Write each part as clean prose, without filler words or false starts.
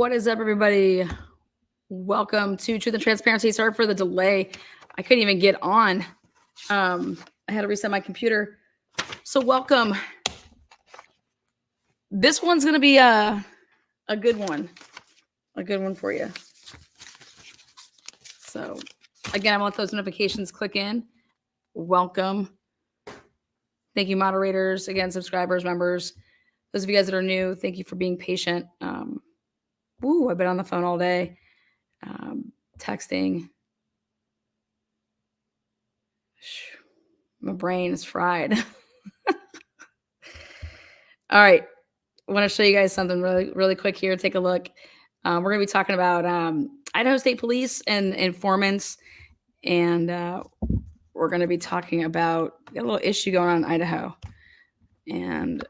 What is up, everybody? Welcome to Truth and Transparency. Sorry for the delay. I couldn't even get on. I had to reset my computer. So welcome. This one's going to be a good one. A good one for you. So again, I want those notifications. Click in. Welcome. Thank you, moderators. Again, subscribers, members. Those of you guys that are new, thank you for being patient. I've been on the phone all day, texting. My brain is fried. All right. I want to show you guys something really quick here. Take a look. We're going to be talking about Idaho State Police and informants. And we're going to be talking about a little issue going on in Idaho. And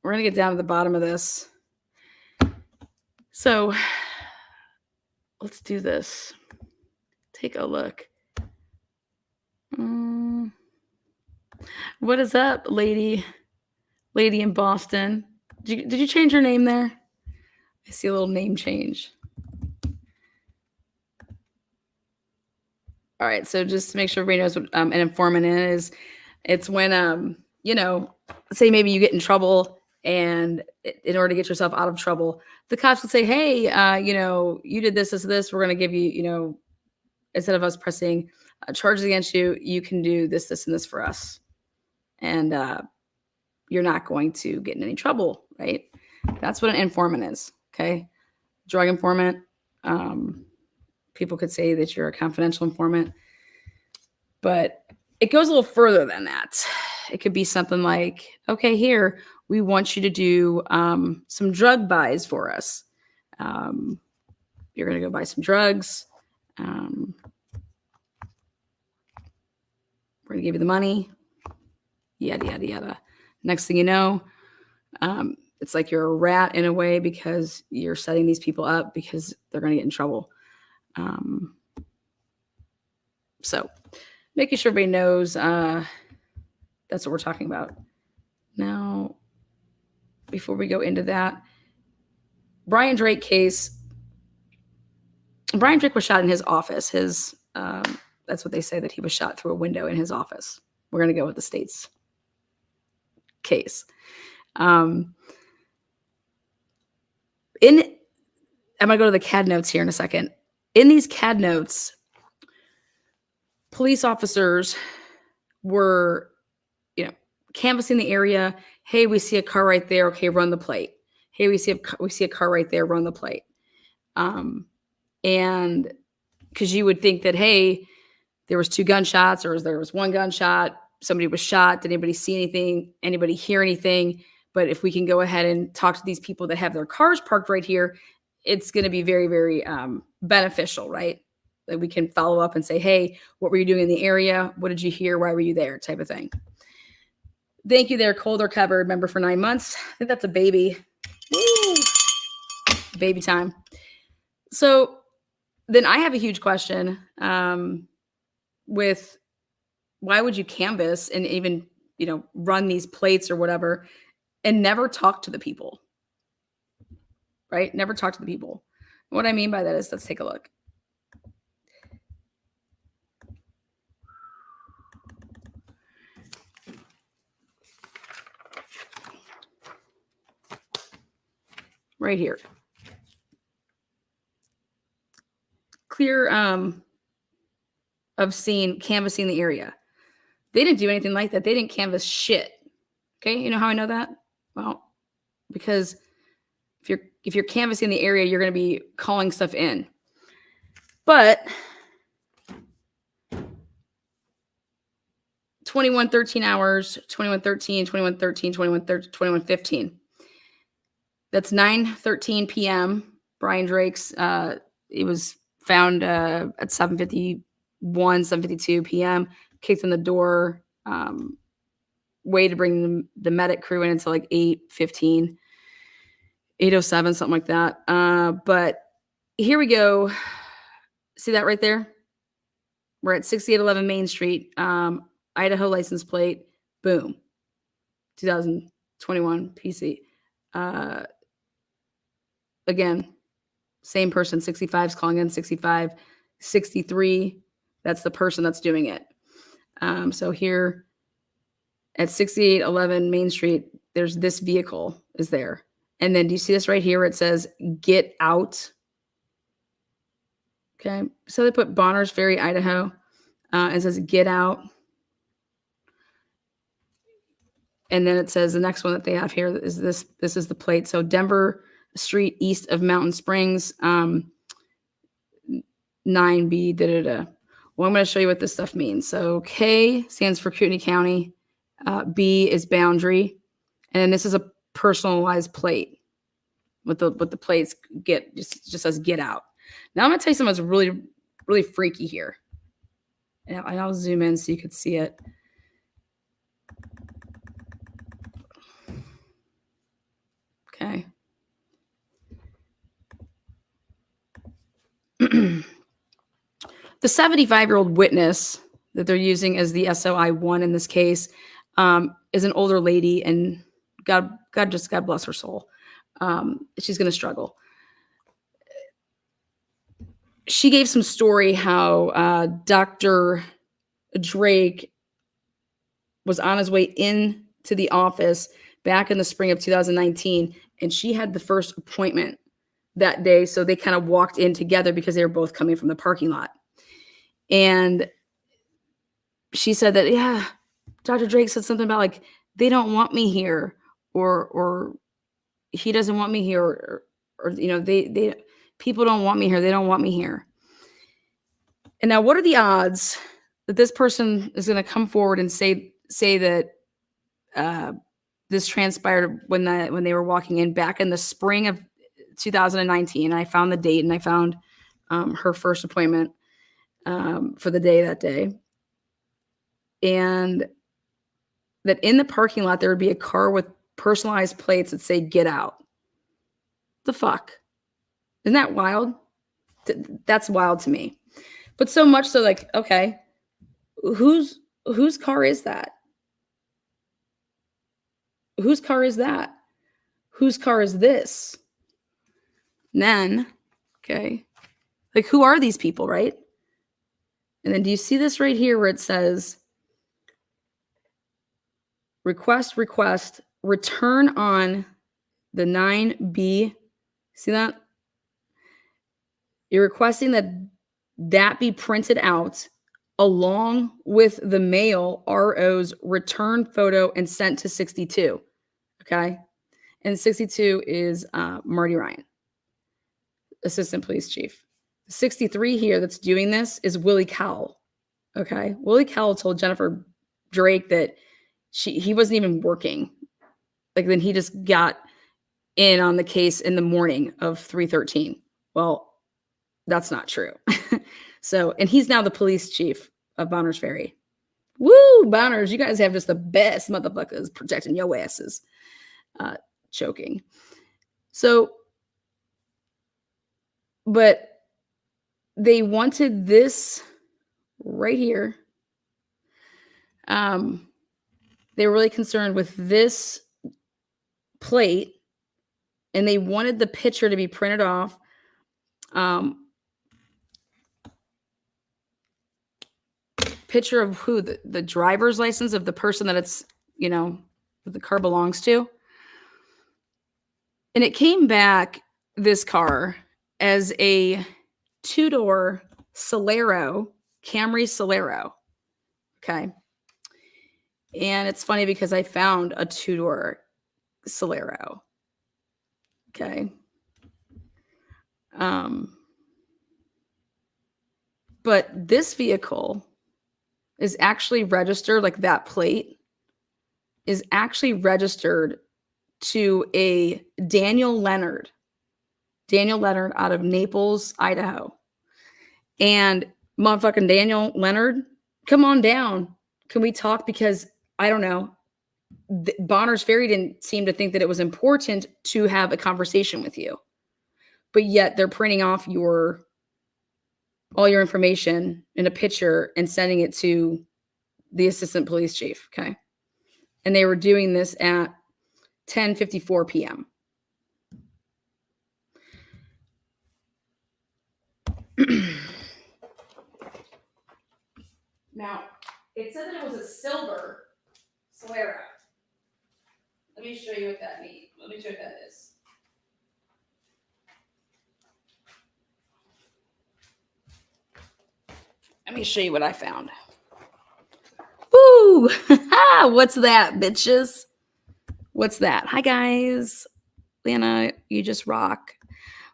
we're going to get down to the bottom of this. So let's do this. Take a look. What is up, lady in Boston? Did you change your name there? I see a little name change. All right, so just to make sure everybody knows what an informant is, it's when, say maybe you get in trouble, and in order to get yourself out of trouble, the cops would say, hey, you did this, we're going to give you, instead of us pressing charges against you, you can do this, and this for us. And you're not going to get in any trouble, right? That's what an informant is, okay? Drug informant. People could say that you're a confidential informant, but it goes a little further than that. It could be something like, okay, here, we want you to do some drug buys for us. You're going to go buy some drugs. We're going to give you the money. Yada, yada, yada. Next thing you know, it's like you're a rat in a way because you're setting these people up because they're going to get in trouble. So making sure everybody knows that's what we're talking about. Now, before we go into that, Brian Drake case. Brian Drake was shot in his office. That's what they say, that he was shot through a window in his office. We're going to go with the state's case. I'm going to go to the CAD notes here in a second. In these CAD notes, police officers were, canvassing the area. Hey, we see a car right there. Okay, run the plate. Hey, we see a car right there. Run the plate. And because you would think that, hey, there was 2 gunshots, or there was 1 gunshot. Somebody was shot. Did anybody see anything? Anybody hear anything? But if we can go ahead and talk to these people that have their cars parked right here, it's going to be very, very beneficial, right? That we can follow up and say, hey, what were you doing in the area? What did you hear? Why were you there? Type of thing. Thank you there, Cold or Covered, member for 9 months. I think that's a baby. Woo! Baby time. So then I have a huge question with why would you canvass and even, run these plates or whatever and never talk to the people, right? Never talk to the people. What I mean by that is, let's take a look. Right here. Clear of canvassing the area. They didn't do anything like that. They didn't canvass shit. Okay, you know how I know that? Well, because if you're canvassing the area, you're going to be calling stuff in. But 2113 hours, 2113, 2113, 2115. That's 9:13 p.m. Brian Drake's, it was found at 7:51, 7:52 p.m. Kicked in the door, way to bring the medic crew in until like 8:15, 8:07, something like that. But here we go. See that right there? We're at 6811 Main Street, Idaho license plate. Boom. 2021 PC. Again, Same person, 65 is calling in 65, 63. That's the person that's doing it. So here at 6811 Main Street, there's this vehicle is there. And then do you see this right here where it says get out? Okay. So they put Bonners Ferry, Idaho. It says get out. And then it says the next one that they have here is this. This is the plate. So Denver Street east of Mountain Springs, 9B, Well, I'm going to show you what this stuff means. So K stands for Kootenai County. B is boundary. And then this is a personalized plate. With the plates just says get out. Now I'm going to tell you something that's really, really freaky here. And I'll zoom in so you could see it. Okay. The 75-year-old witness that they're using as the SOI-1 in this case is an older lady, and God bless her soul. She's going to struggle. She gave some story how Dr. Drake was on his way into the office back in the spring of 2019, and she had the first appointment that day. So they kind of walked in together because they were both coming from the parking lot. And she said that, yeah, Dr. Drake said something about like, they don't want me here, or he doesn't want me here, or they people don't want me here. They don't want me here. And now what are the odds that this person is going to come forward and say that this transpired when they were walking in back in the spring of 2019? And I found the date, and I found her first appointment for the day that day. And that in the parking lot, there would be a car with personalized plates that say, get out. The fuck? Isn't that wild? That's wild to me. But so much so, like, okay, whose car is that? Whose car is that? Whose car is this? And then, okay, like, who are these people, right? And then do you see this right here where it says, request, return on the 9B. See that? You're requesting that be printed out along with the mail RO's return photo and sent to 62. Okay. And 62 is Marty Ryan, assistant police chief. 63 here that's doing this is Willie Cowell. Okay. Willie Cowell told Jennifer Drake that he wasn't even working. Like, then he just got in on the case in the morning of 3/13. Well, that's not true. So, and he's now the police chief of Bonners Ferry. Woo, Bonners, you guys have just the best motherfuckers protecting your asses. Choking. So, but they wanted this right here. They were really concerned with this plate, and they wanted the picture to be printed off. Picture of who the driver's license of the person that it's, that the car belongs to. And it came back, this car, as a 2-door Camry Solero. Okay. And it's funny because I found a 2-door Solero. Okay. But this vehicle is actually registered, like that plate is actually registered to a Daniel Leonard out of Naples, Idaho. And motherfucking Daniel Leonard, come on down. Can we talk? Because I don't know. Bonners Ferry didn't seem to think that it was important to have a conversation with you. But yet they're printing off all your information in a picture and sending it to the assistant police chief. Okay. And they were doing this at 10:54 p.m. Now, it said that it was a silver Solera. Let me show you what that means. Let me show you what that is. Let me show you what I found. Woo! What's that, bitches? What's that? Hi, guys. Lana, you just rock.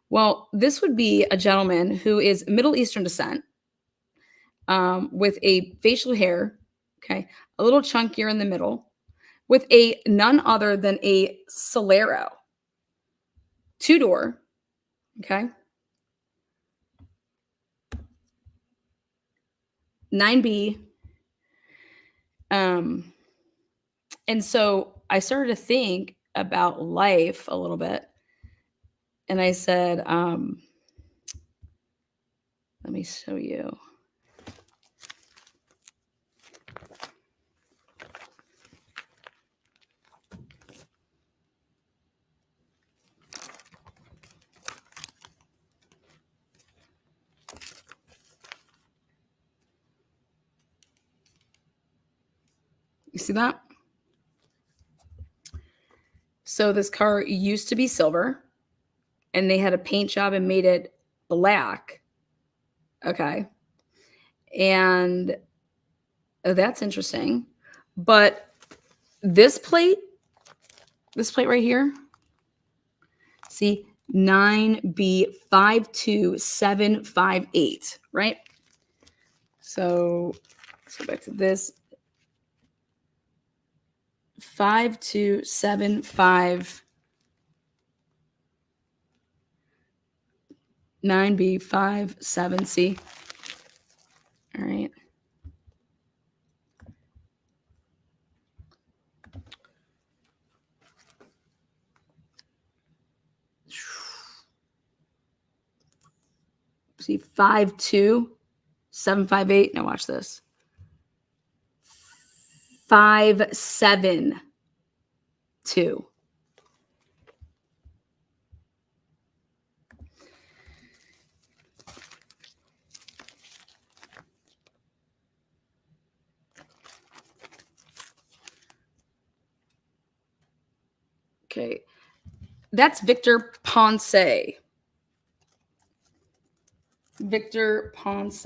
Well, this would be a gentleman who is Middle Eastern descent, with a facial hair, okay, a little chunkier in the middle, with a none other than a Solero, 2-door, okay, 9B. And so I started to think about life a little bit. And I said, let me show you. You see that? So this car used to be silver, and they had a paint job and made it black. Okay. And that's interesting. But this plate right here, see, 9B52758, right? So let's go back to this. 5275 9B57C. All right. See, 52758. Now watch this. 572. Okay. That's Victor Ponce. Victor Ponce.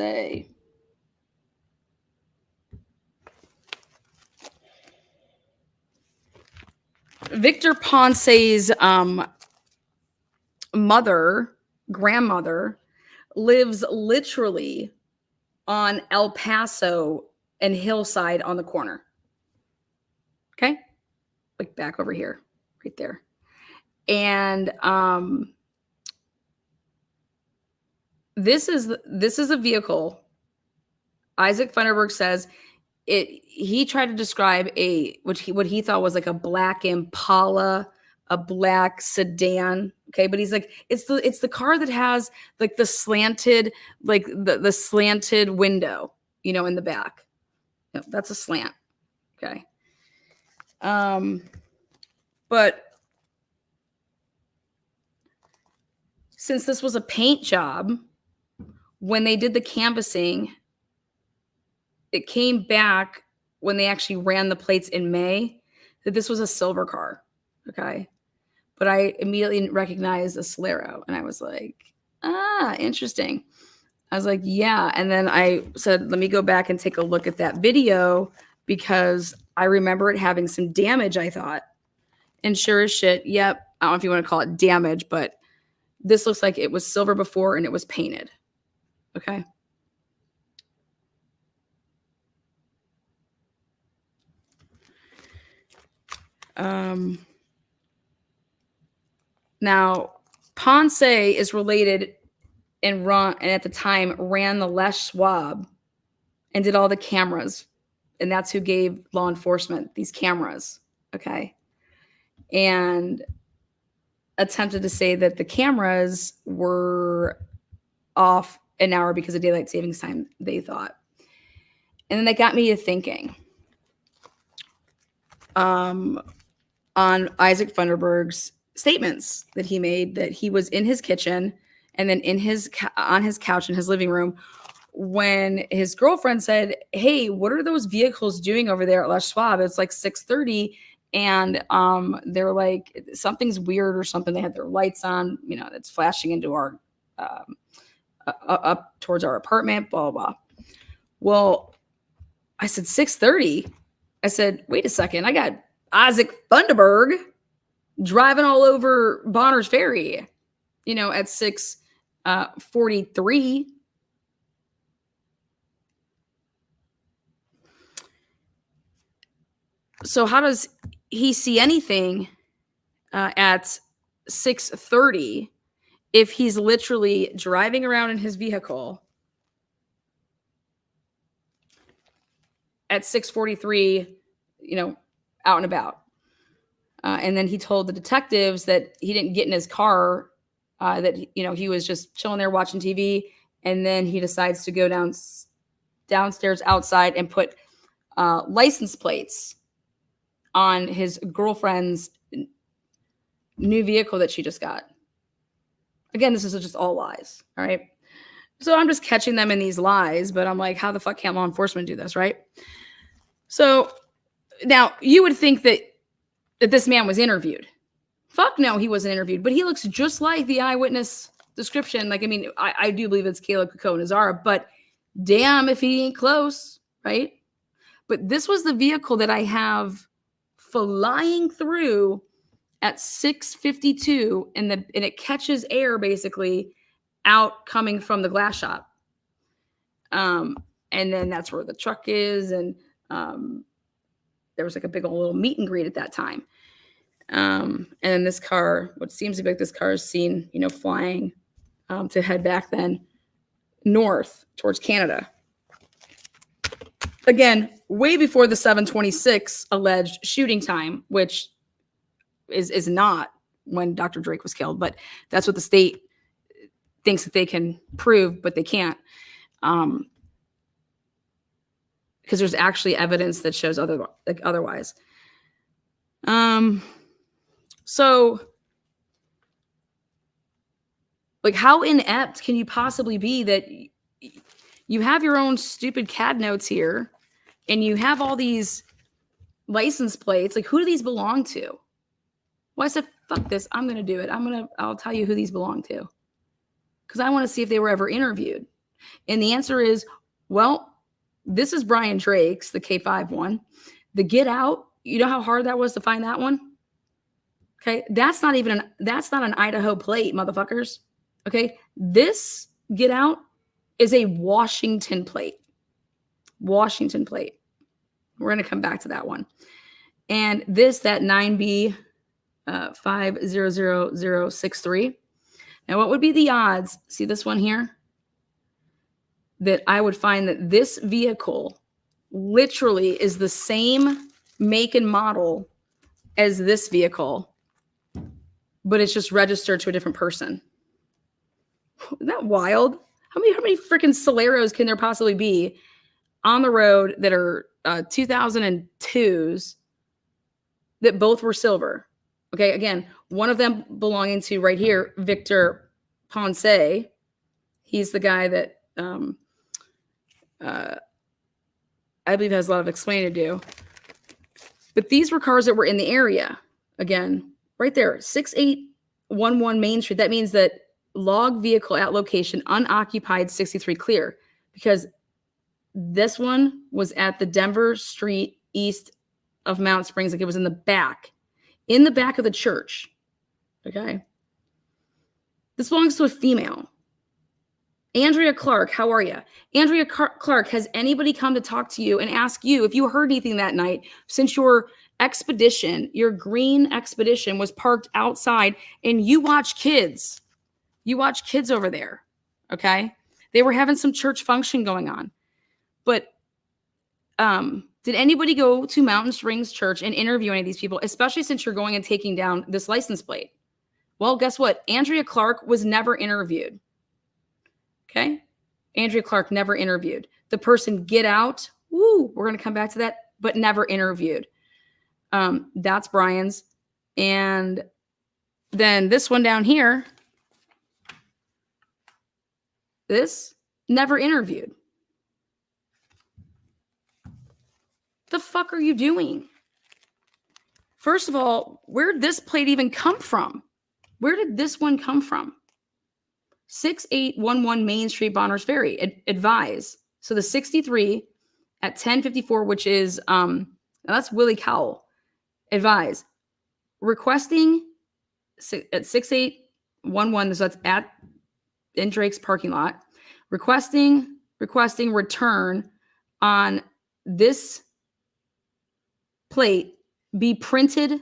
Victor Ponce's grandmother, lives literally on El Paso and Hillside on the corner. Okay? Like back over here, right there. And this is a vehicle. Isaac Funderburg says he tried to describe what he thought was like a black Impala, a black sedan. Okay, but he's like, it's the car that has like the slanted, like the slanted window, in the back. No, that's a slant. Okay. But since this was a paint job, when they did the canvassing, it came back when they actually ran the plates in May that this was a silver car. Okay. But I immediately recognized a Solero, and I was like, interesting. I was like, yeah. And then I said, let me go back and take a look at that video, because I remember it having some damage, I thought. And sure as shit, yep. I don't know if you want to call it damage, but this looks like it was silver before and it was painted. Okay. Now, Ponce is related and at the time ran the Les Schwab and did all the cameras. And that's who gave law enforcement these cameras. Okay. And attempted to say that the cameras were off an hour because of daylight savings time, they thought. And then that got me to thinking on Isaac Funderburg's statements that he made, that he was in his kitchen And then on his couch in his living room, when his girlfriend said, "Hey, what are those vehicles doing over there at Les Schwab? It's like 6:30." And they're like, something's weird or something. They had their lights on, that's flashing into our up towards our apartment, blah, blah, blah. Well, I said 6:30. I said, wait a second. I got Isaac Thunderberg driving all over Bonner's Ferry, at 6:43. So how does he see anything at 6:30 if he's literally driving around in his vehicle at 6:43, out and about? And then he told the detectives that he didn't get in his car, that, he was just chilling there watching TV. And then he decides to go downstairs outside and put license plates on his girlfriend's new vehicle that she just got. Again, this is just all lies. All right. So I'm just catching them in these lies, but I'm like, how the fuck can't law enforcement do this? Right. So now you would think that this man was interviewed. Fuck no, he wasn't interviewed, but he looks just like the eyewitness description. Like, I do believe it's Caleb Coco Nazara, but damn if he ain't close. Right. But this was the vehicle that I have flying through at 6:52, and it catches air basically out coming from the glass shop. And then that's where the truck is. And there was like a big old little meet and greet at that time. And then this car, what seems to be like this car is seen, flying to head back then north towards Canada. Again, way before the 7/26 alleged shooting time, which is not when Dr. Drake was killed, but that's what the state thinks that they can prove, but they can't. Because there's actually evidence that shows otherwise. So, like, how inept can you possibly be that you have your own stupid CAD notes here and you have all these license plates? Like, who do these belong to? Well, I said, fuck this. I'm going to do it. I'll tell you who these belong to. Because I want to see if they were ever interviewed. And the answer is, well, this is Brian Drake's, the K5 one. The Get Out, you know how hard that was to find that one? Okay, that's not an Idaho plate, motherfuckers. Okay, this Get Out is a Washington plate. Washington plate. We're going to come back to that one. And that 9B 500063. Now, what would be the odds? See this one here? That I would find that this vehicle literally is the same make and model as this vehicle, but it's just registered to a different person. Isn't that wild? How many freaking Soleros can there possibly be on the road that are 2002s that both were silver? Okay, again, one of them belonging to right here, Victor Ponce. He's the guy that I believe has a lot of explaining to do. But these were cars that were in the area. Again, right there, 6811 Main Street. That means that log vehicle at location, unoccupied, 63 clear. Because this one was at the Denver Street east of Mount Springs. Like, it was in the back of the church. Okay. This belongs to a female. Andrea Clark, how are you? Andrea Clark, has anybody come to talk to you and ask you if you heard anything that night since your expedition, your green expedition, was parked outside and you watch kids? You watch kids over there. Okay. They were having some church function going on. But did anybody go to Mountain Springs Church and interview any of these people, especially since you're going and taking down this license plate? Well, guess what? Andrea Clark was never interviewed. Okay. Andrea Clark never interviewed. The person Get Out, we're going to come back to that, but never interviewed. That's Brian's. And then this one down here, this, never interviewed. The fuck are you doing? First of all, where did this plate even come from? Where did this one come from? 6811 Main Street, Bonners Ferry. Advise. So the 63 at 1054, which is that's Willie Cowell. Advise. Requesting at 6811, so that's in Drake's parking lot. Requesting return on this plate be printed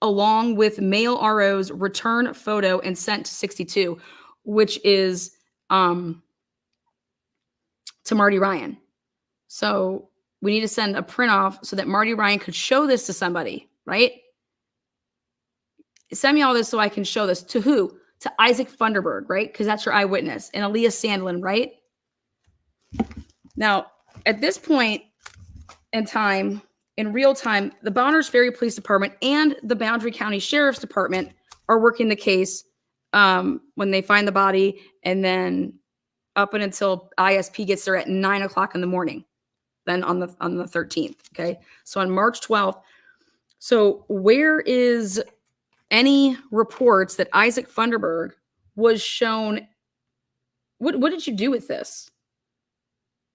along with mail RO's return photo and sent to 62, which is to Marty Ryan. So we need to send a print off so that Marty Ryan could show this to somebody, right? Send me all this so I can show this. To who? To Isaac Funderburg, right? Because that's your eyewitness. And Aaliyah Sandlin, right? Now, at this point in time, in real time, the Bonners Ferry Police Department and the Boundary County Sheriff's Department are working the case when they find the body, and then up and until ISP gets there at 9 o'clock in the morning, then on the 13th. Okay. So on March 12th. So where is any reports that Isaac Funderburg was shown? What did you do with this?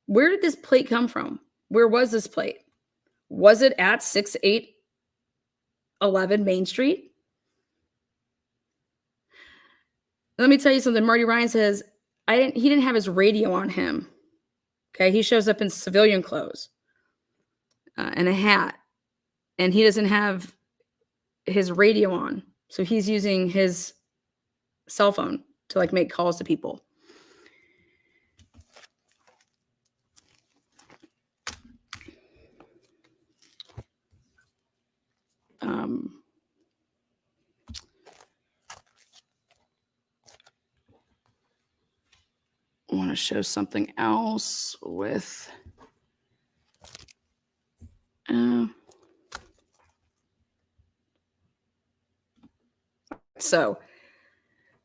Where did this plate come from? Where was this plate? Was it at 6811 Main Street? Let me tell you something. Marty Ryan says, he didn't have his radio on him. Okay. He shows up in civilian clothes and a hat, and he doesn't have his radio on. So he's using his cell phone to like make calls to people. I want to show something else with so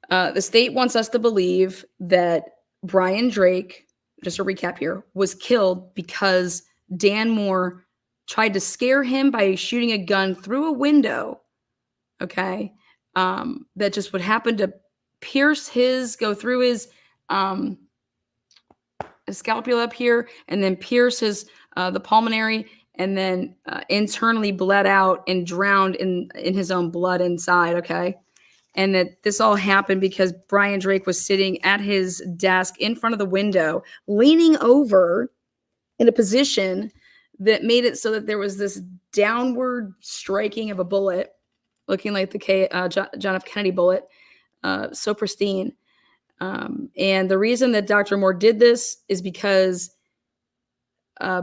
the state wants us to believe that Brian Drake, just a recap here, was killed because Dan Moore tried to scare him by shooting a gun through a window. Okay. That just would happen to go through his scapula up here, and then pierce his the pulmonary, and then internally bled out and drowned in his own blood inside. Okay. And that this all happened because Brian Drake was sitting at his desk in front of the window, leaning over in a position that made it so that there was this downward striking of a bullet, looking like the John F. Kennedy bullet, so pristine. And the reason that Dr. Moore did this is because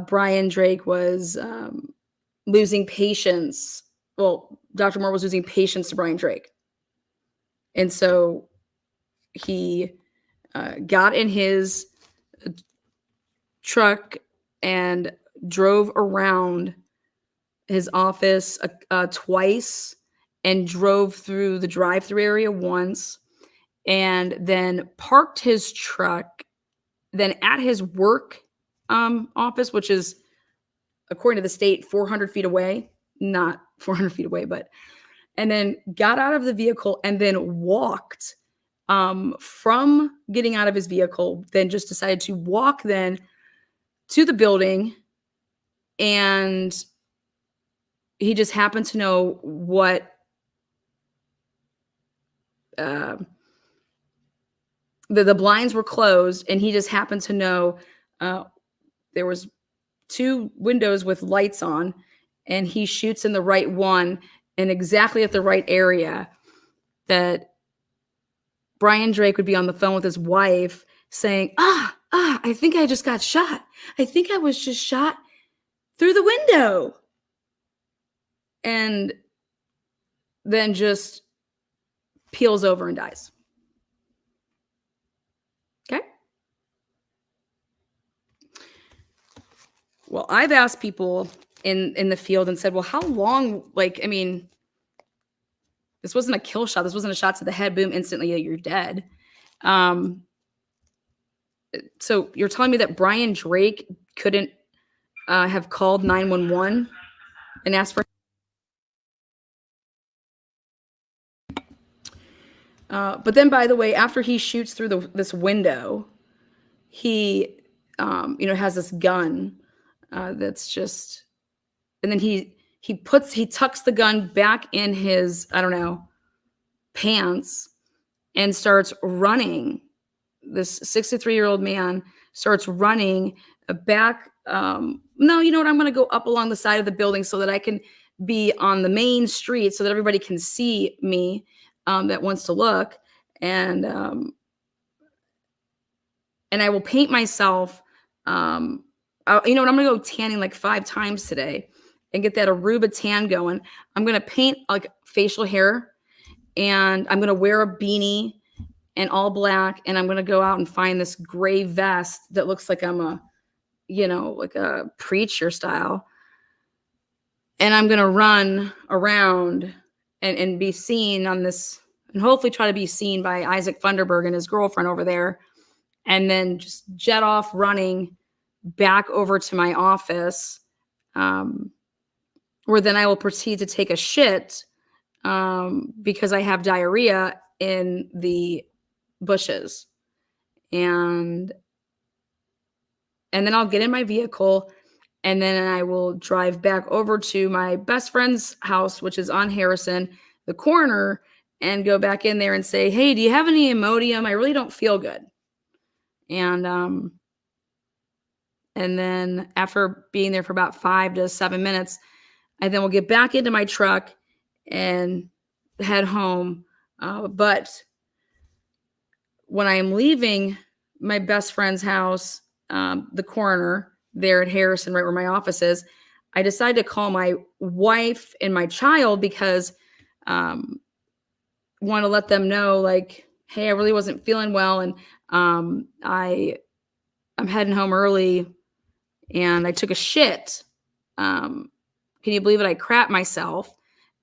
Brian Drake was losing patience. Well, Dr. Moore was losing patience to Brian Drake. And so he got in his truck and drove around his office twice, and drove through the drive-through area once, and then parked his truck then at his work office, which is, according to the state, 400 feet away, not 400 feet away, and then got out of the vehicle and then walked from getting out of his vehicle, then just decided to walk then to the building. And he just happened to know what the blinds were closed, and he just happened to know there was 2 windows with lights on, and he shoots in the right one and exactly at the right area that Brian Drake would be on the phone with his wife saying, I think I just got shot. I think I was just shot through the window. And then just peels over and dies. Okay. Well, I've asked people in the field and said, well, how long, this wasn't a kill shot. This wasn't a shot to the head, boom, instantly you're dead. So you're telling me that Brian Drake couldn't have called 911 and asked for. But then, by the way, after he shoots through this window, he, has this gun that's just, and then he tucks the gun back in his, I don't know, pants and starts running. This 63-year-old man starts running back. No, you know what? I'm going to go up along the side of the building so that I can be on the main street so that everybody can see me that wants to look. And I will paint myself. I'm going to go tanning like 5 times today and get that Aruba tan going. I'm going to paint like facial hair, and I'm going to wear a beanie and all black, and I'm going to go out and find this gray vest that looks like I'm like a preacher style. And I'm going to run around and be seen on this, and hopefully try to be seen by Isaac Funderburg and his girlfriend over there, and then just jet off running back over to my office, where then I will proceed to take a shit because I have diarrhea in the bushes. And then I'll get in my vehicle, and then I will drive back over to my best friend's house, which is on Harrison, the corner, and go back in there and say, hey, do you have any Imodium? I really don't feel good. And then after being there for about 5 to 7 minutes, I then will get back into my truck and head home. But when I am leaving my best friend's house, the corner there at Harrison, right where my office is, I decided to call my wife and my child because want to let them know, like, hey, I really wasn't feeling well, and I'm heading home early, and I took a shit. Can you believe it? I crap myself,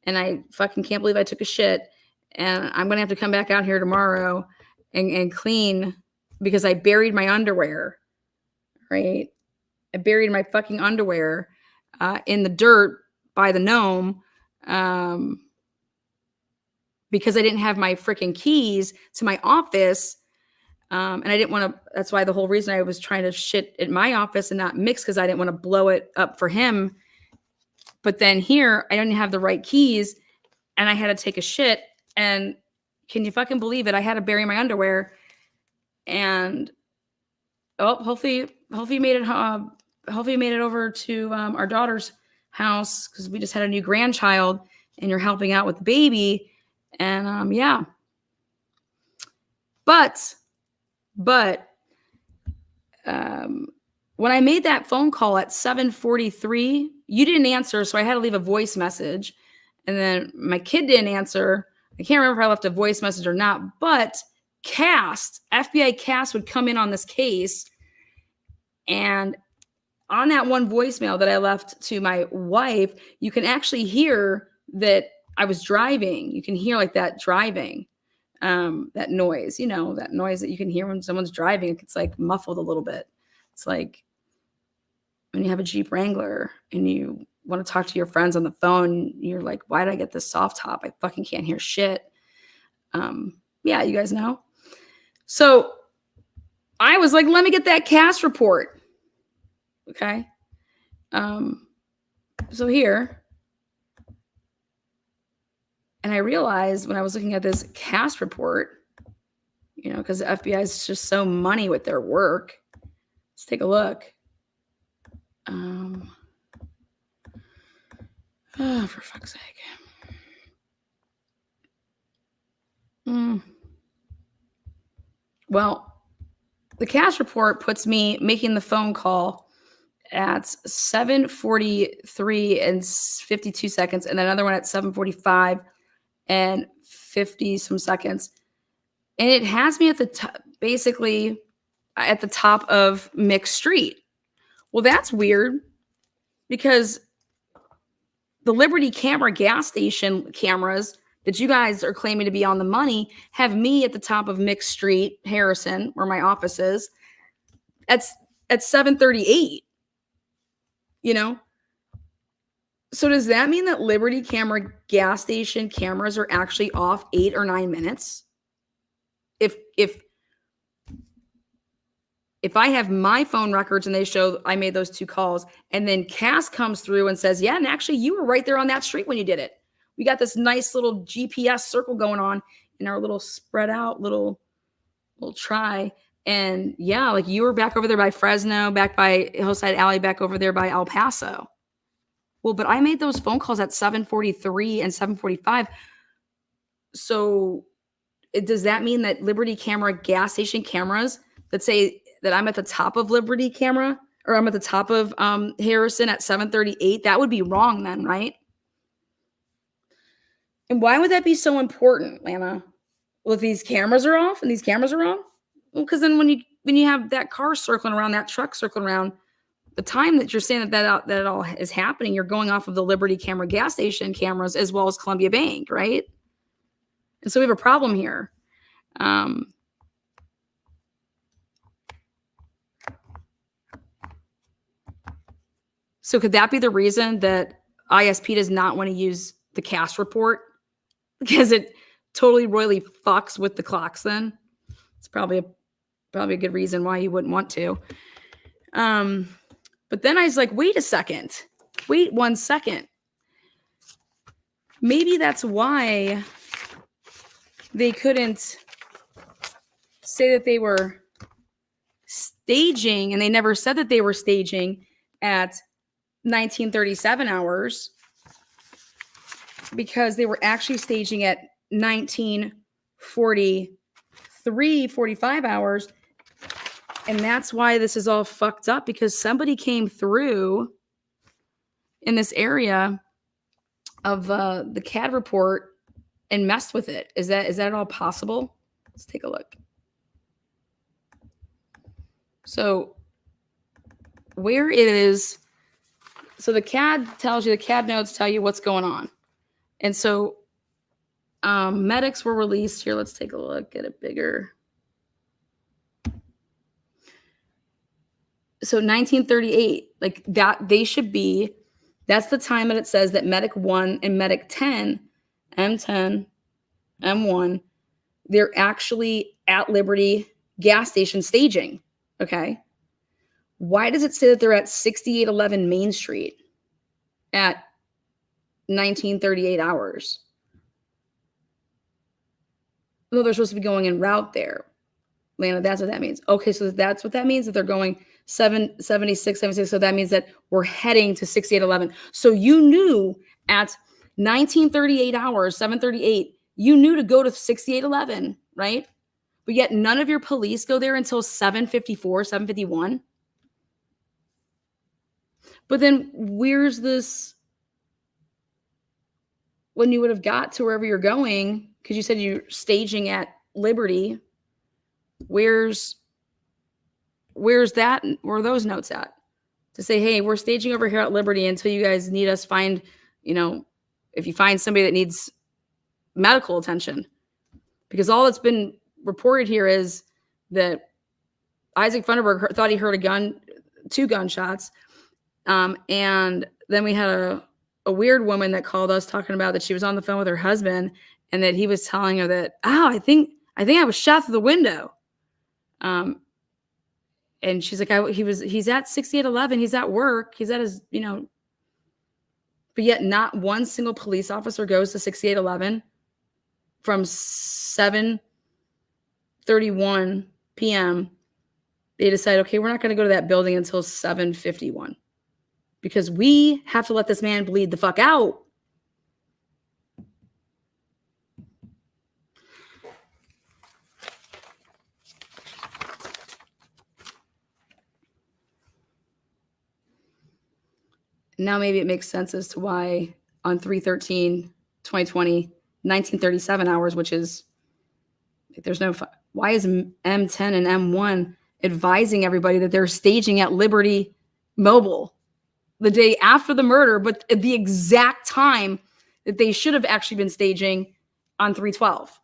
and I fucking can't believe I took a shit, and I'm gonna have to come back out here tomorrow and clean because I buried my underwear. Right, I buried my fucking underwear in the dirt by the gnome. Because I didn't have my freaking keys to my office. And I didn't want to, that's why the whole reason I was trying to shit at my office and not mix, because I didn't want to blow it up for him. But then here, I didn't have the right keys, and I had to take a shit. And can you fucking believe it? I had to bury my underwear. And hopefully you made it. Hopefully you made it over to our daughter's house, because we just had a new grandchild, and you're helping out with the baby. And yeah. But when I made that phone call at 7:43, you didn't answer, so I had to leave a voice message. And then my kid didn't answer. I can't remember if I left a voice message or not, but FBI CAST would come in on this case. And on that one voicemail that I left to my wife, you can actually hear that I was driving. You can hear like that driving, that noise, that noise that you can hear when someone's driving. It's like muffled a little bit. It's like when you have a Jeep Wrangler and you want to talk to your friends on the phone, you're like, why did I get this soft top? I fucking can't hear shit. Yeah, you guys know. So I was like, let me get that CAST report. Okay. So here, and I realized when I was looking at this CAST report, because the FBI is just so money with their work. Let's take a look. Oh, for fuck's sake. Well, the CAST report puts me making the phone call at 7:43 and 52 seconds, and another one at 7:45 and 50 some seconds. And it has me at the top, basically at the top of Mixed Street. Well, that's weird, because the Liberty Camera gas station cameras that you guys are claiming to be on the money have me at the top of Mixed Street, Harrison, where my office is. at 7:38, you know? So does that mean that Liberty camera gas station cameras are actually off 8 or 9 minutes? If I have my phone records and they show I made those 2 calls, and then CAST comes through and says, yeah, and actually you were right there on that street when you did it. We got this nice little GPS circle going on in our little spread out little try. And yeah, like you were back over there by Fresno, back by Hillside Alley, back over there by El Paso. Well, but I made those phone calls at 7:43 and 7:45. So does that mean that Liberty camera gas station cameras that say that I'm at the top of Liberty camera, or I'm at the top of Harrison at 7:38, that would be wrong then, right? And why would that be so important, Lana? Well, if these cameras are off and these cameras are on, well, because then when you have that car circling around, that truck circling around, the time that you're saying that all is happening, you're going off of the Liberty camera gas station cameras as well as Columbia Bank, right? And so we have a problem here. So could that be the reason that ISP does not want to use the CAST report? Because it totally royally fucks with the clocks then? It's probably a good reason why you wouldn't want to. But then I was like, wait one second. Maybe that's why they couldn't say that they were staging, and they never said that they were staging at 1937 hours, because they were actually staging at 1943, 45 hours. And that's why this is all fucked up, because somebody came through in this area of the CAD report and messed with it. Is that at all possible? Let's take a look. So where it is, so the CAD notes tell you what's going on. And so medics were released here. Let's take a look at it bigger. So 1938, like that, that's the time that it says that medic 1 and medic 10, M10, M1, they're actually at Liberty gas station staging. Okay. Why does it say that they're at 6811 Main Street at 1938 hours? No, they're supposed to be going en route there. Lana, that's what that means. Okay, so that's what that means, that they're going 76. So that means that we're heading to 6811. So you knew at 1938 hours, 7:38, you knew to go to 6811, right? But yet none of your police go there until 7:54, 7:51. But then where's this, when you would have got to wherever you're going, because you said you're staging at Liberty, where's that? Where are those notes at? To say, hey, we're staging over here at Liberty until you guys need us, find, if you find somebody that needs medical attention. Because all that's been reported here is that Isaac Funderburg thought he heard 2 gunshots. And then we had a weird woman that called us talking about that she was on the phone with her husband and that he was telling her that, I think I was shot through the window. And she's like, he's at 6811. He's at work. He's at his, but yet not one single police officer goes to 6811 from 7:31 p.m. They decide, okay, we're not going to go to that building until 7:51 because we have to let this man bleed the fuck out. Now maybe it makes sense as to why on 3/13/2020, 1937 hours, which is, there's no, why is M10 and M1 advising everybody that they're staging at Liberty Mobile the day after the murder, but at the exact time that they should have actually been staging on 3/12?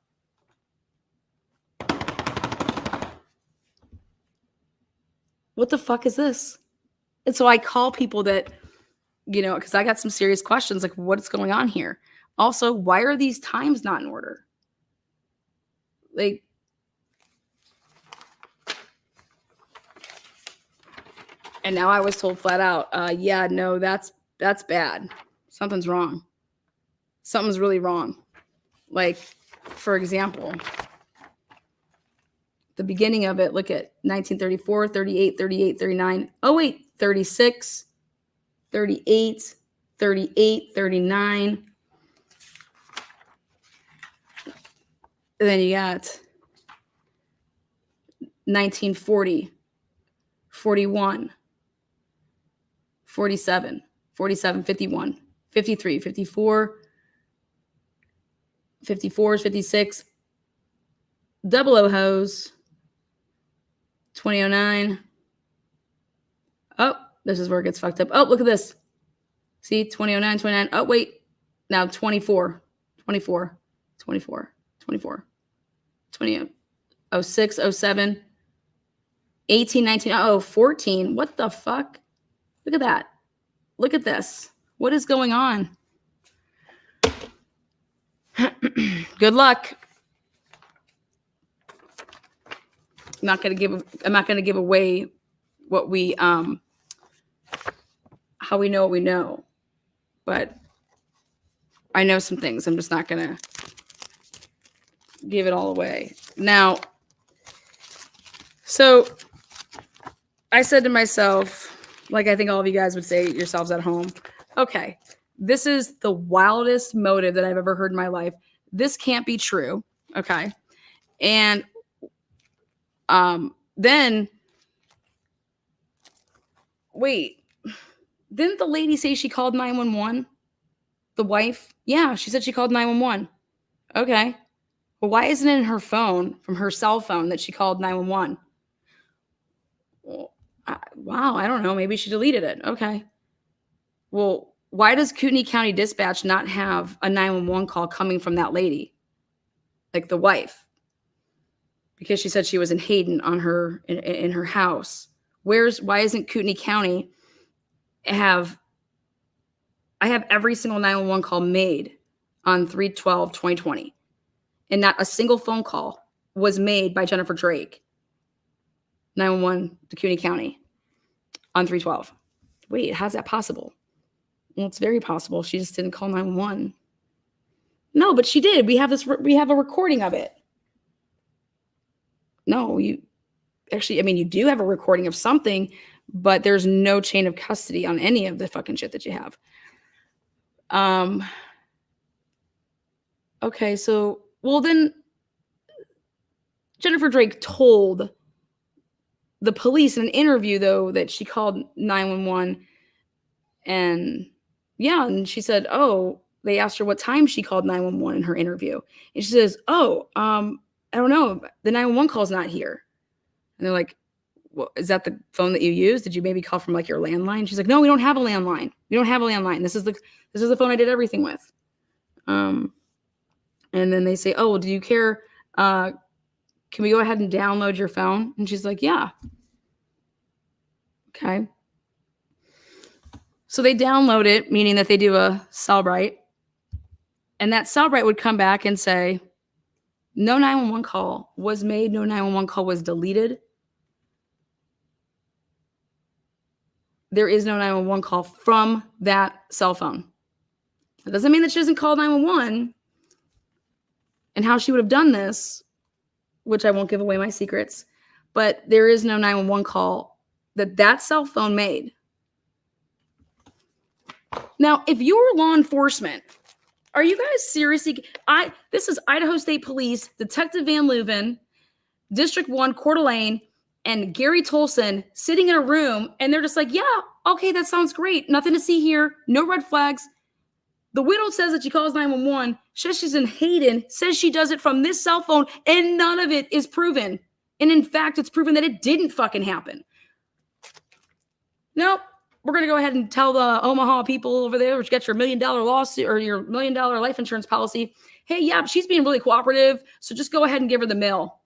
What the fuck is this? And so I call people that, because I got some serious questions, like what's going on here? Also, why are these times not in order? Like, and now I was told flat out, yeah, no, that's bad. Something's wrong. Something's really wrong. Like, for example, the beginning of it, look at 1934, 38, 38, 39. Oh, wait, 36, 38, 38, 39. And then you got 1940, 41, 47, 47, 51, 53, 54, 54, 56, double O hose, 2009. Oh, this is where it gets fucked up. Oh, look at this. See, 2009, 29. Oh, wait. Now 24, 24, 24, 24, 20, 06, 07, 18, 19. Oh, 14. What the fuck? Look at that. Look at this. What is going on? Good luck. I'm not going to give away what we how we know what we know. But I know some things. I'm just not going to give it all away. Now, so I said to myself, like I think all of you guys would say yourselves at home, okay, this is the wildest motive that I've ever heard in my life. This can't be true. Okay. And then wait, didn't the lady say she called 911? The wife? Yeah, she said she called 911. Okay. Well, why isn't it in her phone from her cell phone that she called 911? Well, wow, I don't know. Maybe she deleted it. Okay. Well, why does Kootenai County Dispatch not have a 911 call coming from that lady? Like the wife. Because she said she was in Hayden on her in her house. Why isn't Kootenai County I have every single 911 call made on 3/12/2020. And not a single phone call was made by Jennifer Drake. 911 to Kootenai County on 3/12. Wait, how's that possible? Well, it's very possible. She just didn't call 911. No, but she did. We have a recording of it. No, you do have a recording of something, but there's no chain of custody on any of the fucking shit that you have. Okay, so, well then Jennifer Drake told the police in an interview though that she called 911 and she said, oh, they asked her what time she called 911 in her interview. And she says, oh, I don't know. The 911 call's not here. And they're like, well, is that the phone that you use? Did you maybe call from like your landline? She's like, no, we don't have a landline. We don't have a landline. This is the phone I did everything with. And then they say, oh, well, do you care? Can we go ahead and download your phone? And she's like, yeah. Okay. So they download it, meaning that they do a Cellbrite. And that Cellbrite would come back and say, no 911 call was made. No 911 call was deleted. There is no 911 call from that cell phone. It doesn't mean that she doesn't call 911. And how she would have done this, which I won't give away my secrets, but there is no 911 call that cell phone made. Now, if you're law enforcement, are you guys seriously? This is Idaho State Police, Detective Van Leuven, District 1, Coeur d'Alene, and Gary Tolson sitting in a room, and they're just like, yeah, okay, that sounds great. Nothing to see here. No red flags. The widow says that she calls 911, says she's in Hayden, says she does it from this cell phone, and none of it is proven. And in fact, it's proven that it didn't fucking happen. Nope. We're going to go ahead and tell the Omaha people over there, which get your $1 million lawsuit or your $1 million life insurance policy, hey, yeah, she's being really cooperative, so just go ahead and give her the mill.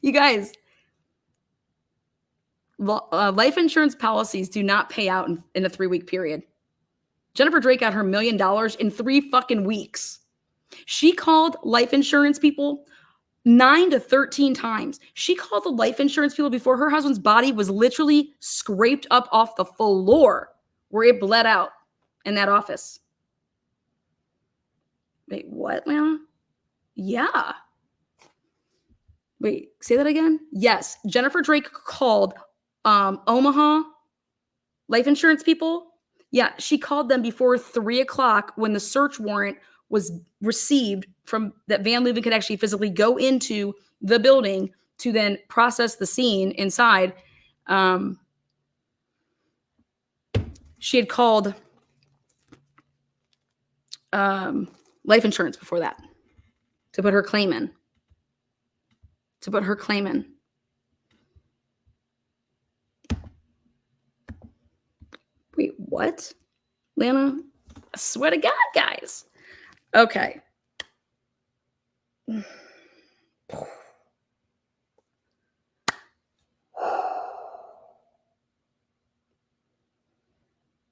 You guys, life insurance policies do not pay out in a 3-week period. Jennifer Drake got her $1 million in 3 fucking weeks. She called life insurance people 9 to 13 times. She called the life insurance people before her husband's body was literally scraped up off the floor where it bled out in that office. Wait, what, Lana? Yeah. Wait, say that again? Yes. Jennifer Drake called Omaha life insurance people. Yeah, she called them before 3 o'clock when the search warrant was received from that Van Leuven could actually physically go into the building to then process the scene inside. She had called life insurance before that to put her claim in. Wait, what? Lana? I swear to God, guys. Okay.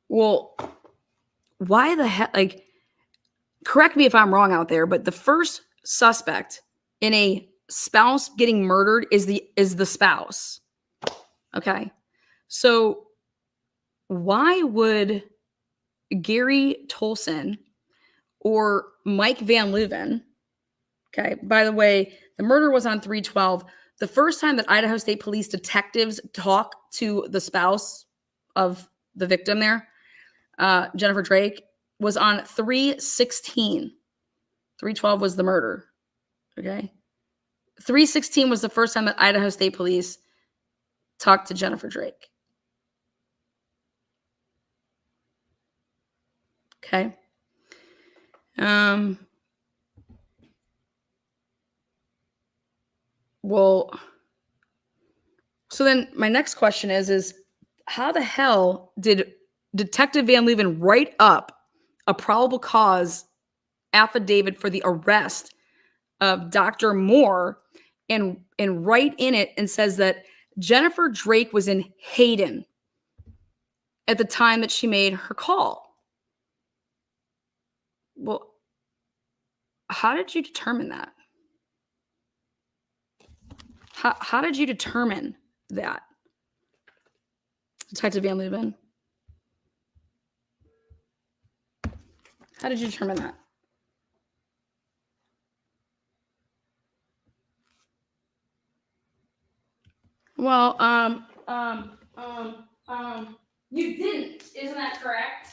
Well, why the heck? Like, correct me if I'm wrong out there, but the first suspect in a spouse getting murdered is the spouse. Okay. So why would Gary Tolson or Mike Van Leuven, okay, by the way, the murder was on 3/12. The first time that Idaho State Police detectives talk to the spouse of the victim there, Jennifer Drake, was on 3/16. 3/12 was the murder. Okay. 3/16 was the first time that Idaho State Police talked to Jennifer Drake. Okay. Well, so then my next question is how the hell did Detective Van Leuven write up a probable cause affidavit for the arrest of Dr. Moore and write in it and says that Jennifer Drake was in Hayden at the time that she made her call? Well, how did you determine that? How did you determine that, Detective Van Leuven? How did you determine that? Well, you didn't, isn't that correct?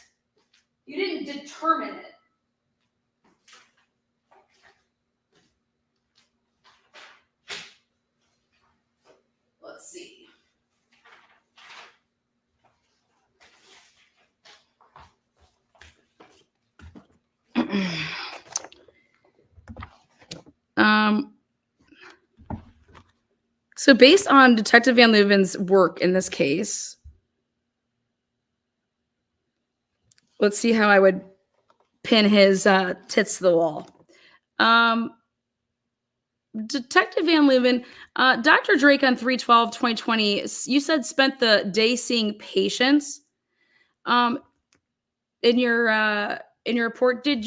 You didn't determine it. Let's see. So based on Detective Van Leuven's work in this case, let's see how I would pin his tits to the wall. Detective Van Leuven, Dr. Drake on 3/12/2020, you said spent the day seeing patients. In your report, did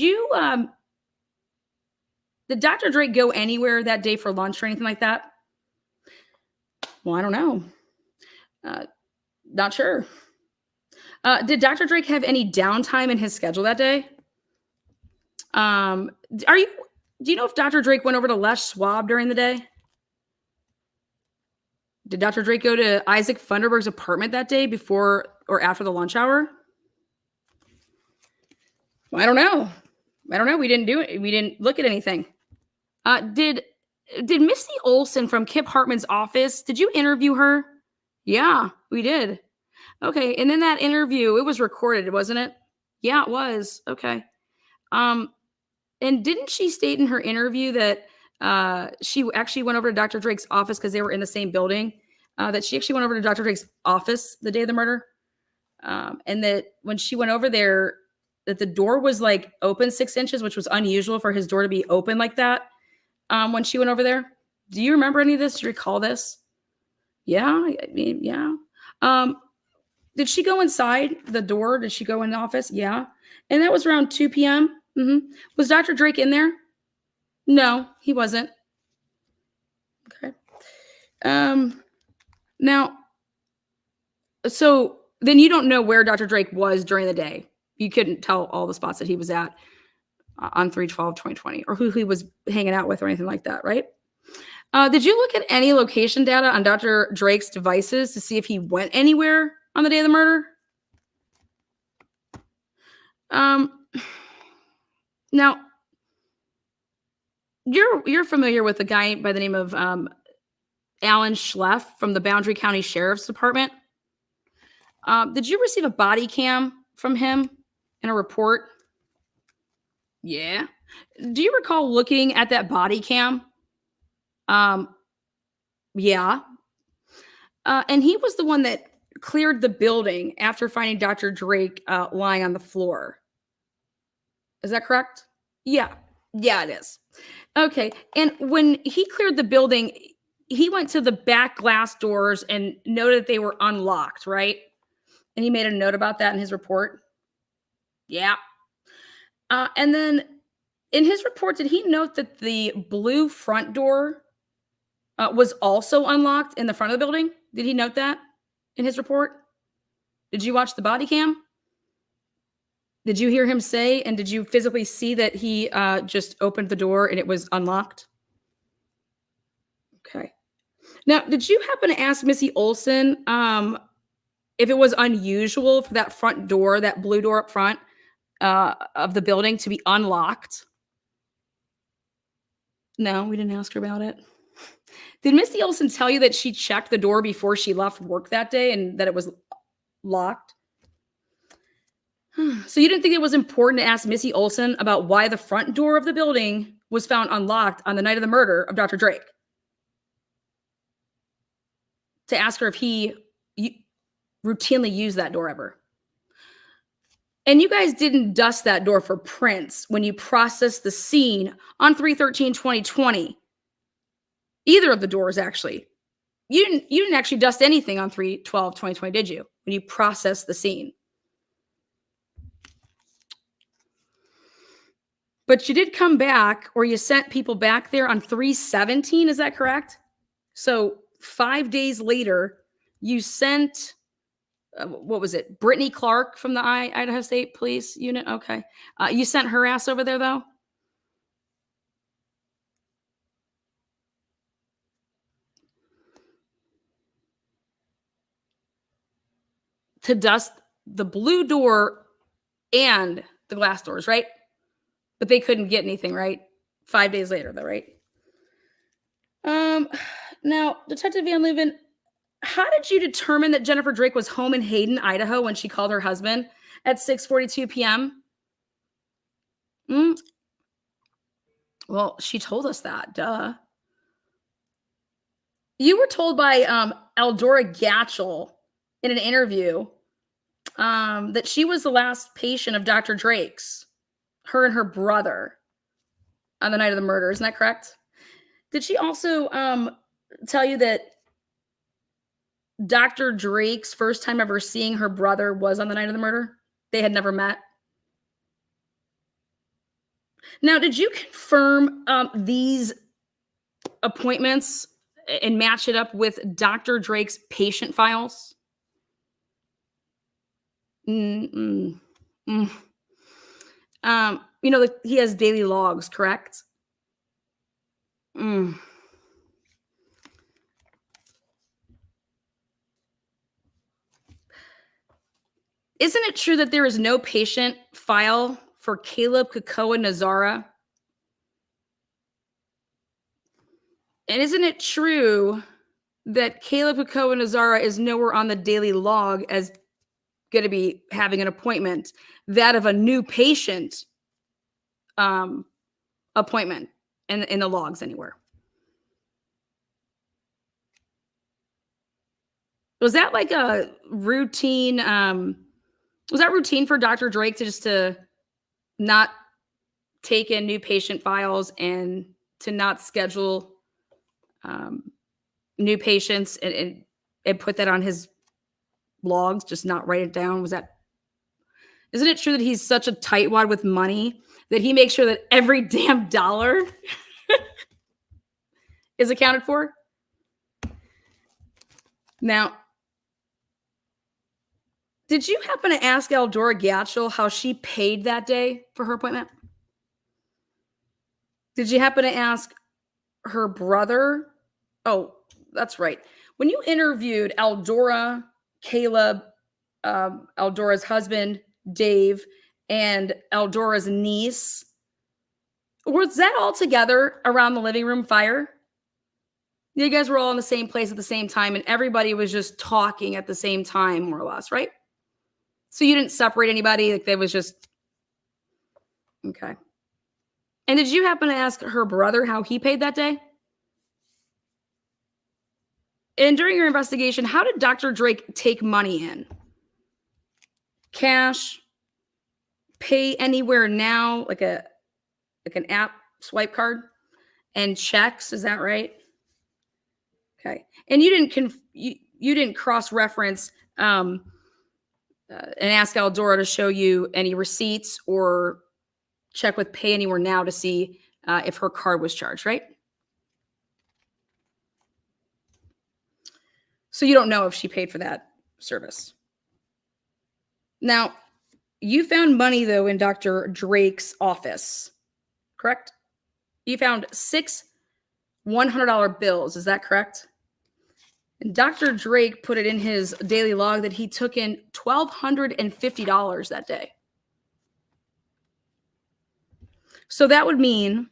Dr. Drake go anywhere that day for lunch or anything like that? Well, I don't know. Not sure. Did Dr. Drake have any downtime in his schedule that day? Do you know if Dr. Drake went over to Les Schwab during the day? Did Dr. Drake go to Isaac Funderburg's apartment that day before or after the lunch hour? Well, I don't know. We didn't do it. We didn't look at anything. Did Misty Olson from Kip Hartman's office, did you interview her? Yeah, we did. Okay, and in that interview, it was recorded, wasn't it? Yeah, it was. Okay. And didn't she state in her interview that she actually went over to Dr. Drake's office because they were in the same building? That she actually went over to Dr. Drake's office the day of the murder? And that when she went over there, that the door was like open 6 inches, which was unusual for his door to be open like that when she went over there? Do you remember any of this? Do you recall this? Yeah, I mean, yeah. Um, did she go inside the door? Did she go in the office? Yeah. And that was around 2 p.m. Was Dr. Drake in there? No, he wasn't. Okay. Now, so then you don't know where Dr. Drake was during the day. You couldn't tell all the spots that he was at on 3/12/2020 or who he was hanging out with or anything like that, right? Did you look at any location data on Dr. Drake's devices to see if he went anywhere on the day of the murder? Now, you're familiar with a guy by the name of Alan Schleff from the Boundary County Sheriff's Department. Did you receive a body cam from him in a report? Yeah. Do you recall looking at that body cam? Yeah. And he was the one that cleared the building after finding Dr. Drake lying on the floor. Is that correct? Yeah. Yeah, it is. Okay. And when he cleared the building, he went to the back glass doors and noted they were unlocked, right? And he made a note about that in his report. Yeah. And then in his report, did he note that the blue front door was also unlocked in the front of the building? Did he note that in his report? Did you watch the body cam? Did you hear him say, and did you physically see that he just opened the door and it was unlocked? Okay. Now, did you happen to ask Missy Olson if it was unusual for that front door, that blue door up front of the building to be unlocked? No, we didn't ask her about it. Did Missy Olson tell you that she checked the door before she left work that day and that it was locked? So you didn't think it was important to ask Missy Olson about why the front door of the building was found unlocked on the night of the murder of Dr. Drake? To ask her if he routinely used that door ever. And you guys didn't dust that door for prints when you processed the scene on 3/13/2020. Either of the doors, actually. You didn't actually dust anything on 3/12/2020, did you? When you processed the scene. But you did come back, or you sent people back there on 3/17, is that correct? So 5 days later, you sent, what was it, Brittany Clark from the Idaho State Police Unit? Okay. You sent her ass over there, though? To dust the blue door and the glass doors, right? But they couldn't get anything, right? 5 days later, though, right? Now, Detective Van Leuven, how did you determine that Jennifer Drake was home in Hayden, Idaho, when she called her husband at 6:42 p.m.? Well, she told us that. Duh. You were told by Eldora Gatchell in an interview that she was the last patient of Dr. Drake's, her and her brother, on the night of the murder. Isn't that correct? Did she also tell you that Dr. Drake's first time ever seeing her brother was on the night of the murder? They had never met? Now, did you confirm these appointments and match it up with Dr. Drake's patient files? You know, he has daily logs, correct? Isn't it true that there is no patient file for Caleb Kakoa Nazara? And isn't it true that Caleb Kakoa Nazara is nowhere on the daily log as going to be having an appointment, that of a new patient appointment in the logs anywhere? Was that like a routine? Was that routine for Dr. Drake to not take in new patient files and to not schedule new patients and put that on his logs, just not write it down? Isn't it true that he's such a tightwad with money that he makes sure that every damn dollar is accounted for? Now, did you happen to ask Eldora Gatchel how she paid that day for her appointment? Did you happen to ask her brother? Oh, that's right. When you interviewed Eldora, Caleb, Eldora's husband, Dave, and Eldora's niece, was that all together around the living room fire? You guys were all in the same place at the same time, and everybody was just talking at the same time, more or less, right? So you didn't separate anybody. Like, there was just, okay. And did you happen to ask her brother how he paid that day? And during your investigation, how did Dr. Drake take money in? Cash, pay anywhere now, like an app swipe card, and checks. Is that right? Okay. And you didn't cross-reference and ask Eldora to show you any receipts or check with pay anywhere now to see if her card was charged, right? So you don't know if she paid for that service. Now, you found money, though, in Dr. Drake's office, correct? You found 6 $100 bills. Is that correct? And Dr. Drake put it in his daily log that he took in $1,250 that day. So that would mean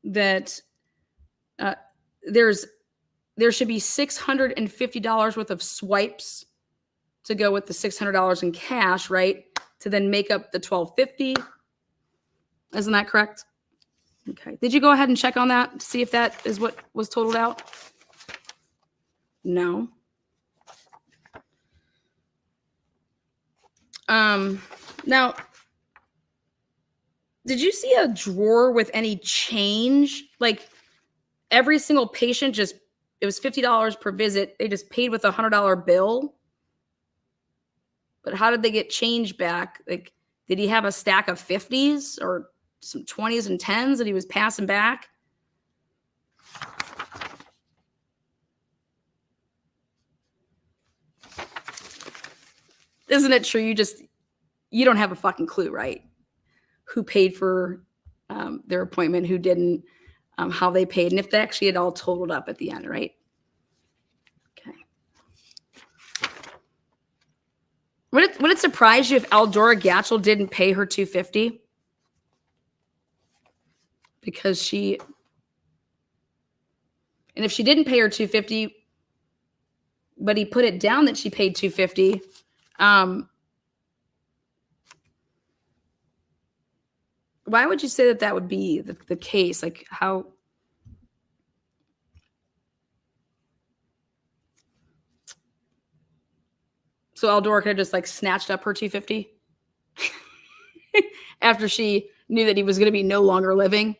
that there should be $650 worth of swipes to go with the $600 in cash, right? To then make up the $1,250. Isn't that correct? Okay. Did you go ahead and check on that to see if that is what was totaled out? No. Now, did you see a drawer with any change? Like, every single patient it was $50 per visit. They just paid with a $100 bill. But how did they get change back? Like, did he have a stack of 50s or some 20s and 10s that he was passing back? Isn't it true? You don't have a fucking clue, right? Who paid for their appointment, who didn't, how they paid, and if they actually had all totaled up at the end, right? Okay. Would it surprise you if Eldora Gatchel didn't pay her $250? Because and if she didn't pay her $250, but he put it down that she paid $250, why would you say that would be the case? Like, how? So Eldora could have just like snatched up her $250 after she knew that he was going to be no longer living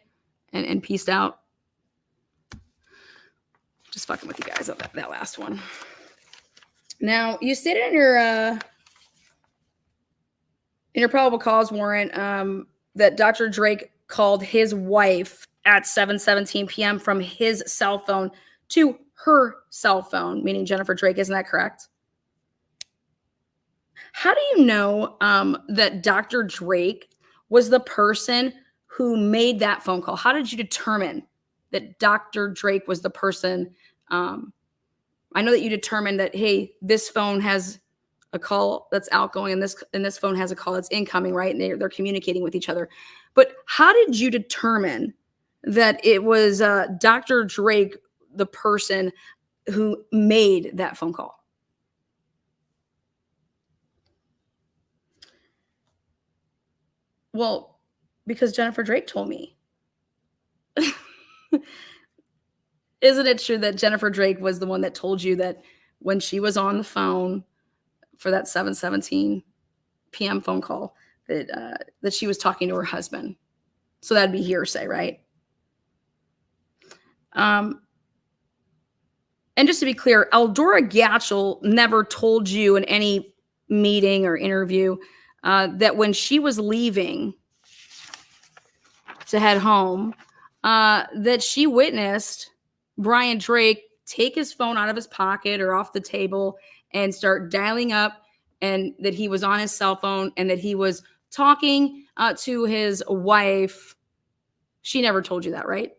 and pieced out. Just fucking with you guys on that last one. Now, you stated in your probable cause warrant that Dr. Drake called his wife at 7:17 p.m. from his cell phone to her cell phone, meaning Jennifer Drake. Isn't that correct? How do you know that Dr. Drake was the person who made that phone call? How did you determine that Dr. Drake was the person? I know that you determined that, hey, this phone has a call that's outgoing and this phone has a call that's incoming, right? And they're communicating with each other. But how did you determine that it was Dr. Drake, the person who made that phone call? Well, because Jennifer Drake told me. Isn't it true that Jennifer Drake was the one that told you that when she was on the phone for that 7:17 p.m. phone call that she was talking to her husband? So that'd be hearsay, right? And just to be clear, Eldora Gatchel never told you in any meeting or interview that when she was leaving to head home, that she witnessed Brian Drake take his phone out of his pocket or off the table and start dialing up, and that he was on his cell phone and that he was talking to his wife. She never told you that, right?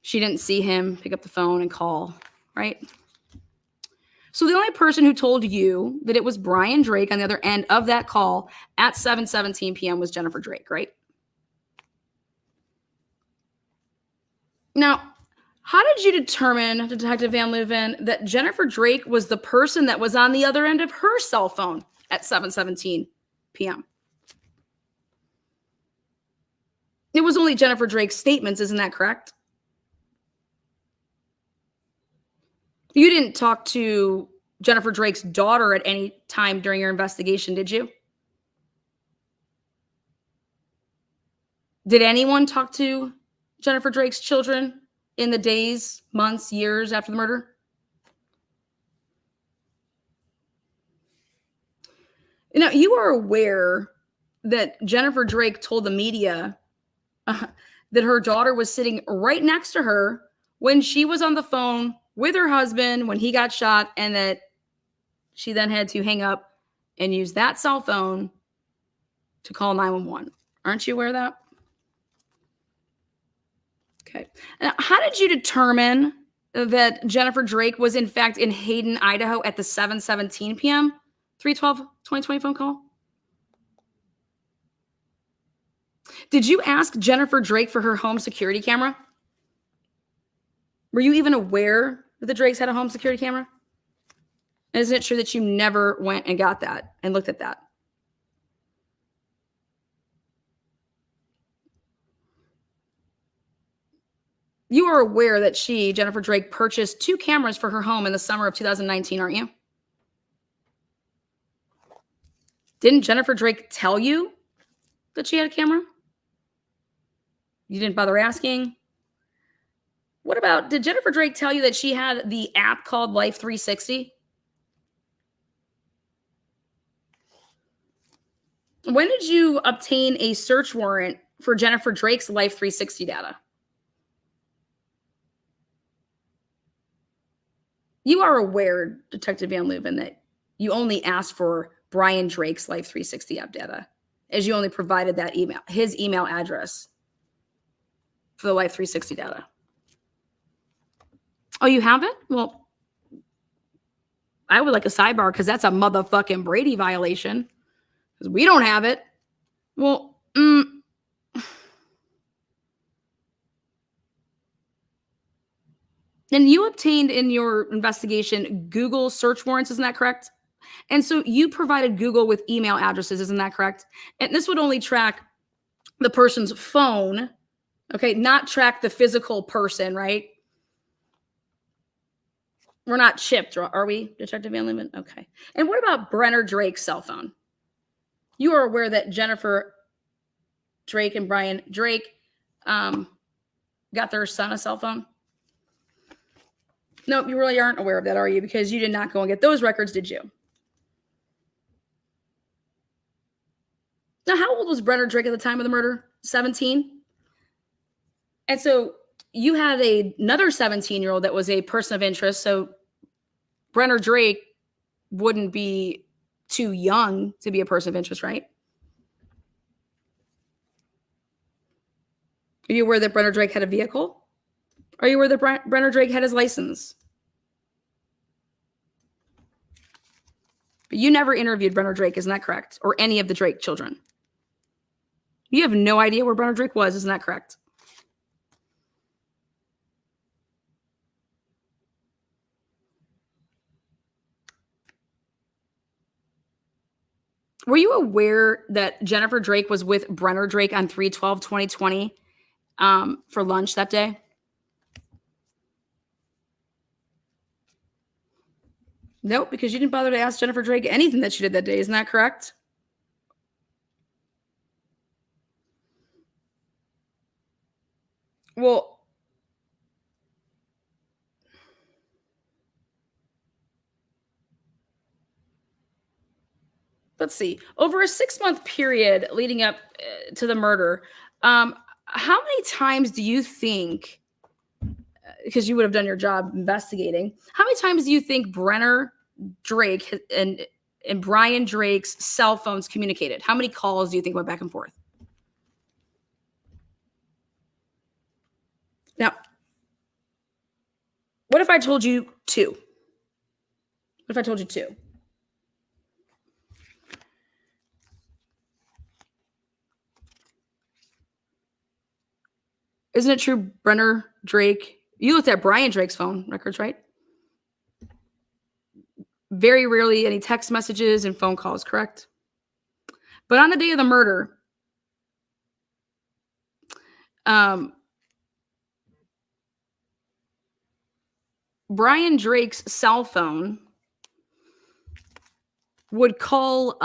She didn't see him pick up the phone and call, right? So the only person who told you that it was Brian Drake on the other end of that call at 7:17 p.m. was Jennifer Drake, right? Now, how did you determine, Detective Van Leuven, that Jennifer Drake was the person that was on the other end of her cell phone at 7:17 p.m.? It was only Jennifer Drake's statements, isn't that correct? You didn't talk to Jennifer Drake's daughter at any time during your investigation, did you? Did anyone talk to Jennifer Drake's children in the days, months, years after the murder? Now, you are aware that Jennifer Drake told the media that her daughter was sitting right next to her when she was on the phone with her husband when he got shot, and that she then had to hang up and use that cell phone to call 911. Aren't you aware of that? Okay. Now, how did you determine that Jennifer Drake was in fact in Hayden, Idaho at the 7:17 p.m. 3/12/2020 phone call? Did you ask Jennifer Drake for her home security camera? Were you even aware that the Drakes had a home security camera? Isn't it true that you never went and got that and looked at that? You are aware that she, Jennifer Drake, purchased 2 cameras for her home in the summer of 2019, aren't you? Didn't Jennifer Drake tell you that she had a camera? You didn't bother asking? What about, did Jennifer Drake tell you that she had the app called Life 360? When did you obtain a search warrant for Jennifer Drake's Life 360 data? You are aware, Detective Van Leuven, that you only asked for Brian Drake's Life 360 app data, as you only provided that email, his email address for the Life 360 data. Oh, you haven't? Well, I would like a sidebar because that's a motherfucking Brady violation. Because we don't have it. Well, and you obtained in your investigation Google search warrants, isn't that correct? And so you provided Google with email addresses, isn't that correct? And this would only track the person's phone, okay, not track the physical person, right? We're not chipped, are we, Detective Van Leuven? Okay. And what about Brenner Drake's cell phone? You are aware that Jennifer Drake and Brian Drake got their son a cell phone? Nope, you really aren't aware of that, are you? Because you did not go and get those records, did you? Now, how old was Brenner Drake at the time of the murder? 17? And so you had another 17-year-old that was a person of interest. So Brenner Drake wouldn't be too young to be a person of interest, right? Are you aware that Brenner Drake had a vehicle? Are you aware that Brenner Drake had his license? But you never interviewed Brenner Drake, isn't that correct? Or any of the Drake children? You have no idea where Brenner Drake was, isn't that correct? Were you aware that Jennifer Drake was with Brenner Drake on 3/12/2020 for lunch that day? Nope, because you didn't bother to ask Jennifer Drake anything that she did that day. Isn't that correct? Well, let's see, over a 6-month period leading up to the murder, how many times do you think, because you would have done your job investigating, how many times do you think Brenner Drake and Brian Drake's cell phones communicated? How many calls do you think went back and forth? Now, what if I told you 2? What if I told you 2? Isn't it true, Brenner Drake? You looked at Brian Drake's phone records, right? Very rarely any text messages and phone calls, correct? But on the day of the murder, Brian Drake's cell phone would call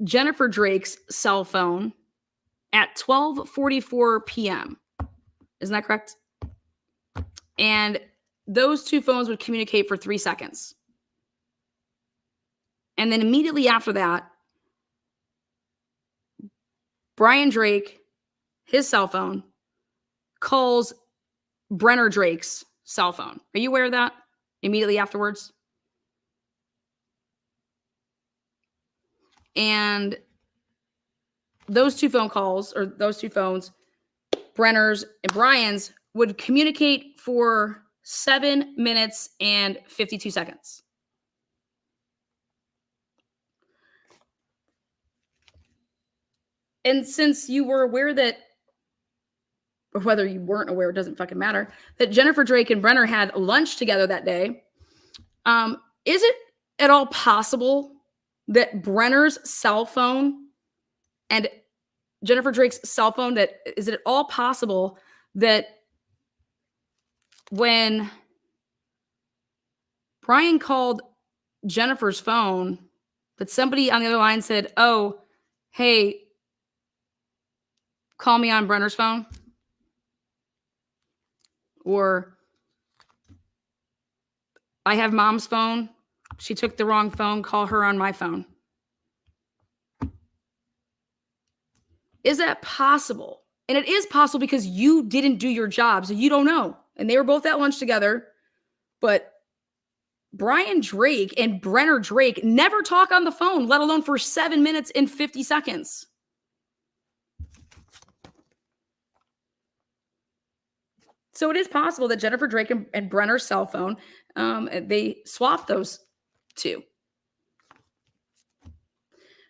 Jennifer Drake's cell phone at 12:44 p.m. Isn't that correct? And those 2 phones would communicate for 3 seconds. And then immediately after that, Brian Drake, his cell phone, calls Brenner Drake's cell phone. Are you aware of that? Immediately afterwards? And those 2 phone calls, or those 2 phones, Brenner's and Brian's, would communicate for 7 minutes and 52 seconds. And since you were aware that, or whether you weren't aware, it doesn't fucking matter, that Jennifer Drake and Brenner had lunch together that day, is it at all possible that Brenner's cell phone and Jennifer Drake's cell phone, is it at all possible that when Brian called Jennifer's phone, that somebody on the other line said, "Oh, hey, call me on Brenner's phone"? Or, "I have mom's phone. She took the wrong phone. Call her on my phone." Is that possible? And it is possible because you didn't do your job, so you don't know. And they were both at lunch together, but Brian Drake and Brenner Drake never talk on the phone, let alone for 7 minutes and 50 seconds. So it is possible that Jennifer Drake and Brenner's cell phone, they swapped those 2.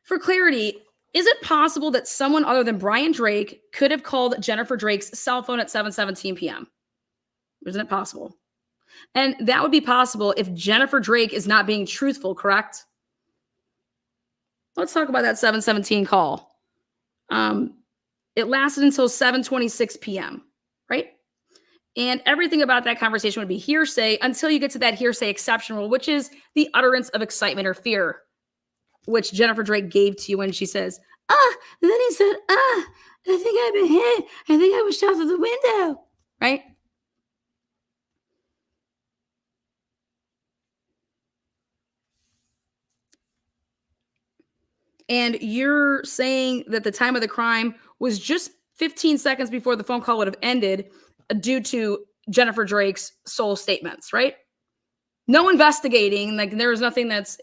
For clarity, is it possible that someone other than Brian Drake could have called Jennifer Drake's cell phone at 7:17 p.m.? Isn't it possible? And that would be possible if Jennifer Drake is not being truthful, correct? Let's talk about that 7:17 call. It lasted until 7:26 p.m., right? And everything about that conversation would be hearsay until you get to that hearsay exception rule, which is the utterance of excitement or fear, which Jennifer Drake gave to you when she says, and then he said, I think I've been hit. I think I was shot through the window, right? And you're saying that the time of the crime was just 15 seconds before the phone call would have ended due to Jennifer Drake's sole statements, right? No investigating. Like, there was nothing that's,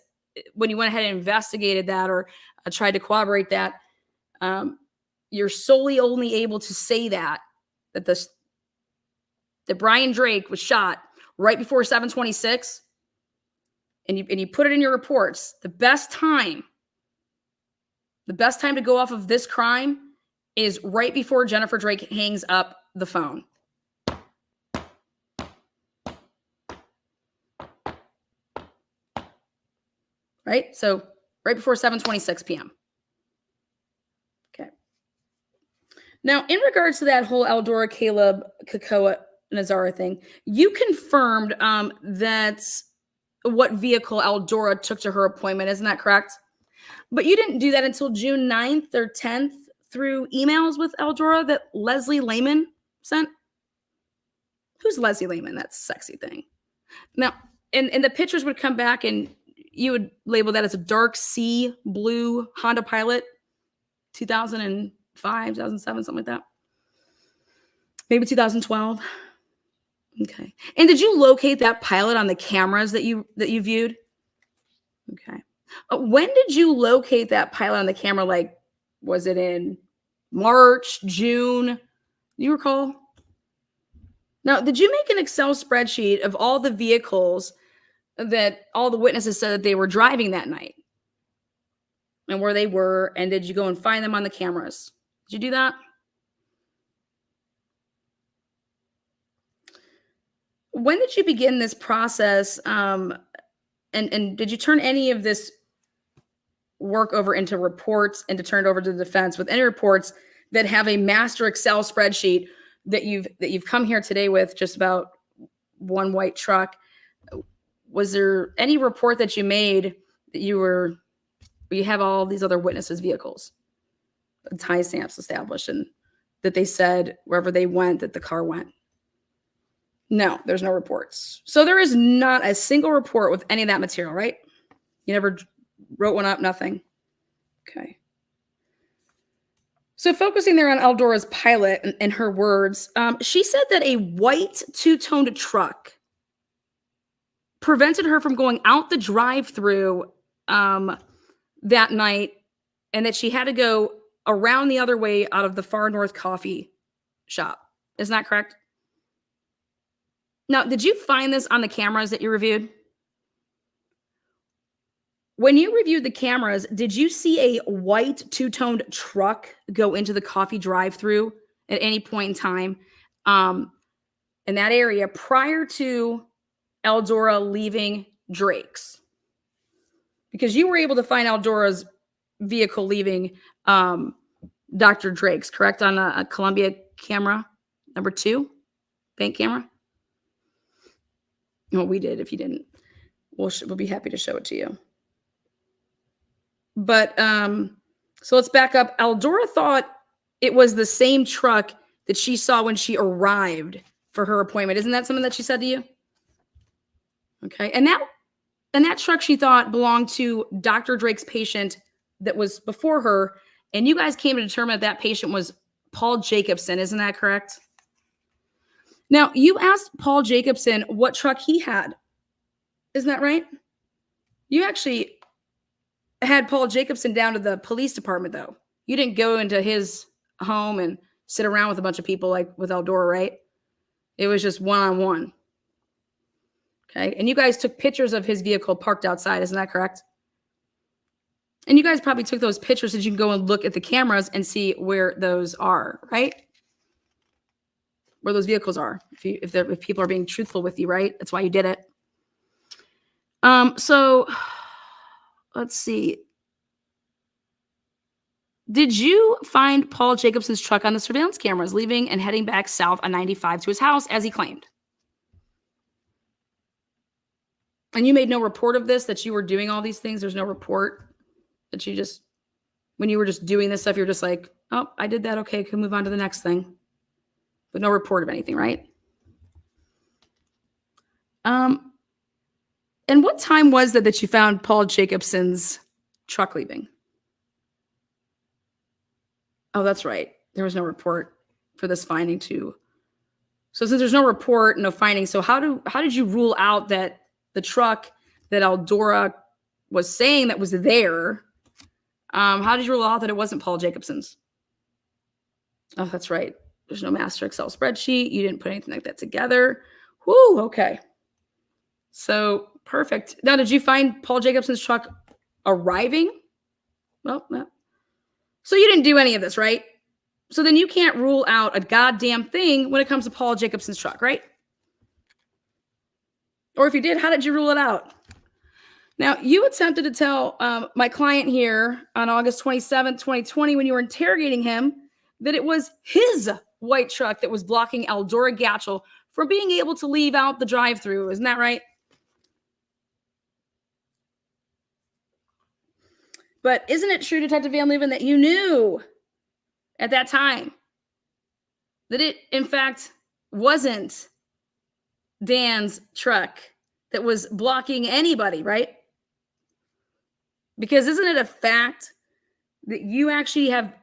when you went ahead and investigated that or tried to corroborate that, you're solely only able to say that Brian Drake was shot right before 7:26, and you put it in your reports. The best time to go off of this crime is right before Jennifer Drake hangs up the phone. Right? So right before 7:26 p.m. Okay. Now, in regards to that whole Eldora, Caleb, Kakoa, Nazara thing, you confirmed that what vehicle Eldora took to her appointment. Isn't that correct? But you didn't do that until June 9th or 10th through emails with Eldora that Leslie Lehman sent. Who's Leslie Lehman? That sexy thing. Now, and the pictures would come back, and you would label that as a dark sea blue Honda Pilot, 2005, 2007, something like that. Maybe 2012. Okay. And did you locate that Pilot on the cameras that you viewed? Okay. When did you locate that Pilot on the camera? Like, was it in March, June? Do you recall? Now, did you make an Excel spreadsheet of all the vehicles that all the witnesses said that they were driving that night and where they were? And did you go and find them on the cameras? Did you do that? When did you begin this process? And did you turn any of this work over into reports and to turn it over to the defense with any reports that have a master Excel spreadsheet that you've come here today with just about one white truck? Was there any report that you made that you have all these other witnesses' vehicles, tie stamps established, and that they said wherever they went that the car went? No, there's no reports. So there is not a single report with any of that material, right? You never wrote one up, nothing. Okay. So focusing there on Eldora's Pilot and her words, she said that a white two-toned truck prevented her from going out the drive-through that night, and that she had to go around the other way out of the Far North coffee shop. Isn't that correct? Now, did you find this on the cameras that you reviewed? When you reviewed the cameras, did you see a white two-toned truck go into the coffee drive-through at any point in time in that area prior to Eldora leaving Drake's? Because you were able to find Eldora's vehicle leaving Dr. Drake's, correct, on a Columbia camera, number 2, bank camera? Well, we did. If you didn't, we'll be happy to show it to you. But so let's back up. Eldora thought it was the same truck that she saw when she arrived for her appointment. Isn't that something that she said to you? Okay. And that truck she thought belonged to Dr. Drake's patient that was before her. And you guys came to determine that patient was Paul Jacobson. Isn't that correct? Now, you asked Paul Jacobson what truck he had. Isn't that right? You actually had Paul Jacobson down to the police department, though. You didn't go into his home and sit around with a bunch of people like with Eldora, right? It was just one-on-one. Okay. And you guys took pictures of his vehicle parked outside. Isn't that correct? And you guys probably took those pictures so you can go and look at the cameras and see where those are, right? Where those vehicles are. If people are being truthful with you, right? That's why you did it. So let's see. Did you find Paul Jacobson's truck on the surveillance cameras leaving and heading back south on 95 to his house as he claimed? And you made no report of this, that you were doing all these things? There's no report that you just, when you were just doing this stuff, you're just like, oh, I did that. Okay, can move on to the next thing. But no report of anything, right? And what time was that you found Paul Jacobson's truck leaving? Oh, that's right. There was no report for this finding too. So since there's no report, no finding, so how did you rule out that the truck that Eldora was saying that was there, how did you rule out that it wasn't Paul Jacobson's? Oh, that's right. There's no master Excel spreadsheet. You didn't put anything like that together. Whoo, okay. So perfect. Now, did you find Paul Jacobson's truck arriving? Well, no. So you didn't do any of this, right? So then you can't rule out a goddamn thing when it comes to Paul Jacobson's truck, right? Or if you did, how did you rule it out? Now, you attempted to tell my client here on August 27th, 2020, when you were interrogating him, that it was his white truck that was blocking Eldora Gatchel from being able to leave out the drive-thru. Isn't that right? But isn't it true, Detective Van Leeuwen, that you knew at that time that it, in fact, wasn't Dan's truck that was blocking anybody, right? Because isn't it a fact that you actually have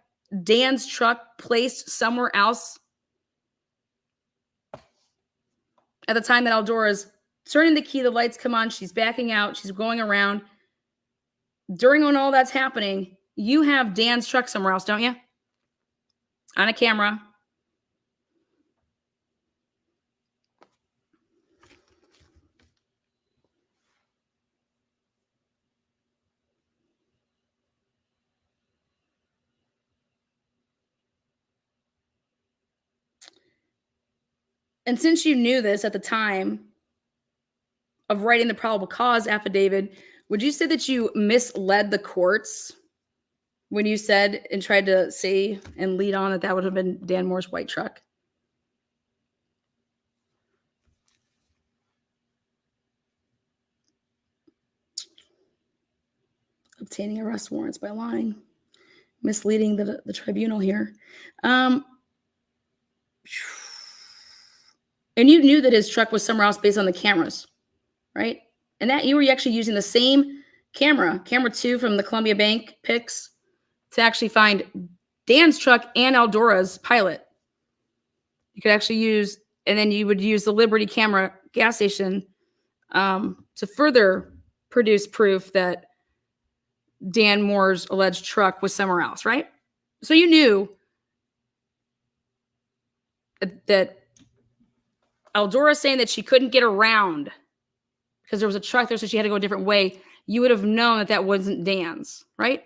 Dan's truck placed somewhere else at the time that Eldora's turning the key, the lights come on, she's backing out, she's going around. During when all that's happening, you have Dan's truck somewhere else, don't you? On a camera. And since you knew this at the time of writing the probable cause affidavit, would you say that you misled the courts when you said and tried to say and lead on that that would have been Dan Moore's white truck? Obtaining arrest warrants by lying, misleading the tribunal here. And you knew that his truck was somewhere else based on the cameras, right? And that you were actually using the same camera 2 from the Columbia Bank pics, to actually find Dan's truck and Eldora's Pilot. You could actually use, and then you would use the Liberty camera gas station to further produce proof that Dan Moore's alleged truck was somewhere else, right? So you knew that Eldora saying that she couldn't get around because there was a truck there, so she had to go a different way. You would have known that that wasn't Dan's, right?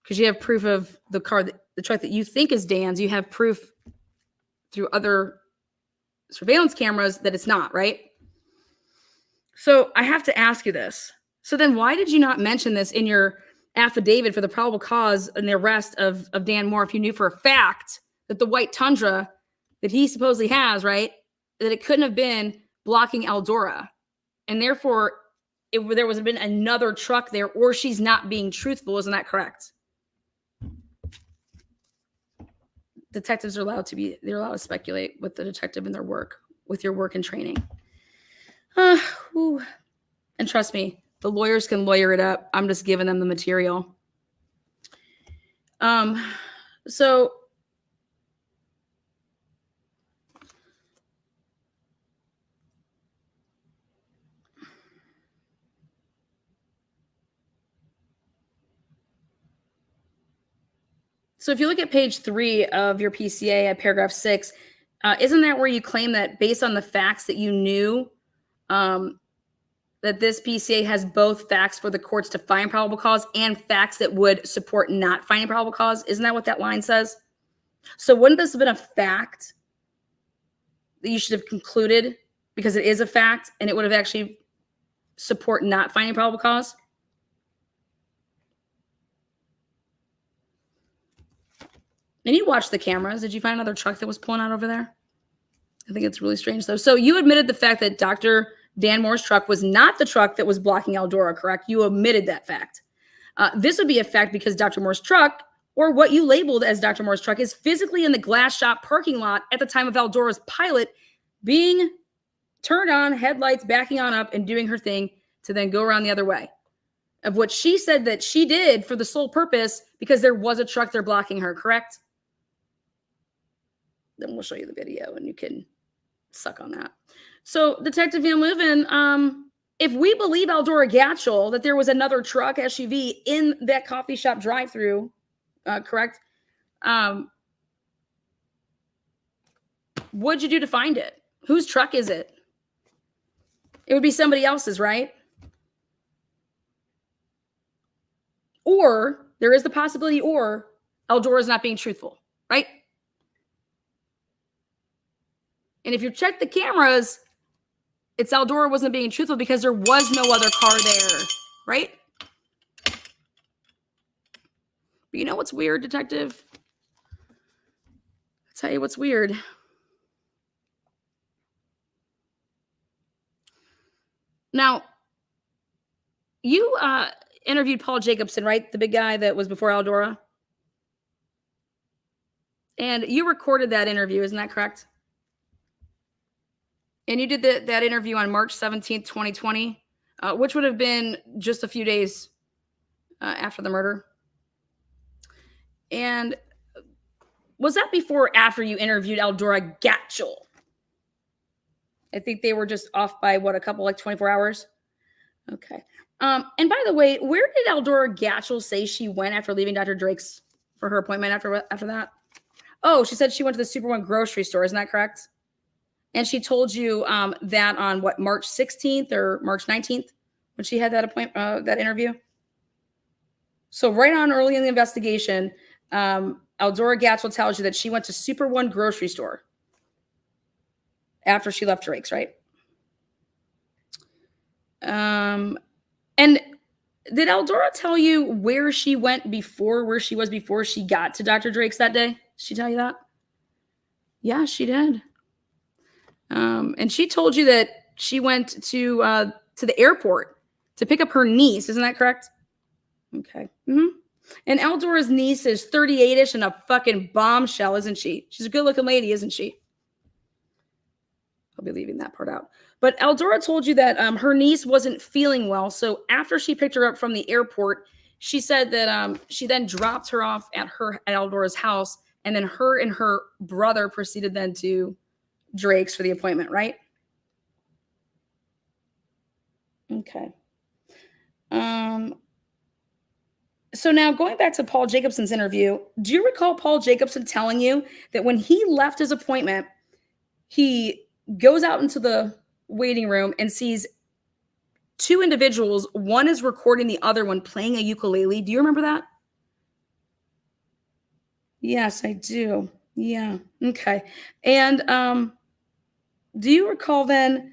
Because you have proof of the car, the truck that you think is Dan's. You have proof through other surveillance cameras that it's not, right? So I have to ask you this. So then why did you not mention this in your affidavit for the probable cause and the arrest of Dan Moore if you knew for a fact that the white Tundra that he supposedly has, right, that it couldn't have been blocking Eldora, and therefore there was been another truck there, or she's not being truthful? Isn't that correct? Detectives are allowed to speculate with the detective in their work, with your work and training. And trust me, the lawyers can lawyer it up. I'm just giving them the material. So if you look at page 3 of your PCA at paragraph 6, isn't that where you claim that based on the facts that you knew, that this PCA has both facts for the courts to find probable cause and facts that would support not finding probable cause? Isn't that what that line says? So wouldn't this have been a fact that you should have concluded, because it is a fact, and it would have actually support not finding probable cause? And you watched the cameras. Did you find another truck that was pulling out over there? I think it's really strange, though. So you admitted the fact that Dr. Dan Moore's truck was not the truck that was blocking Eldora, correct? You omitted that fact. This would be a fact because Dr. Moore's truck, or what you labeled as Dr. Moore's truck, is physically in the glass shop parking lot at the time of Eldora's Pilot being turned on, headlights backing on up and doing her thing to then go around the other way. Of what she said that she did for the sole purpose because there was a truck there blocking her, correct? Then we'll show you the video and you can suck on that. So Detective Van Leuven, if we believe Eldora Gatchel that there was another truck SUV in that coffee shop drive-through, correct? What'd you do to find it? Whose truck is it? It would be somebody else's, right? Or there is the possibility, or Eldora is not being truthful, right? And if you check the cameras, it's Eldora wasn't being truthful because there was no other car there, right? But you know what's weird, Detective? I'll tell you what's weird. Now, you interviewed Paul Jacobson, right? The big guy that was before Eldora. And you recorded that interview, isn't that correct? And you did that interview on March 17th, 2020, which would have been just a few days after the murder. And was that before or after you interviewed Eldora Gatchel? I think they were just off by what, a couple, like 24 hours? Okay. And by the way, where did Eldora Gatchel say she went after leaving Dr. Drake's for her appointment after that? Oh, she said she went to the Super One grocery store. Isn't that correct? And she told you that on what, March 16th or March 19th when she had that appointment, that interview? So right on early in the investigation, Eldora Gatchel tells you that she went to Super One grocery store after she left Drake's, right? And did Eldora tell you where she went where she was before she got to Dr. Drake's that day? Did she tell you that? Yeah, she did. And she told you that she went to the airport to pick up her niece. Isn't that correct? Okay. Mm-hmm. And Eldora's niece is 38-ish and a fucking bombshell, isn't she? She's a good-looking lady, isn't she? I'll be leaving that part out. But Eldora told you that her niece wasn't feeling well. So after she picked her up from the airport, she said that she then dropped her off at Eldora's house, and then her and her brother proceeded then to Drake's for the appointment, right? Okay. So now going back to Paul Jacobson's interview, do you recall Paul Jacobson telling you that when he left his appointment, he goes out into the waiting room and sees two individuals. One is recording the other one playing a ukulele. Do you remember that? Yes, I do. Yeah. Okay. And do you recall then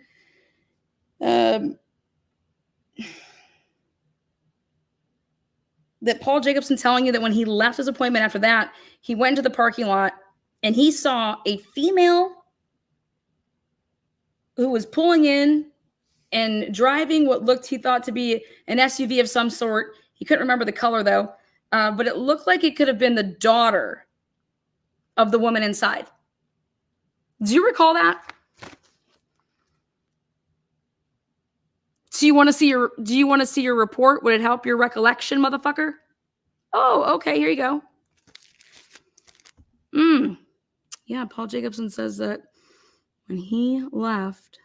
that Paul Jacobson telling you that when he left his appointment after that, he went into the parking lot and he saw a female who was pulling in and driving what he thought to be an SUV of some sort. He couldn't remember the color though, but it looked like it could have been the daughter of the woman inside. Do you recall that? Do you want to see your report? Would it help your recollection, motherfucker? Oh, okay, here you go. Yeah, Paul Jacobson says that when he left,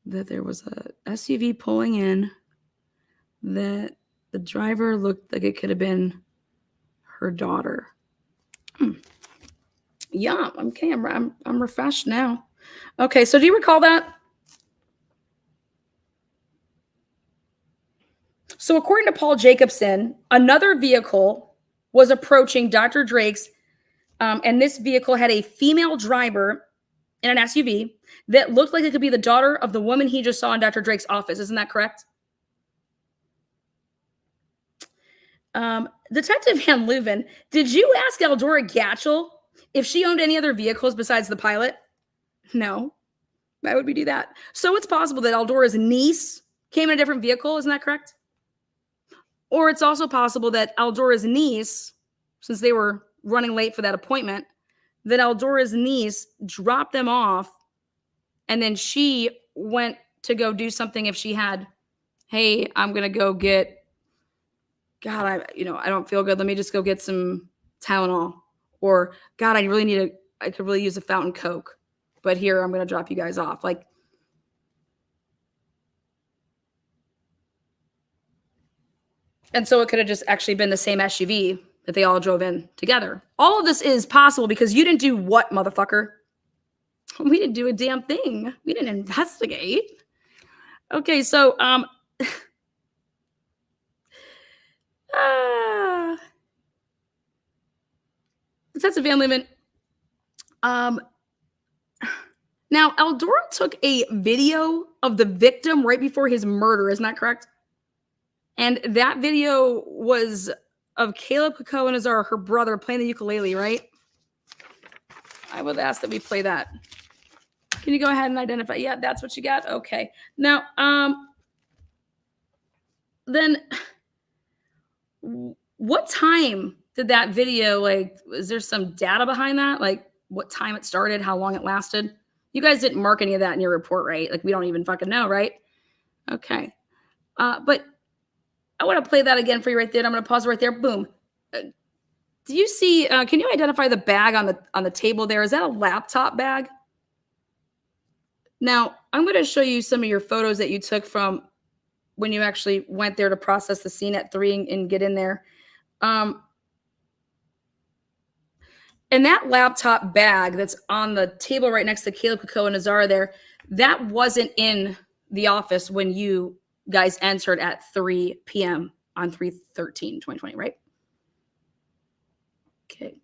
that there was a SUV pulling in, that the driver looked like it could have been her daughter. Yeah, okay, I'm refreshed now. Okay, so do you recall that? So according to Paul Jacobson, another vehicle was approaching Dr. Drake's, and this vehicle had a female driver in an SUV that looked like it could be the daughter of the woman he just saw in Dr. Drake's office. Isn't that correct? Detective Van Leuven, did you ask Eldora Gatchel if she owned any other vehicles besides the Pilot? No. Why would we do that? So it's possible that Eldora's niece came in a different vehicle. Isn't that correct? Or it's also possible that Eldora's niece, since they were running late for that appointment, that Eldora's niece dropped them off and then she went to go do something. If she had, hey, I'm going to go get, God, I don't feel good. Let me just go get some Tylenol. Or, God, I could really use a fountain Coke. But here, I'm going to drop you guys off. Like, and so it could have just actually been the same SUV that they all drove in together. All of this is possible because you didn't do what, motherfucker? We didn't do a damn thing. We didn't investigate. Okay, so Detective Van Leuven. Now, Eldora took a video of the victim right before his murder. Isn't that correct? And that video was of Caleb Coco and Azar, her brother, playing the ukulele, right? I would ask that we play that. Can you go ahead and identify? Yeah, that's what you got. Okay. Now, then what time did that video, like, is there some data behind that? Like what time it started, how long it lasted? You guys didn't mark any of that in your report, right? Like we don't even fucking know, right? Okay. But I want to play that again for you right there. I'm going to pause it right there. Boom. Do you see? Can you identify the bag on the table there? Is that a laptop bag? Now I'm going to show you some of your photos that you took from when you actually went there to process the scene at 3 and get in there. Um, and that laptop bag that's on the table right next to Caleb, Coco, and Azara there, that wasn't in the office when you guys entered at 3 p.m. on 3/13/2020, right? Okay.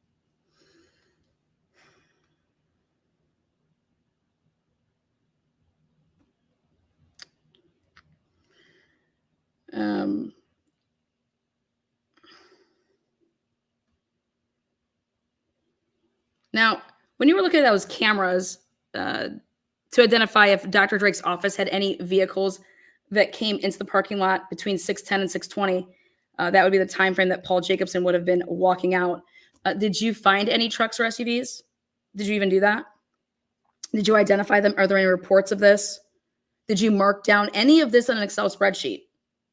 Now, when you were looking at those cameras to identify if Dr. Drake's office had any vehicles that came into the parking lot between 6:10 and 6:20, that would be the time frame that Paul Jacobson would have been walking out. Did you find any trucks or SUVs? Did you even do that? Did you identify them? Are there any reports of this? Did you mark down any of this on an Excel spreadsheet?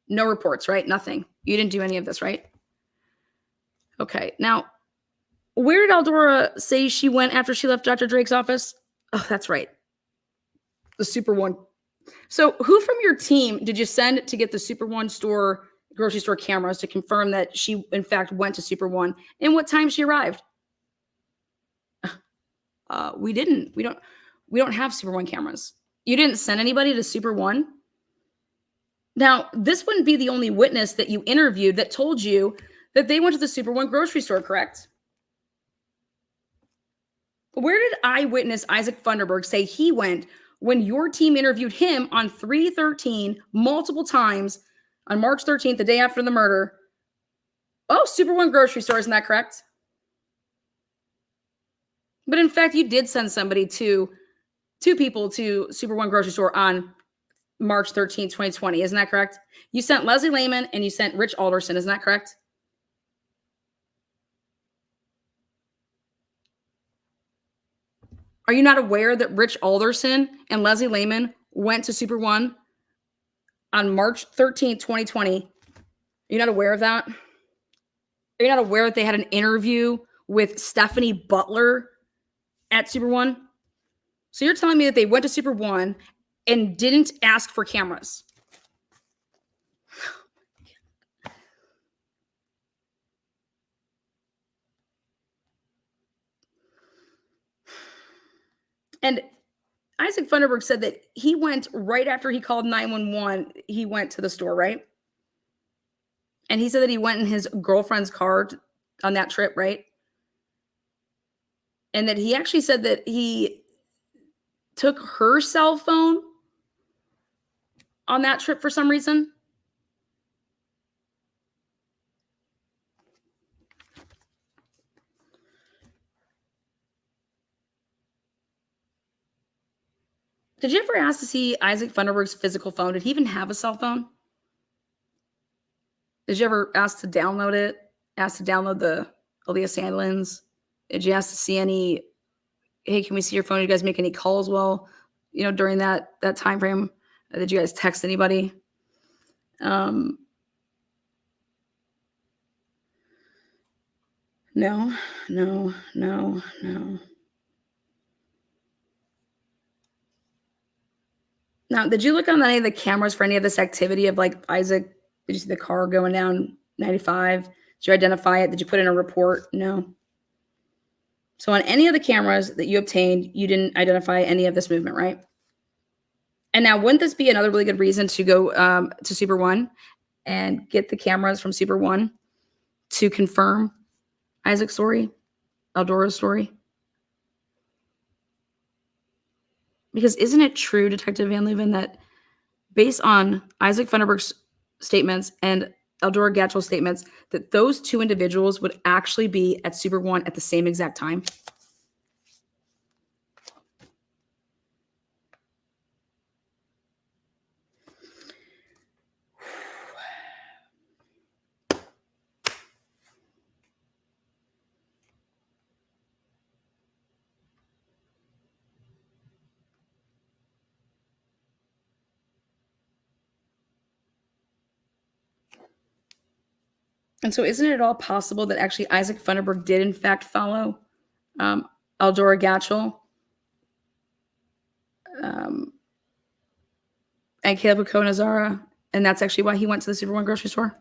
No reports, right? Nothing. You didn't do any of this, right? Okay. Now, where did Eldora say she went after she left Dr. Drake's office? Oh, that's right. The Super One. So, who from your team did you send to get the Super One grocery store cameras to confirm that she, in fact, went to Super One and what time she arrived? We didn't. We don't have Super One cameras. You didn't send anybody to Super One. Now, this wouldn't be the only witness that you interviewed that told you that they went to the Super One grocery store, correct? Where did eyewitness Isaac Funderburg say he went when your team interviewed him on 3/13 multiple times on March 13th, the day after the murder? Oh, Super One grocery store, isn't that correct? But in fact, you did send somebody to two people to Super One grocery store on March 13th, 2020. Isn't that correct? You sent Leslie Lehman and you sent Rich Alderson. Isn't that correct? Are you not aware that Rich Alderson and Leslie Lehman went to Super One on March 13th, 2020? Are you not aware of that? Are you not aware that they had an interview with Stephanie Butler at Super One? So you're telling me that they went to Super One and didn't ask for cameras? And Isaac Funderburg said that he went right after he called 911. He went to the store, right? And he said that he went in his girlfriend's car on that trip, right? And that he actually said that he took her cell phone on that trip for some reason. Did you ever ask to see Isaac Funderburg's physical phone? Did he even have a cell phone? Did you ever ask to download it? Ask to download the Aaliyah Sandlins? Did you ask to see any, hey, can we see your phone? Did you guys make any calls during that time frame? Did you guys text anybody? No. Now, did you look on any of the cameras for any of this activity of like Isaac? Did you see the car going down 95? Did you identify it? Did you put in a report? No. So on any of the cameras that you obtained, you didn't identify any of this movement, right? And now, wouldn't this be another really good reason to go to Super One and get the cameras from Super One to confirm Isaac's story, Eldora's story? Because isn't it true, Detective Van Leeuwen, that based on Isaac Funderburg's statements and Eldora Gatchell's statements, that those two individuals would actually be at Super One at the same exact time? And so isn't it at all possible that actually Isaac Funderburg did in fact follow Eldora Gatchel and Caleb Nazara, and that's actually why he went to the Super One grocery store?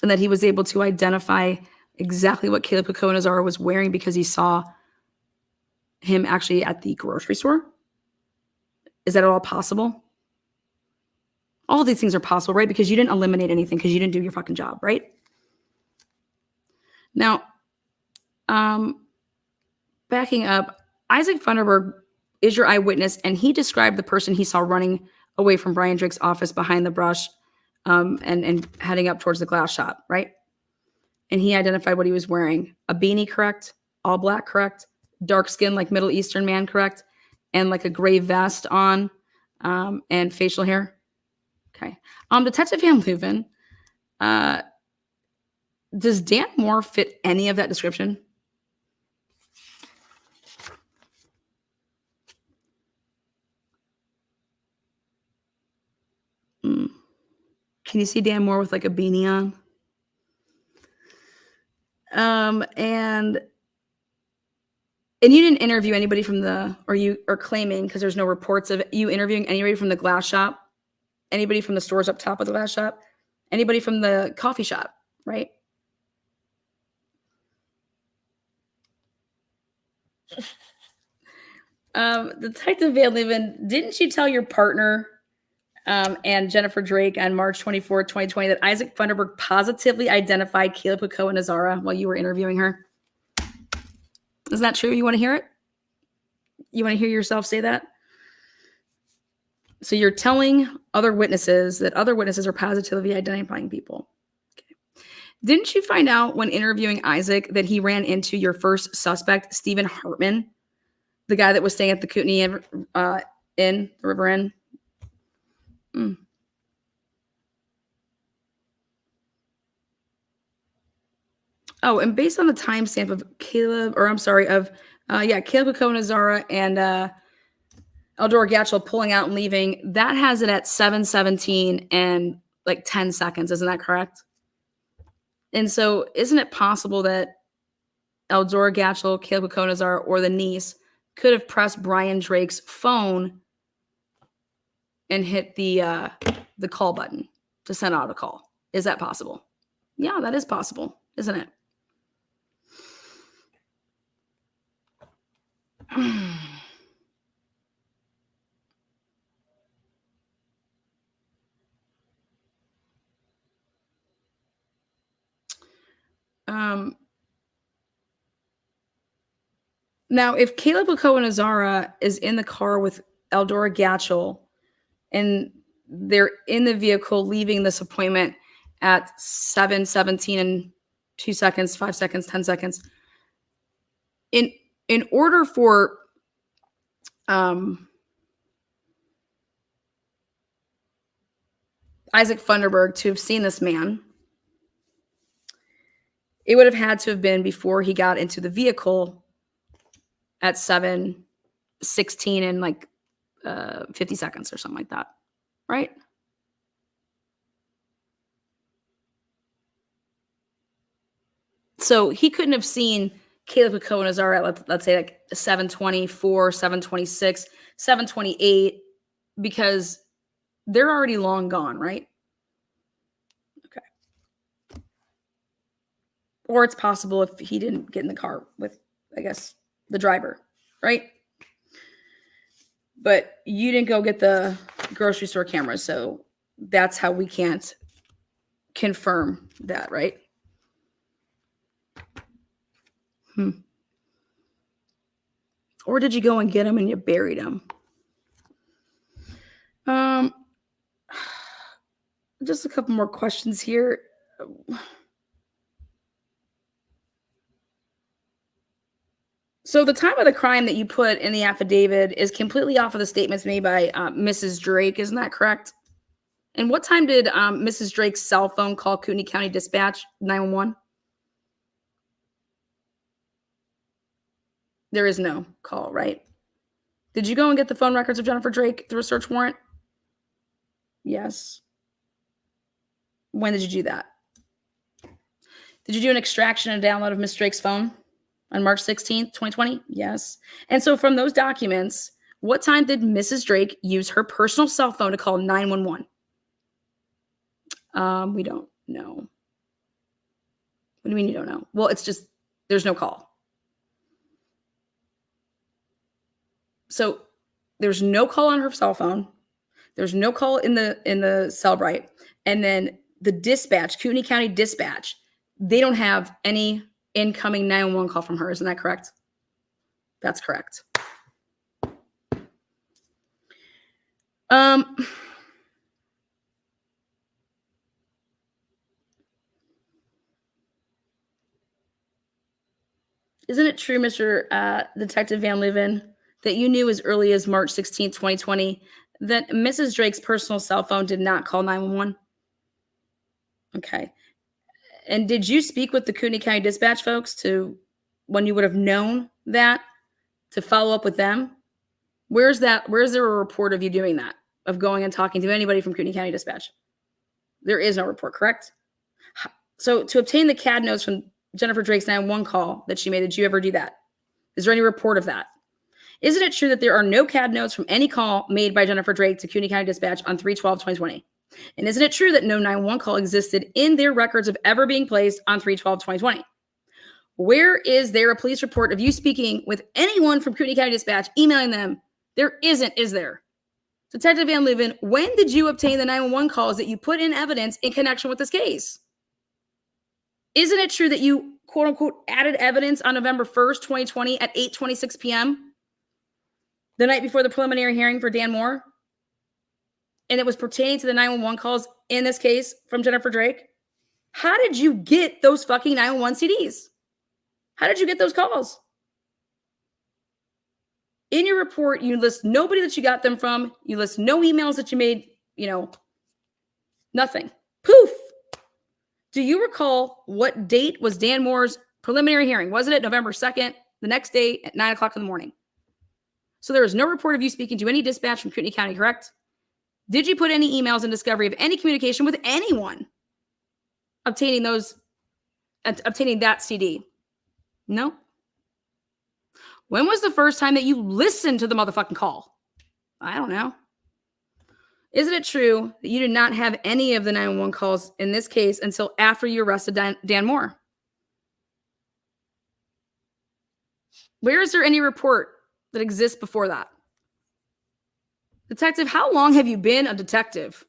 And that he was able to identify exactly what Caleb Nazara was wearing because he saw him actually at the grocery store? Is that at all possible? All of these things are possible, right? Because you didn't eliminate anything because you didn't do your fucking job, right? Now, backing up, Isaac Funderburg is your eyewitness, and he described the person he saw running away from Brian Drake's office behind the brush and heading up towards the glass shop, right? And he identified what he was wearing. A beanie, correct? All black, correct? Dark skin, like Middle Eastern man, correct? And like a gray vest on and facial hair. Okay. Detective Van Leuven, does Dan Moore fit any of that description? Can you see Dan Moore with like a beanie on? And you didn't interview anybody from or you are claiming, because there's no reports of you interviewing anybody from the glass shop, anybody from the stores up top of the glass shop, anybody from the coffee shop, right? Detective Van Leuven, didn't you tell your partner and Jennifer Drake on March 24, 2020 that Isaac Funderburg positively identified Caleb Nazara while you were interviewing her? Is that true? You want to hear it? You want to hear yourself say that? So you're telling other witnesses that other witnesses are positively identifying people. Okay. Didn't you find out when interviewing Isaac that he ran into your first suspect, Stephen Hartman, the guy that was staying at the Kootenai Inn, the River Inn? Oh, and based on the timestamp of Caleb Nazara and Eldora Gatchel pulling out and leaving, that has it at 7:17 and like 10 seconds. Isn't that correct? And so isn't it possible that Eldora Gatchel, Caleb Nazara, or the niece could have pressed Brian Drake's phone and hit the call button to send out a call? Is that possible? Yeah, that is possible, isn't it? Now, if Caleb Nazara is in the car with Eldora Gatchel and they're in the vehicle leaving this appointment at 7:17 and 2 seconds, 5 seconds, 10 seconds, in order for Isaac Funderburg to have seen this man, it would have had to have been before he got into the vehicle at 7:16 and like 50 seconds or something like that, right? So he couldn't have seen Caleb Nazara at, let's say, like 7:24, 7:26, 7:28, because they're already long gone, right? Okay. Or it's possible if he didn't get in the car with, I guess, the driver, right? But you didn't go get the grocery store camera, so that's how we can't confirm that, right? Or did you go and get him and you buried him? Just a couple more questions here. So the time of the crime that you put in the affidavit is completely off of the statements made by Mrs. Drake. Isn't that correct? And what time did Mrs. Drake's cell phone call Kootenai County Dispatch 911? There is no call, right? Did you go and get the phone records of Jennifer Drake through a search warrant? Yes. When did you do that? Did you do an extraction and download of Miss Drake's phone on March 16th, 2020? Yes. And so from those documents, what time did Mrs. Drake use her personal cell phone to call 911? We don't know. What do you mean you don't know? Well, it's just, there's no call. So there's no call on her cell phone. There's no call in the Cellbrite. And then the dispatch, Kootenai County Dispatch, they don't have any incoming 911 call from her. Isn't that correct? That's correct. Isn't it true, Mr. Detective Van Leeuwen, that you knew as early as March 16th, 2020, that Mrs. Drake's personal cell phone did not call 911? Okay. And did you speak with the Kootenai County Dispatch folks to, when you would have known that, to follow up with them? Where's there a report of you doing that, of going and talking to anybody from Kootenai County Dispatch? There is no report, correct? So to obtain the CAD notes from Jennifer Drake's 911 call that she made, did you ever do that? Is there any report of that? Isn't it true that there are no CAD notes from any call made by Jennifer Drake to Kootenai County Dispatch on 3/12/2020? And isn't it true that no 911 call existed in their records of ever being placed on 3/12/2020? Where is there a police report of you speaking with anyone from Kootenai County Dispatch, emailing them? There isn't, is there? Detective Van Leeuwen, when did you obtain the 911 calls that you put in evidence in connection with this case? Isn't it true that you, quote unquote, added evidence on November 1st, 2020 at 8:26 p.m., the night before the preliminary hearing for Dan Moore? And it was pertaining to the 911 calls in this case from Jennifer Drake? How did you get those fucking 911 CDs? How did you get those calls? In your report, you list nobody that you got them from. You list no emails that you made, nothing. Poof. Do you recall what date was Dan Moore's preliminary hearing? Wasn't it November 2nd, the next day at 9 o'clock in the morning? So there is no report of you speaking to any dispatch from Kootenai County, correct? Did you put any emails in discovery of any communication with anyone obtaining that CD? No. When was the first time that you listened to the motherfucking call? I don't know. Isn't it true that you did not have any of the 911 calls in this case until after you arrested Dan Moore? Where is there any report that exists before that? Detective, how long have you been a detective?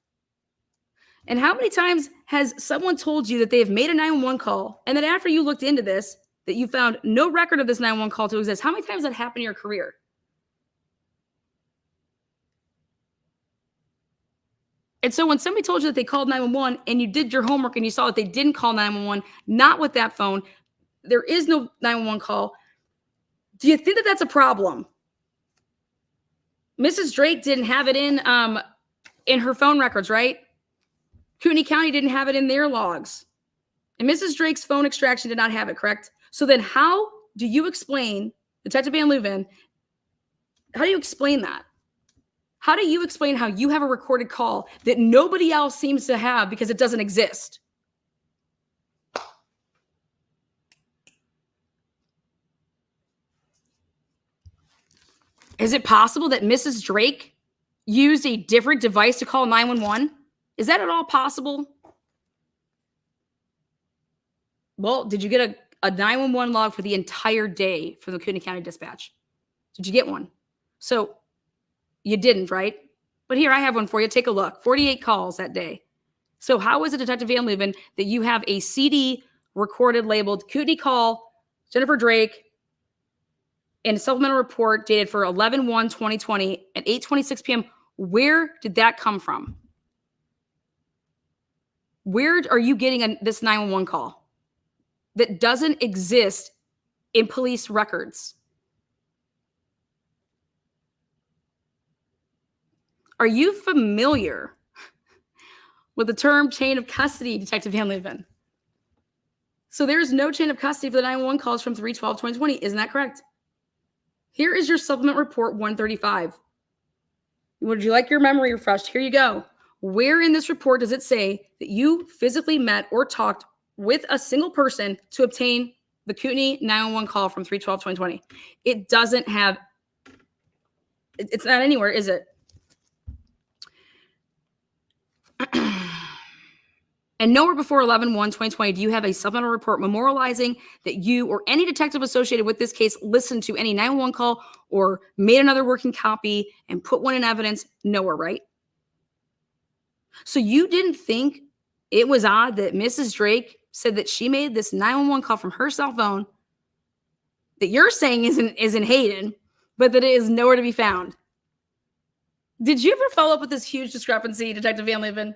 And how many times has someone told you that they have made a 911 call and that after you looked into this, that you found no record of this 911 call to exist? How many times has that happened in your career? And so when somebody told you that they called 911 and you did your homework and you saw that they didn't call 911, not with that phone, there is no 911 call, do you think that that's a problem? Mrs. Drake didn't have it in her phone records, right? Kootenai County didn't have it in their logs. And Mrs. Drake's phone extraction did not have it, correct? So then how do you explain, Detective Van Leeuwen, how do you explain that? How do you explain how you have a recorded call that nobody else seems to have because it doesn't exist? Is it possible that Mrs. Drake used a different device to call 911? Is that at all possible? Well, did you get a 911 log for the entire day from the Kootenai County Dispatch? Did you get one? So you didn't, right? But here, I have one for you. Take a look. 48 calls that day. So how is it, Detective Van Leeuwen, that you have a CD recorded labeled Kootenai Call, Jennifer Drake, and a supplemental report dated for 11/1/2020 at 8:26 p.m.? Where did that come from? Where are you getting this 911 call that doesn't exist in police records? Are you familiar with the term chain of custody, Detective Van Leeuwen? So there is no chain of custody for the 911 calls from 3/12/2020. Isn't that correct? Here is your supplement report 135. Would you like your memory refreshed? Here you go. Where in this report does it say that you physically met or talked with a single person to obtain the Kootenai 911 call from 3/12/2020? It doesn't have, it's not anywhere, is it? And nowhere before 11/1/2020 do you have a supplemental report memorializing that you or any detective associated with this case listened to any 911 call or made another working copy and put one in evidence. Nowhere, right? So you didn't think it was odd that Mrs. Drake said that she made this 911 call from her cell phone that you're saying is in Hayden, but that it is nowhere to be found. Did you ever follow up with this huge discrepancy, Detective Van Leeuwen?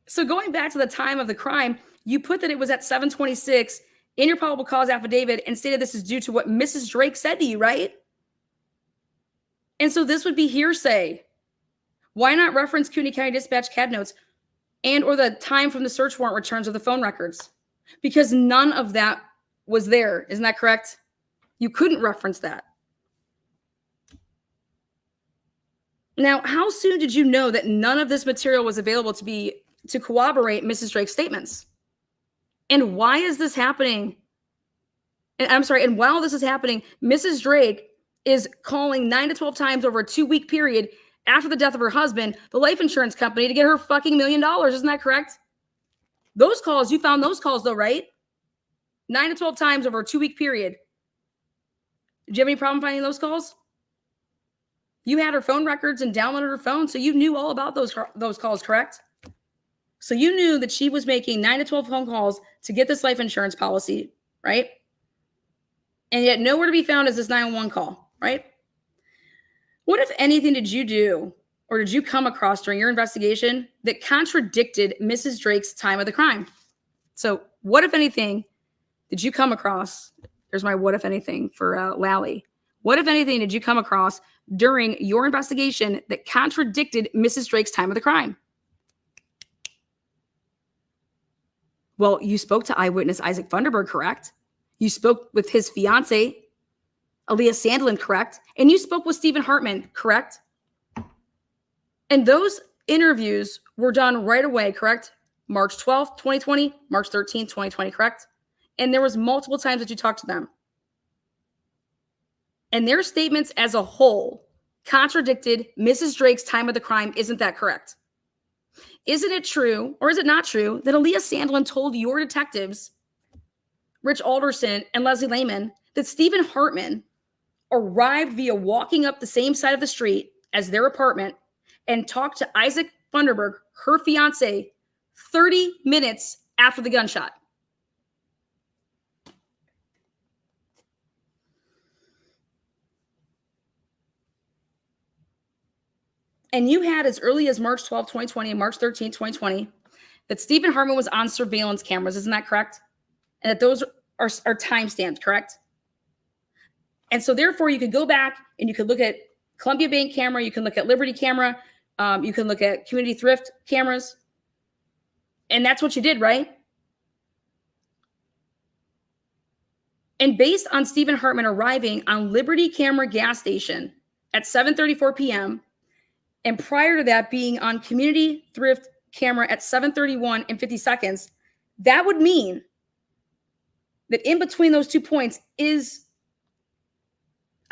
So going back to the time of the crime, you put that it was at 7:26 in your probable cause affidavit and stated this is due to what Mrs. Drake said to you, right? And so this would be hearsay. Why not reference Kootenai County Dispatch CAD notes and or the time from the search warrant returns of the phone records? Because none of that was there. Isn't that correct? You couldn't reference that. Now, how soon did you know that none of this material was available to corroborate Mrs. Drake's statements? And why is this happening? And while this is happening, Mrs. Drake is calling 9 to 12 times over a 2-week period after the death of her husband, the life insurance company, to get her fucking $1 million. Isn't that correct? Those calls, you found those calls though, right? 9 to 12 times over a 2-week period. Did you have any problem finding those calls? You had her phone records and downloaded her phone, so you knew all about those calls, correct? So you knew that she was making 9 to 12 phone calls to get this life insurance policy, right? And yet nowhere to be found is this 911 call, right? What, if anything, did you do or did you come across during your investigation that contradicted Mrs. Drake's time of the crime? So what, if anything, did you come across? There's my what, if anything, for Lally. What, if anything, did you come across during your investigation that contradicted Mrs. Drake's time of the crime? Well, you spoke to eyewitness Isaac Funderburg, correct? You spoke with his fiance, Aaliyah Sandlin, correct? And you spoke with Stephen Hartman, correct? And those interviews were done right away, correct? March 12th, 2020, March 13th, 2020, correct? And there was multiple times that you talked to them. And their statements as a whole contradicted Mrs. Drake's time of the crime. Isn't that correct? Isn't it true, or is it not true, that Aaliyah Sandlin told your detectives, Rich Alderson and Leslie Lehman, that Stephen Hartman arrived via walking up the same side of the street as their apartment and talked to Isaac Funderburg, her fiance, 30 minutes after the gunshot? And you had as early as March 12, 2020 and March 13, 2020, that Stephen Hartman was on surveillance cameras. Isn't that correct? And that those are time-stamped, correct? And so therefore you could go back and you could look at Columbia Bank camera, you can look at Liberty camera, you can look at Community Thrift cameras. And that's what you did, right? And based on Stephen Hartman arriving on Liberty camera gas station at 7:34 p.m., and prior to that being on Community Thrift camera at 7:31 and 50 seconds, that would mean that in between those 2 points is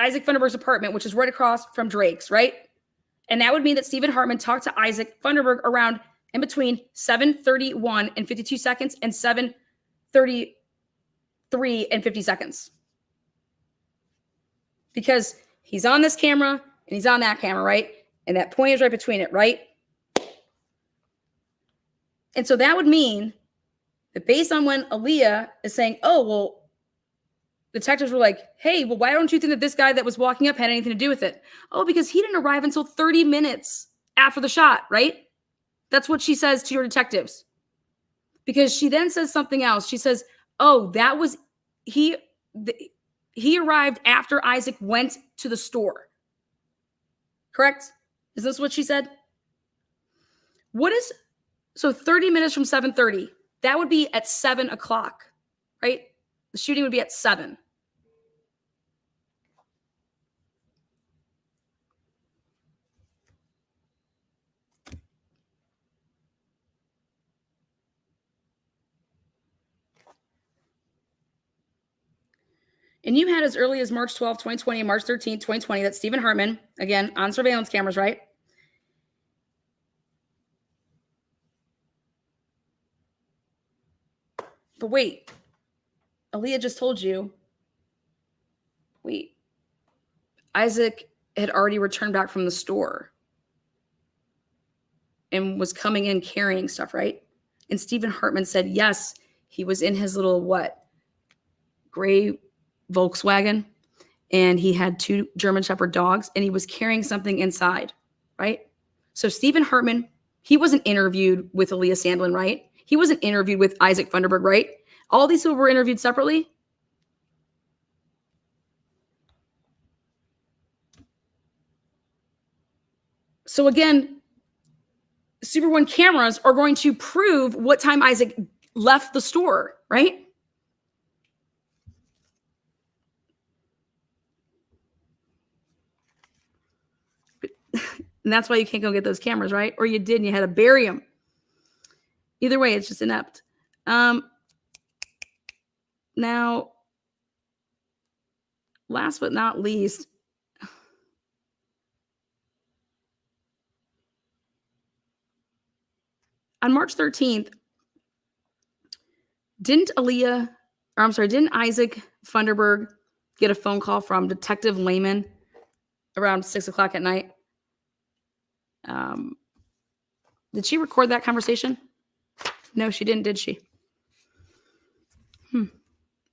Isaac Funderburg's apartment, which is right across from Drake's, right? And that would mean that Stephen Hartman talked to Isaac Funderburg around in between 7:31 and 52 seconds and 7:33 and 50 seconds. Because he's on this camera and he's on that camera, right? And that point is right between it, right? And so that would mean that based on when Aaliyah is saying, oh, well, detectives were like, hey, well, why don't you think that this guy that was walking up had anything to do with it? Oh, because he didn't arrive until 30 minutes after the shot, right? That's what she says to your detectives. Because she then says something else. She says, oh, that was, he arrived after Isaac went to the store. Correct? Is this what she said? So 30 minutes from 7:30, that would be at 7 o'clock, right? The shooting would be at 7. And you had as early as March 12, 2020 and March 13, 2020, that Stephen Hartman, again, on surveillance cameras, right? But wait, Aaliyah just told you, wait, Isaac had already returned back from the store and was coming in carrying stuff, right? And Stephen Hartman said, yes, he was in his little, gray Volkswagen, and he had 2 German Shepherd dogs, and he was carrying something inside, right? So Stephen Hartman, he wasn't interviewed with Aaliyah Sandlin, right? He wasn't interviewed with Isaac Funderburg, right? All these people were interviewed separately. So again, Super One cameras are going to prove what time Isaac left the store, right? And that's why you can't go get those cameras, right? Or you did and you had to bury them. Either way, it's just inept. Now, last but not least, on March 13th, didn't Isaac Funderburg get a phone call from Detective Lehman around 6 o'clock at night? Did she record that conversation? No, she didn't, did she?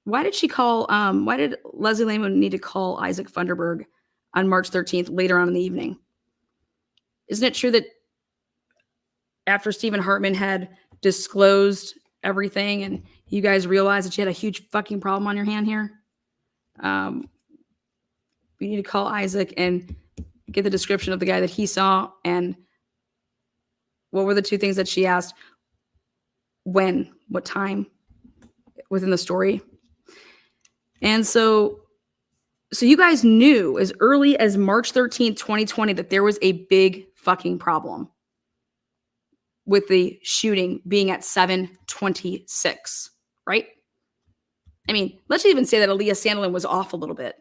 Why did Leslie Lehman need to call Isaac Funderburg on March 13th later on in the evening? Isn't it true that after Stephen Hartman had disclosed everything and you guys realized that you had a huge fucking problem on your hand here, you need to call Isaac and get the description of the guy that he saw, and what were the 2 things that she asked? When? What time? Within the story. And so you guys knew as early as March 13th, 2020, that there was a big fucking problem with the shooting being at 7:26, right? I mean, let's even say that Aaliyah Sandlin was off a little bit.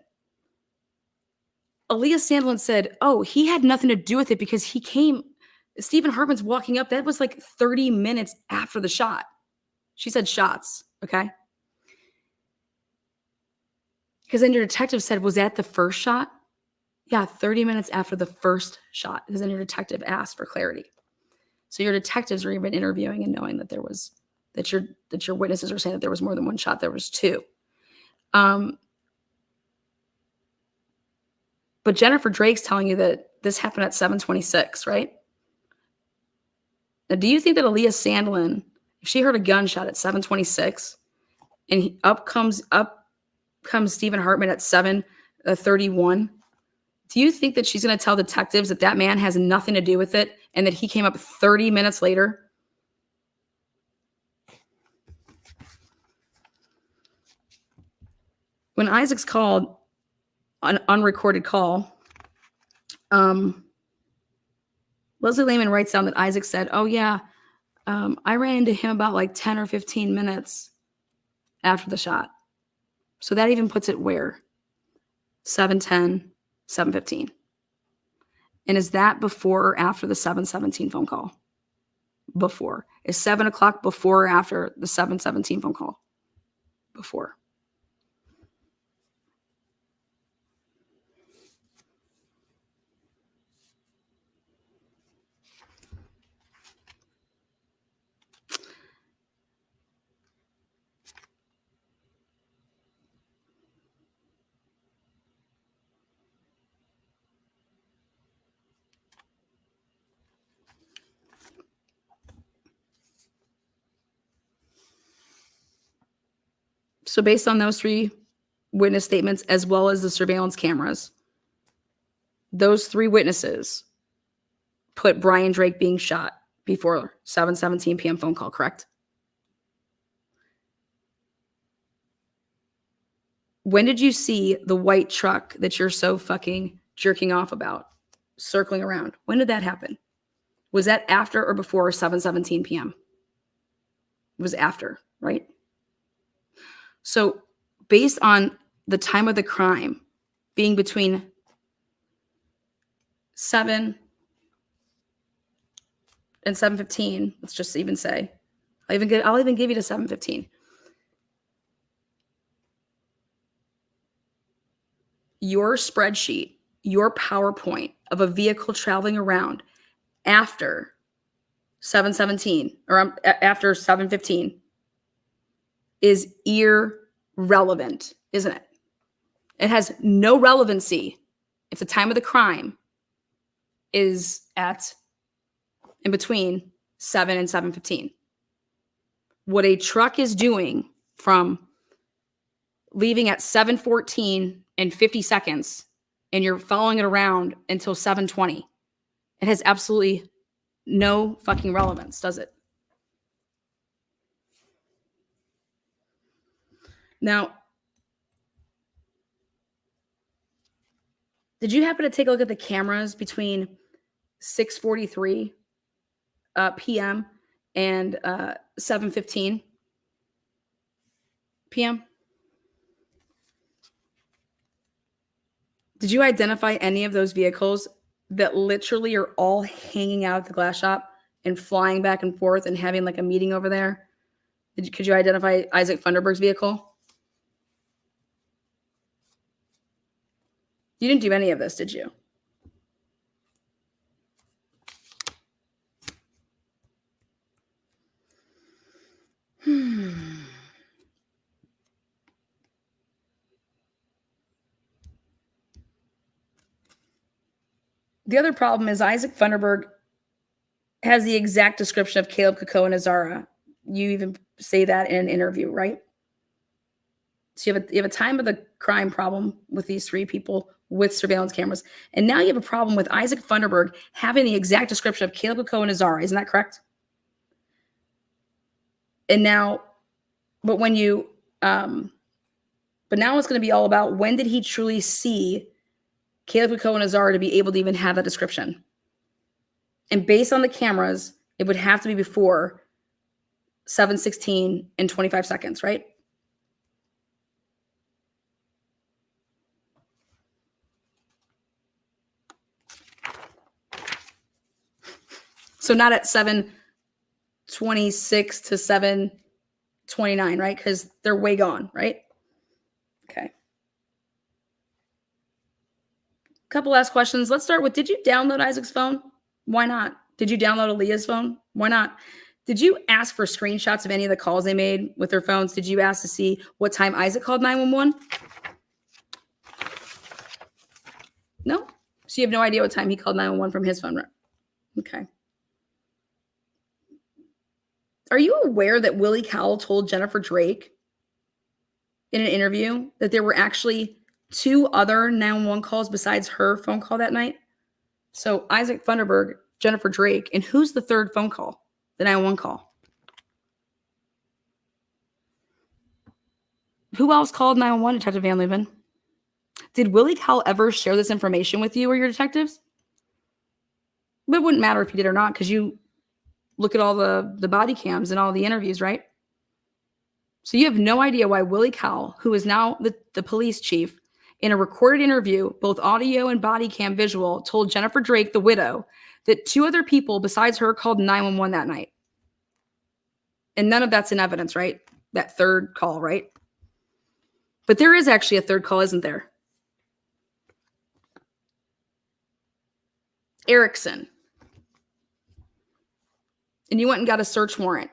Aaliyah Sandlin said, oh, he had nothing to do with it because Stephen Hartman's walking up. That was like 30 minutes after the shot. She said shots, okay? Because then your detective said, was that the first shot? Yeah, 30 minutes after the first shot. Because then your detective asked for clarity. So your detectives are even interviewing and knowing that your witnesses are saying that there was more than one shot. There was 2. But Jennifer Drake's telling you that this happened at 7:26, right? Now, do you think that Aaliyah Sandlin, if she heard a gunshot at 7:26, and up comes Stephen Hartman at 7:31, do you think that she's going to tell detectives that man has nothing to do with it and that he came up 30 minutes later? When Isaac's called an unrecorded call, Leslie Lehman writes down that Isaac said, oh yeah, I ran into him about like 10 or 15 minutes after the shot. So that even puts it where? 7:10, 7:15. And is that before or after the 7:17 phone call? Before. Is 7 o'clock before or after the 7:17 phone call? Before. So based on those 3 witness statements, as well as the surveillance cameras, those 3 witnesses put Brian Drake being shot before 7:17 p.m. phone call, correct? When did you see the white truck that you're so fucking jerking off about circling around? When did that happen? Was that after or before 7:17 p.m.? It was after, right? So based on the time of the crime being between 7 and 7:15, let's just even say, I'll even give you to 7:15. Your spreadsheet, your PowerPoint of a vehicle traveling around after 7:17 or after 7:15 is irrelevant, isn't it? It has no relevancy if the time of the crime is at in between 7 and 7:15. What a truck is doing from leaving at 7:14 and 50 seconds and you're following it around until 7:20, it has absolutely no fucking relevance, does it? Now, did you happen to take a look at the cameras between 6:43 p.m. and 7:15 p.m.? Did you identify any of those vehicles that literally are all hanging out at the glass shop and flying back and forth and having like a meeting over there? Could you identify Isaac Funderburg's vehicle? You didn't do any of this, did you? The other problem is Isaac Funderburg has the exact description of Caleb Kakko and Azara. You even say that in an interview, right? So you have a time of the crime problem with these three people with surveillance cameras. And now you have a problem with Isaac Funderburg having the exact description of Caleb Kakko and Azara. Isn't that correct? And now, but when you, but now it's going to be all about when did he truly see Caleb Kakko and Azara to be able to even have that description? And based on the cameras, it would have to be before 7:16 and 25 seconds, right? So not at 7:26 to 7:29, right? Because they're way gone, right? Okay. Couple last questions. Let's start with, did you download Isaac's phone? Why not? Did you download Aaliyah's phone? Why not? Did you ask for screenshots of any of the calls they made with their phones? Did you ask to see what time Isaac called 911? No? So you have no idea what time he called 911 from his phone, right? Okay. Are you aware that Willie Cowell told Jennifer Drake in an interview that there were actually 2 other 911 calls besides her phone call that night? So Isaac Funderburg, Jennifer Drake, and who's the third phone call? The 911 call. Who else called 911, Detective Van Leeuwen? Did Willie Cowell ever share this information with you or your detectives? It wouldn't matter if he did or not, because you look at all the body cams and all the interviews, right? So you have no idea why Willie Cowell, who is now the police chief, in a recorded interview, both audio and body cam visual, told Jennifer Drake, the widow, that 2 other people besides her called 911 that night. And none of that's in evidence, right? That third call, right? But there is actually a third call, isn't there? Erickson. And you went and got a search warrant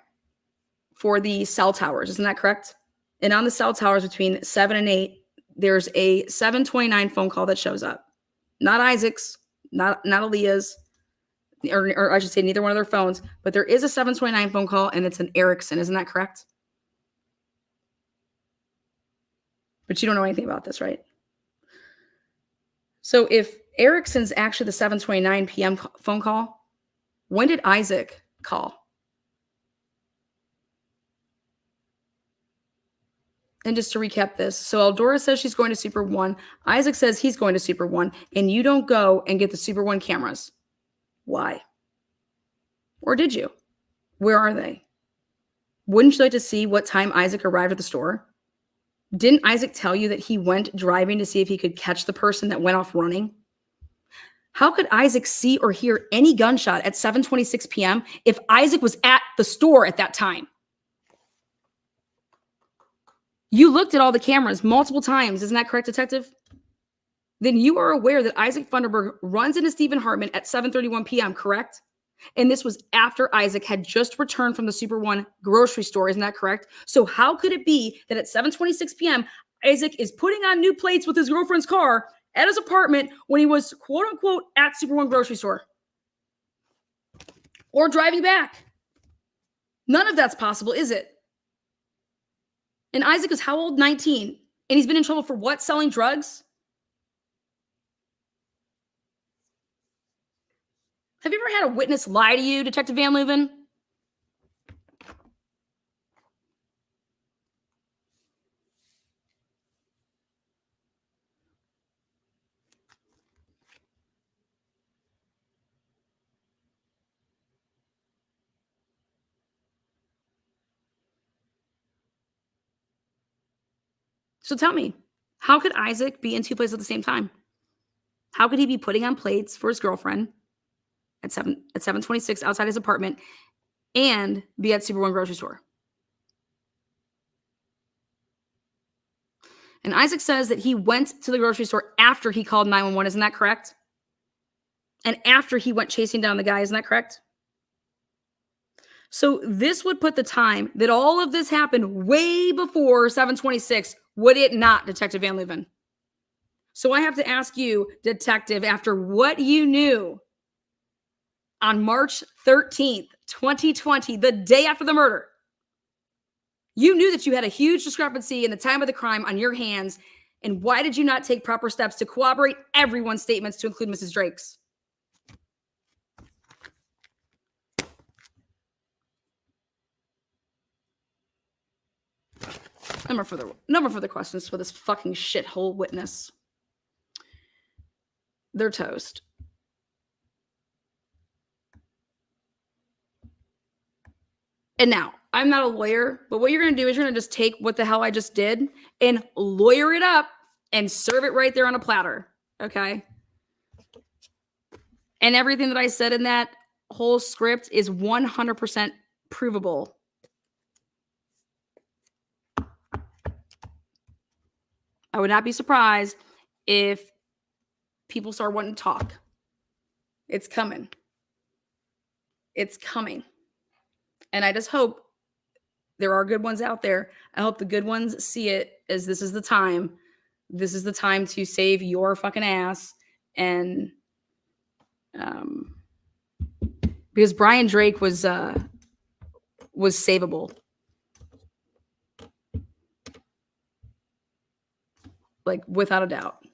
for the cell towers. Isn't that correct? And on the cell towers between 7 and 8, there's a 7:29 phone call that shows up. Not Isaac's, not Aaliyah's, or I should say neither one of their phones, but there is a 7:29 phone call, and it's an Erickson. Isn't that correct? But you don't know anything about this, right? So if Erickson's actually the 7:29 p.m. phone call, when did Isaac call? And just to recap this, so Eldora says she's going to Super One. Isaac says he's going to Super One, and you don't go and get the Super One cameras. Why? Or did you? Where are they? Wouldn't you like to see what time Isaac arrived at the store? Didn't Isaac tell you that he went driving to see if he could catch the person that went off running? How could Isaac see or hear any gunshot at 7:26 p.m. if Isaac was at the store at that time? You looked at all the cameras multiple times. Isn't that correct, detective? Then you are aware that Isaac Funderburg runs into Stephen Hartman at 7:31 p.m., correct? And this was after Isaac had just returned from the Super One grocery store. Isn't that correct? So how could it be that at 7:26 p.m., Isaac is putting on new plates with his girlfriend's car at his apartment when he was, quote unquote, at Super One grocery store? Or driving back? None of that's possible, is it? And Isaac is how old? 19. And he's been in trouble for what? Selling drugs? Have you ever had a witness lie to you, Detective Van Leuven? So tell me, how could Isaac be in two places at the same time? How could he be putting on plates for his girlfriend at 7:26 outside his apartment and be at Super One grocery store? And Isaac says that he went to the grocery store after he called 911. Isn't that correct? And after he went chasing down the guy. Isn't that correct? So this would put the time that all of this happened way before 7:26, would it not, Detective Van Leuven? So I have to ask you, Detective, after what you knew on March 13th, 2020, the day after the murder, you knew that you had a huge discrepancy in the time of the crime on your hands. And why did you not take proper steps to corroborate everyone's statements, to include Mrs. Drake's? No more further questions for this fucking shithole witness. They're toast. And now, I'm not a lawyer, but what you're going to do is you're going to just take what the hell I just did and lawyer it up and serve it right there on a platter. Okay? And everything that I said in that whole script is 100% provable. I would not be surprised if people start wanting to talk. It's coming. It's coming. And I just hope there are good ones out there. I hope the good ones see it as this is the time. This is the time to save your fucking ass. And because Brian Drake was savable. Like, without a doubt.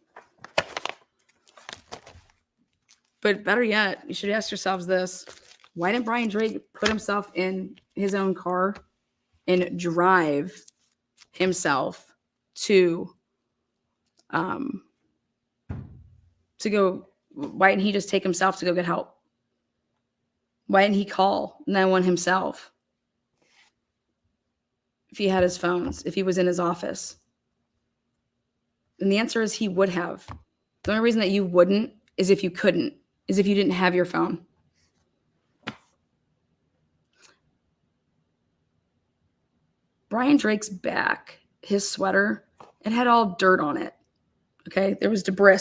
But better yet, you should ask yourselves this. Why didn't Brian Drake put himself in his own car and drive himself to go? Why didn't he just take himself to go get help? Why didn't he call 911 himself? If he had his phones, if he was in his office. And the answer is he would have. The only reason that you wouldn't is if you couldn't, is if you didn't have your phone. Brian Drake's back, his sweater, it had all dirt on it. Okay, there was debris.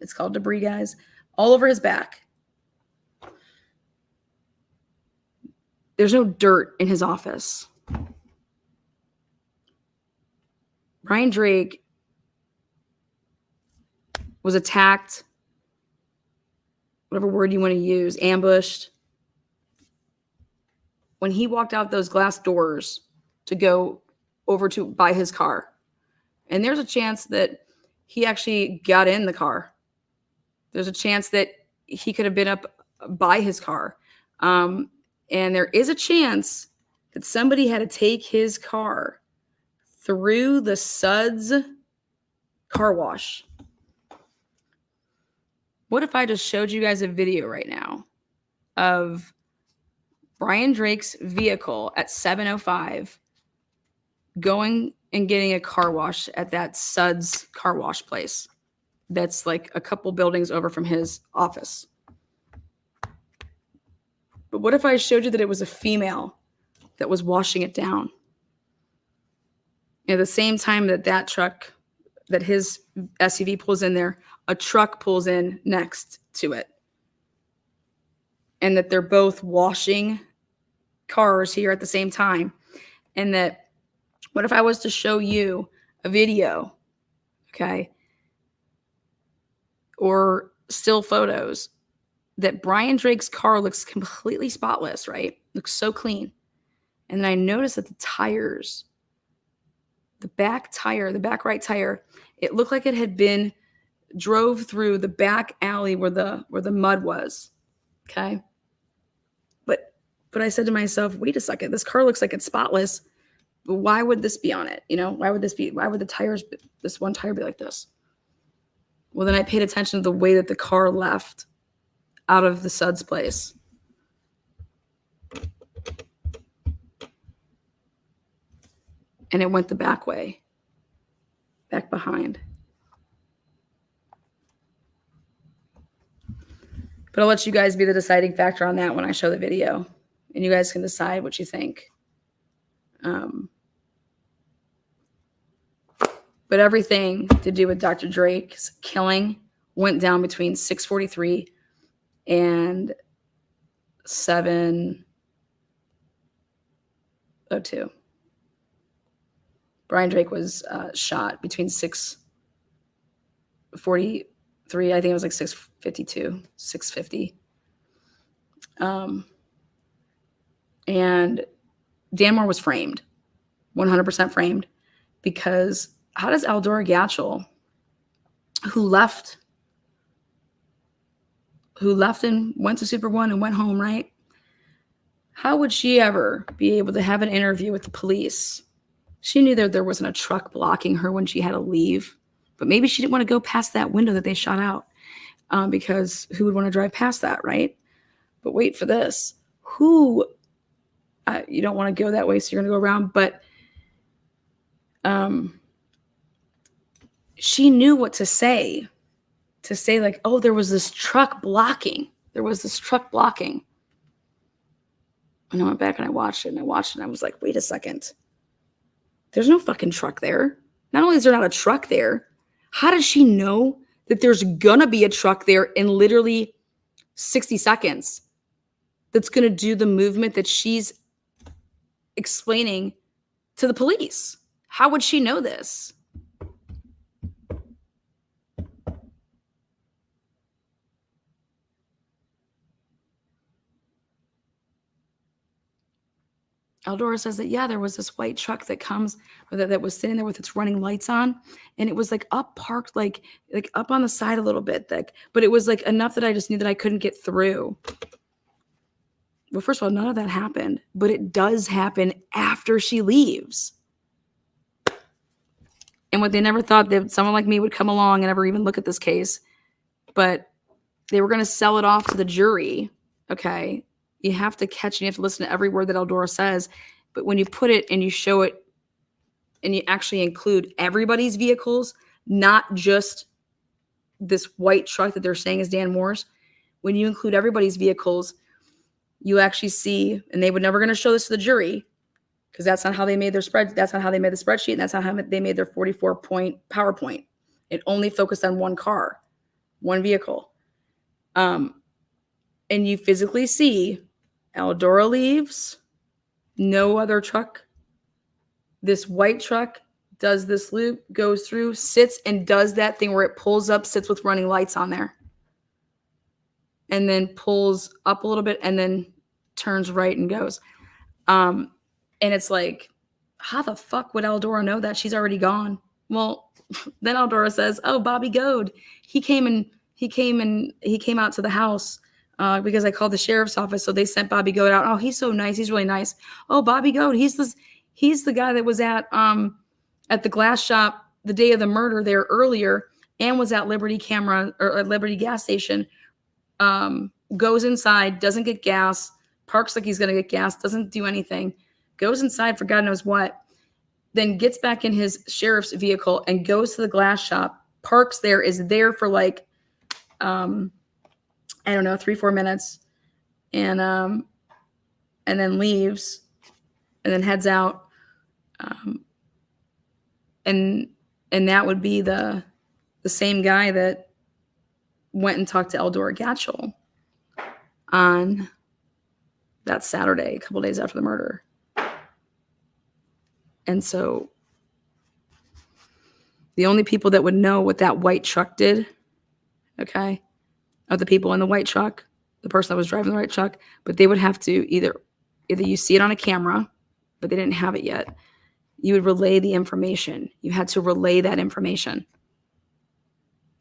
It's called debris, guys, all over his back. There's no dirt in his office. Brian Drake was attacked, whatever word you want to use, ambushed, when he walked out those glass doors to go over to buy his car. And there's a chance that he actually got in the car. There's a chance that he could have been up by his car. And there is a chance that somebody had to take his car through the Suds car wash. What if I just showed you guys a video right now of Brian Drake's vehicle at 7:05 going and getting a car wash at that Suds car wash place that's like a couple buildings over from his office. But what if I showed you that it was a female that was washing it down? At the same time that truck, that his SUV pulls in there, a truck pulls in next to it. And that they're both washing cars here at the same time. And that, what if I was to show you a video, okay, or still photos, that Brian Drake's car looks completely spotless, right? Looks so clean. And then I noticed that the tires, the back right tire, it looked like it had been drove through the back alley where the mud was. Okay. But I said to myself, wait a second, this car looks like it's spotless. But why would this be on it? Why would the tires, this one tire be like this? Well, then I paid attention to the way that the car left out of the Suds place. And it went the back way, back behind. But I'll let you guys be the deciding factor on that when I show the video. And you guys can decide what you think. But everything to do with Dr. Drake's killing went down between 6:43 and 7:02. Brian Drake was shot between 6:43. I think it was like 6:52, 6:50. And Dan Moore was framed, 100% framed, because how does Eldora Gatchell, who left and went to Super One and went home, right? How would she ever be able to have an interview with the police? She knew that there wasn't a truck blocking her when she had to leave, but maybe she didn't want to go past that window that they shot out, because who would want to drive past that, right? But wait for this. You don't want to go that way, so you're going to go around, but she knew what to say like, oh, there was this truck blocking. And I went back and I watched it and I was like, wait a second. There's no fucking truck there. Not only is there not a truck there, how does she know that there's going to be a truck there in literally 60 seconds that's going to do the movement that she's explaining to the police? How would she know this? Eldora says that, yeah, there was this white truck that comes, or that was sitting there with its running lights on, and it was like parked like up on the side a little bit, but it was like enough that I just knew that I couldn't get through. Well, first of all, none of that happened, but it does happen after she leaves. And what they never thought, that someone like me would come along and ever even look at this case, but they were going to sell it off to the jury. Okay. You have to catch and you have to listen to every word that Eldora says. But when you put it and you show it and you actually include everybody's vehicles, not just this white truck that they're saying is Dan Moore's, when you include everybody's vehicles, you actually see, and they were never going to show this to the jury because that's not how they made their spread. That's not how they made the spreadsheet. And that's not how they made their 44-point PowerPoint. It only focused on one car, one vehicle. And you physically see Eldora leaves, no other truck. This white truck does this loop, goes through, sits, and does that thing where it pulls up, sits with running lights on there. And then pulls up a little bit and then turns right and goes. And it's like, how the fuck would Eldora know that? She's already gone. Well, then Eldora says, oh, Bobby Goad. He came out to the house because I called the sheriff's office. So they sent Bobby Goad out. Oh, he's so nice. He's really nice. Oh, Bobby Goad. He's the guy that was at the glass shop the day of the murder there earlier and was at Liberty gas station. Goes inside, doesn't get gas, parks like he's going to get gas, doesn't do anything, goes inside for God knows what, then gets back in his sheriff's vehicle and goes to the glass shop, parks there, is there for like, I don't know, 3-4 minutes, and then leaves, and then heads out, and that would be the same guy that went and talked to Eldora Gatchel on that Saturday, a couple days after the murder. And so the only people that would know what that white truck did, okay, are the people in the white truck, the person that was driving the white truck, but they would have to either you see it on a camera, but they didn't have it yet. You would relay the information. You had to relay that information.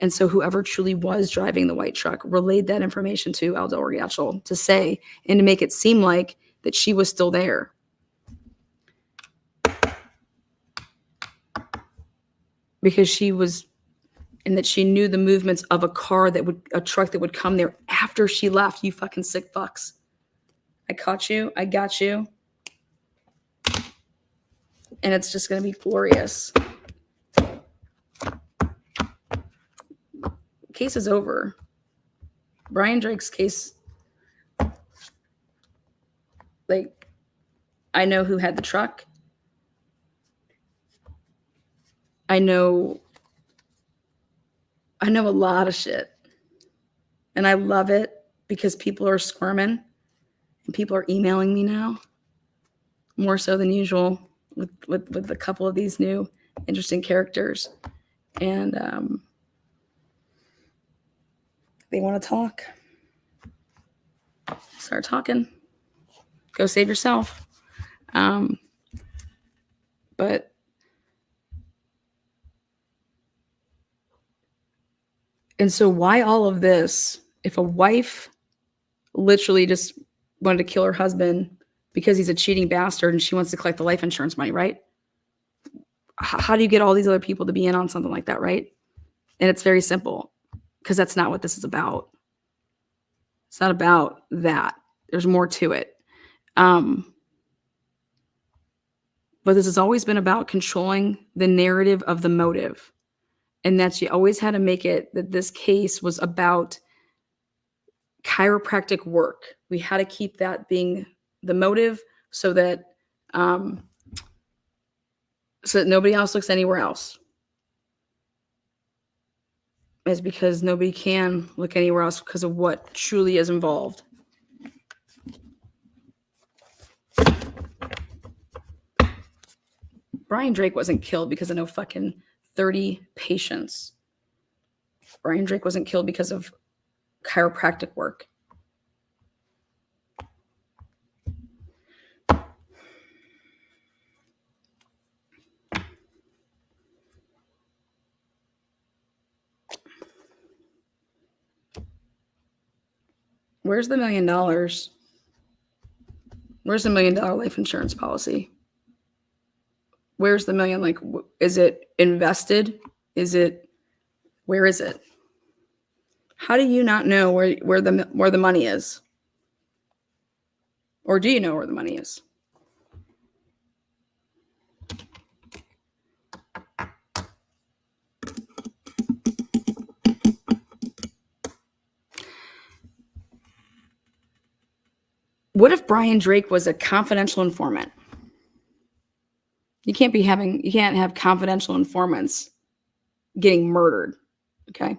And so whoever truly was driving the white truck relayed that information to Eldora Gatchel to say, and to make it seem like that she was still there. Because she was, and that she knew the movements of a truck that would come there after she left. You fucking sick fucks. I caught you. I got you. And it's just going to be glorious. Case is over. Brian Drake's case, like, I know who had the truck. I know a lot of shit. And I love it because people are squirming and people are emailing me now, more so than usual, with a couple of these new interesting characters. And they want to talk. Start talking. Go save yourself. But and so why all of this? If a wife literally just wanted to kill her husband because he's a cheating bastard and she wants to collect the life insurance money, right? How do you get all these other people to be in on something like that, right? And it's very simple, because that's not what this is about. It's not about that. There's more to it. But this has always been about controlling the narrative of the motive. And that you always had to make it that this case was about chiropractic work. We had to keep that being the motive so that nobody else looks anywhere else. It's because nobody can look anywhere else because of what truly is involved. Brian Drake wasn't killed because of no fucking 30 patients. Brian Drake wasn't killed because of chiropractic work. Where's the $1 million? Where's the $1 million life insurance policy? Where's the million? Like, is it invested? Where is it? How do you not know where the money is? Or do you know where the money is? What if Brian Drake was a confidential informant? You can't have confidential informants getting murdered. Okay.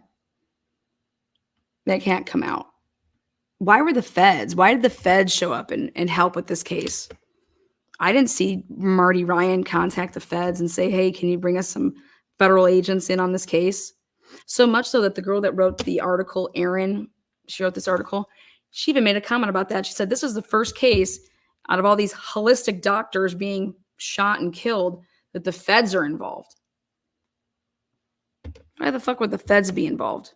That can't come out. Why did the feds show up and help with this case? I didn't see Marty Ryan contact the feds and say, hey, can you bring us some federal agents in on this case? So much so that the girl that wrote the article, Erin, she wrote this article, she even made a comment about that. She said, this is the first case out of all these holistic doctors being shot and killed that the feds are involved. Why the fuck would the feds be involved?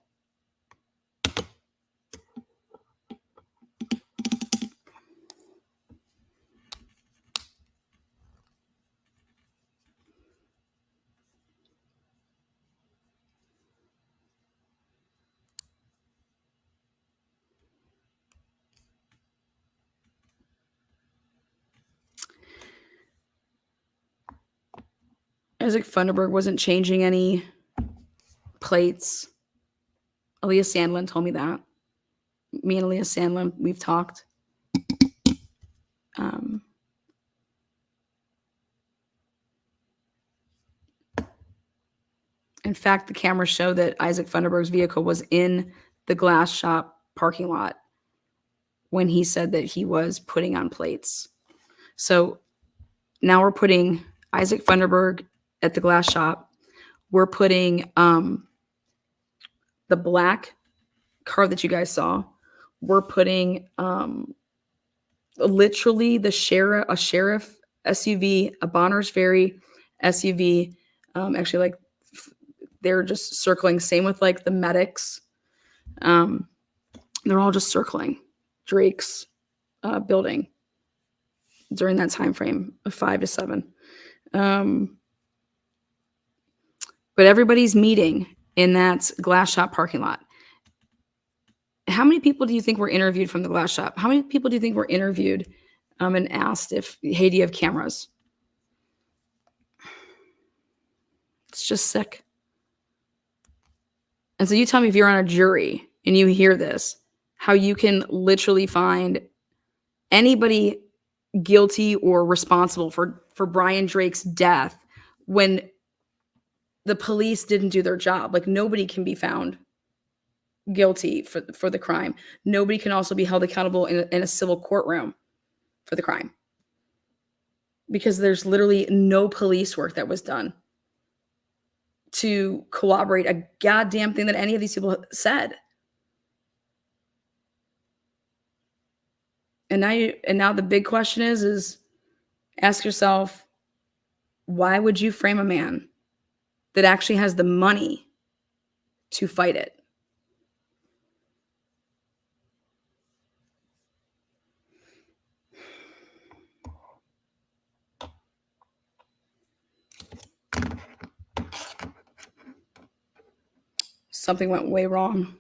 Isaac Funderburg wasn't changing any plates. Aaliyah Sandlin told me that. Me and Aaliyah Sandlin, we've talked. In fact, the cameras show that Isaac Funderburg's vehicle was in the glass shop parking lot when he said that he was putting on plates. So now we're putting Isaac Funderburg at the glass shop. We're putting the black car that you guys saw. We're putting literally a sheriff SUV, a Bonners Ferry SUV. Actually, like they're just circling. Same with like the medics. They're all just circling Drake's building during that time frame of 5 to 7. But everybody's meeting in that glass shop parking lot. How many people do you think were interviewed from the glass shop? How many people do you think were interviewed and asked if, hey, do you have cameras? It's just sick. And so you tell me, if you're on a jury and you hear this, how you can literally find anybody guilty or responsible for Brian Drake's death when the police didn't do their job. Like, nobody can be found guilty for the crime. Nobody can also be held accountable in a civil courtroom for the crime, because there's literally no police work that was done to corroborate a goddamn thing that any of these people said. And now the big question is ask yourself, why would you frame a man that actually has the money to fight it? Something went way wrong.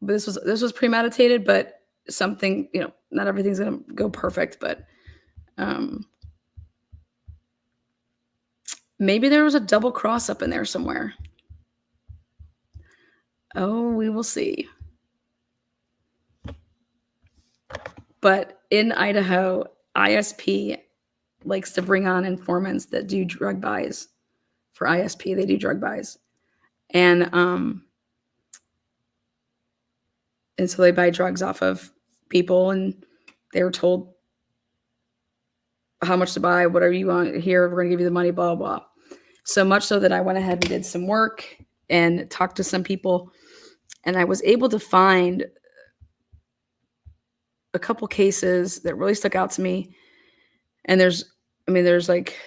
But this was premeditated, but something, not everything's going to go perfect, but maybe there was a double cross up in there somewhere. Oh, we will see. But in Idaho, ISP likes to bring on informants that do drug buys. For ISP, they do drug buys. And so they buy drugs off of people, and they were told how much to buy, whatever you want. Here, we're going to give you the money, blah, blah. So much so that I went ahead and did some work and talked to some people, and I was able to find a couple cases that really stuck out to me. And there's like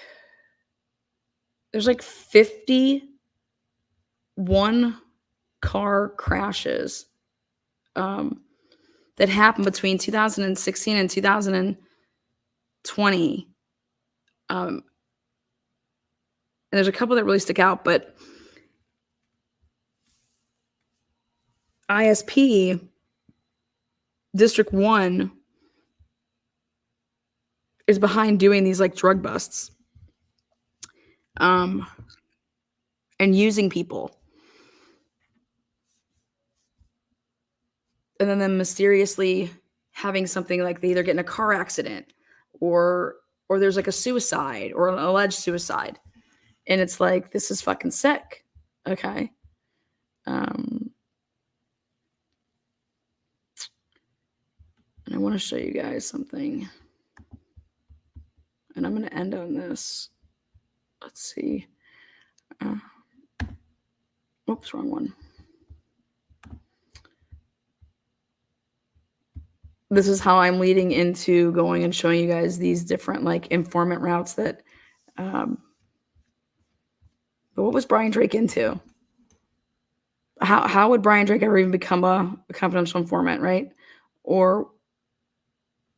51 car crashes that happened between 2016 and 2020. And there's a couple that really stick out, but ISP District 1 is behind doing these like drug busts and using people. And then them mysteriously having something like they either get in a car accident or there's like a suicide or an alleged suicide. And it's like, this is fucking sick. Okay. And I want to show you guys something. And I'm going to end on this. Let's see. Oops, wrong one. This is how I'm leading into going and showing you guys these different like informant routes that, but what was Brian Drake into? How would Brian Drake ever even become a confidential informant, right? Or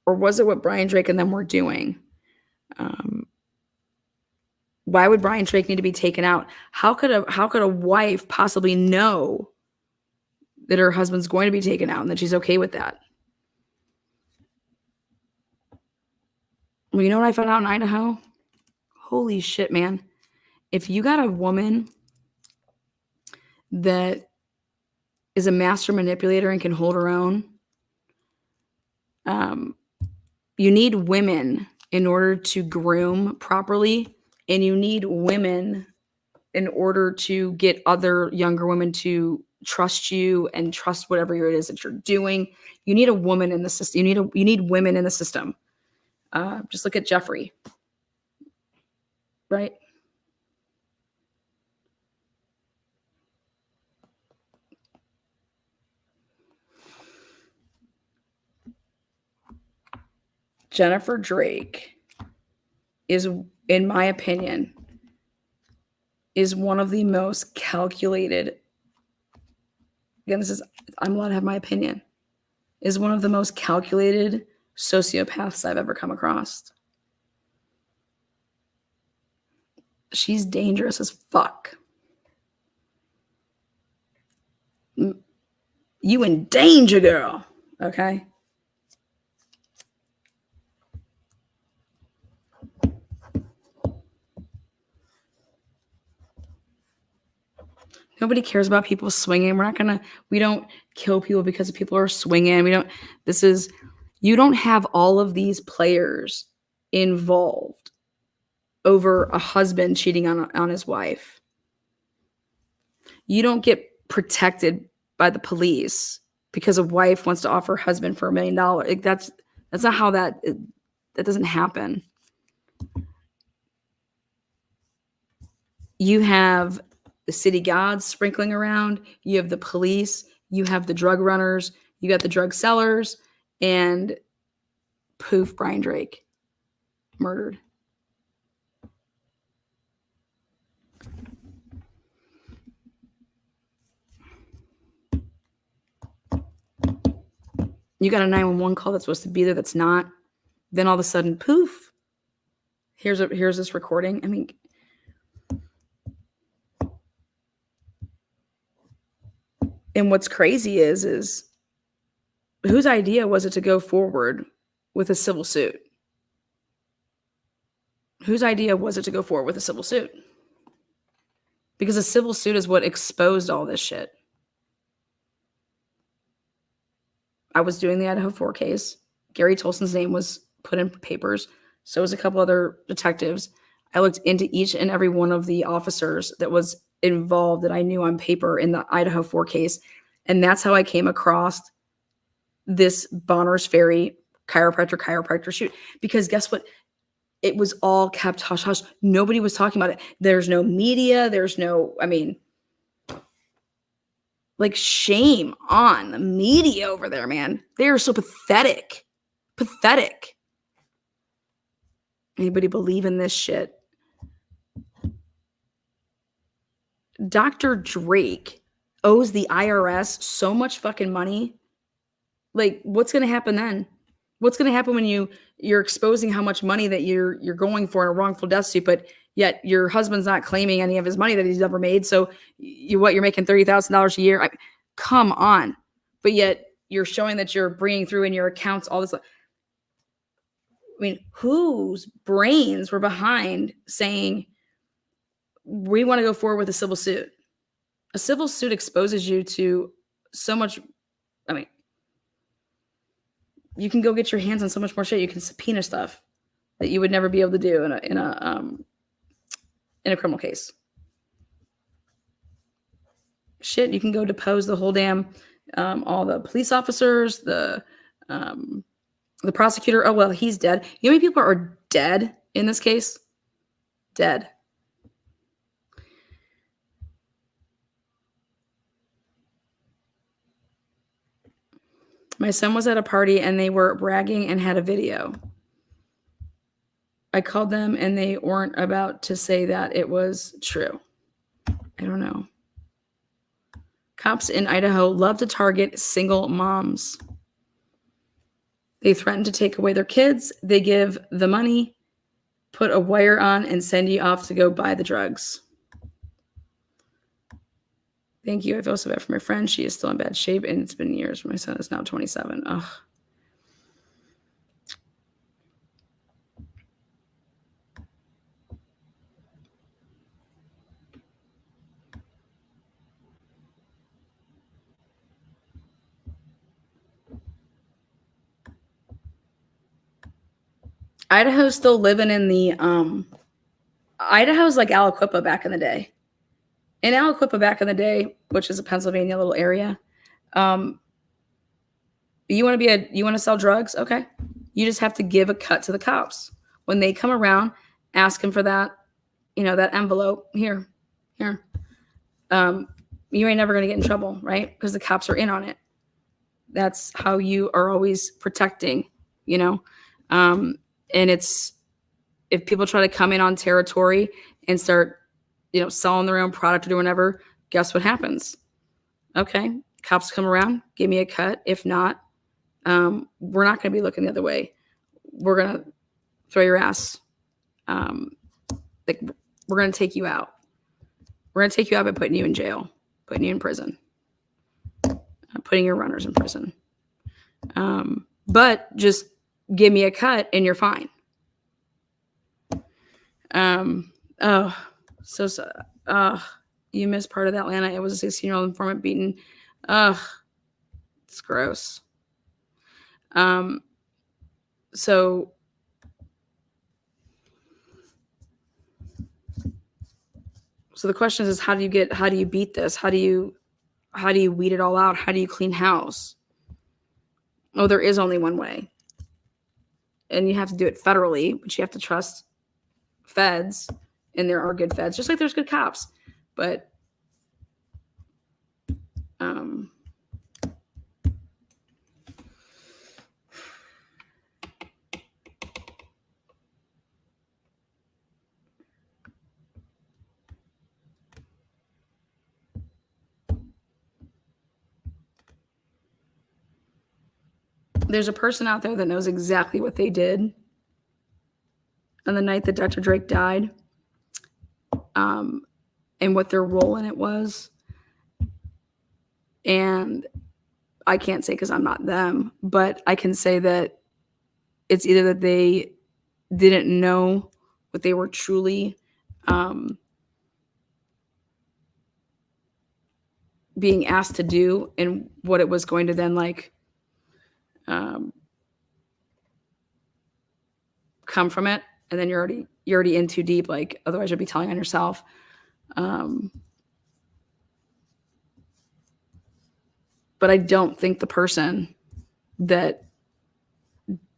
was it what Brian Drake and them were doing? Why would Brian Drake need to be taken out? How could a wife possibly know that her husband's going to be taken out and that she's okay with that? Well, you know what I found out in Idaho? Holy shit, man. If you got a woman that is a master manipulator and can hold her own, you need women in order to groom properly, and you need women in order to get other younger women to trust you and trust whatever it is that you're doing. You need a woman in the system. You need women in the system. Just look at Jeffrey, right? Jennifer Drake is, in my opinion, is one of the most calculated. Again, I'm allowed to have my opinion. Is one of the most calculated sociopaths I've ever come across. She's dangerous as fuck. You in danger, girl. Okay? Nobody cares about people swinging. We don't kill people because people are swinging. You don't have all of these players involved over a husband cheating on his wife. You don't get protected by the police because a wife wants to offer her husband for $1 million. Like that's not how that doesn't happen. You have the city gods sprinkling around. You have the police. You have the drug runners. You got the drug sellers, and poof, Brian Drake murdered. You got a 911 call that's supposed to be there that's not. Then all of a sudden, poof, here's this recording. I mean, and what's crazy is whose idea was it to go forward with a civil suit? Whose idea was it to go forward with a civil suit? Because a civil suit is what exposed all this shit. I was doing the Idaho 4 case. Gary Tolson's name was put in papers. So was a couple other detectives. I looked into each and every one of the officers that was involved that I knew on paper in the Idaho 4 case. And that's how I came across this Bonners Ferry chiropractor shoot. Because guess what? It was all kept hush hush. Nobody was talking about it. There's no media. Like, shame on the media over there, man. They are so pathetic. Pathetic. Anybody believe in this shit? Dr. Drake owes the IRS so much fucking money. Like, what's going to happen then? What's going to happen when you're exposing how much money that you're going for in a wrongful death suit, but yet your husband's not claiming any of his money that he's ever made? So you're making $30,000 a year? Come on. But yet you're showing that you're bringing through in your accounts all this. I mean, whose brains were behind saying, we want to go forward with a civil suit? A civil suit exposes you to so much. I mean, you can go get your hands on so much more shit. You can subpoena stuff that you would never be able to do in a criminal case. Shit, you can go depose the whole damn all the police officers, the prosecutor. Oh well, he's dead. You know how many people are dead in this case? Dead. My son was at a party and they were bragging and had a video. I called them and they weren't about to say that it was true. I don't know. Cops in Idaho love to target single moms. They threaten to take away their kids. They give the money, put a wire on, and send you off to go buy the drugs. Thank you. I feel so bad for my friend. She is still in bad shape, and it's been years. My son is now 27. Ugh. Idaho's still living in the Idaho's like Aliquippa back in the day. In Aliquippa back in the day, which is a Pennsylvania little area, you want to sell drugs? Okay. You just have to give a cut to the cops. When they come around, ask them for that, that envelope. Here. You ain't never going to get in trouble, right? Because the cops are in on it. That's how you are always protecting, and it's, if people try to come in on territory and start, selling their own product or doing whatever, guess what happens? Okay, cops come around, give me a cut. If not, we're not going to be looking the other way. We're going to throw your ass. We're going to take you out. We're going to take you out by putting you in jail, putting you in prison, putting your runners in prison. But just give me a cut and you're fine. You missed part of that, Lana. It was a 16-year-old informant beaten. It's gross. So the question is how do you beat this? How do you weed it all out? How do you clean house? Oh, there is only one way. And you have to do it federally, but you have to trust feds, and there are good feds, just like there's good cops. But there's a person out there that knows exactly what they did on the night that Dr. Drake died, and what their role in it was. And I can't say because I'm not them, but I can say that it's either that they didn't know what they were truly being asked to do and what it was going to then come from it, and then you're already in too deep. Otherwise, you'll be telling on yourself. But I don't think the person that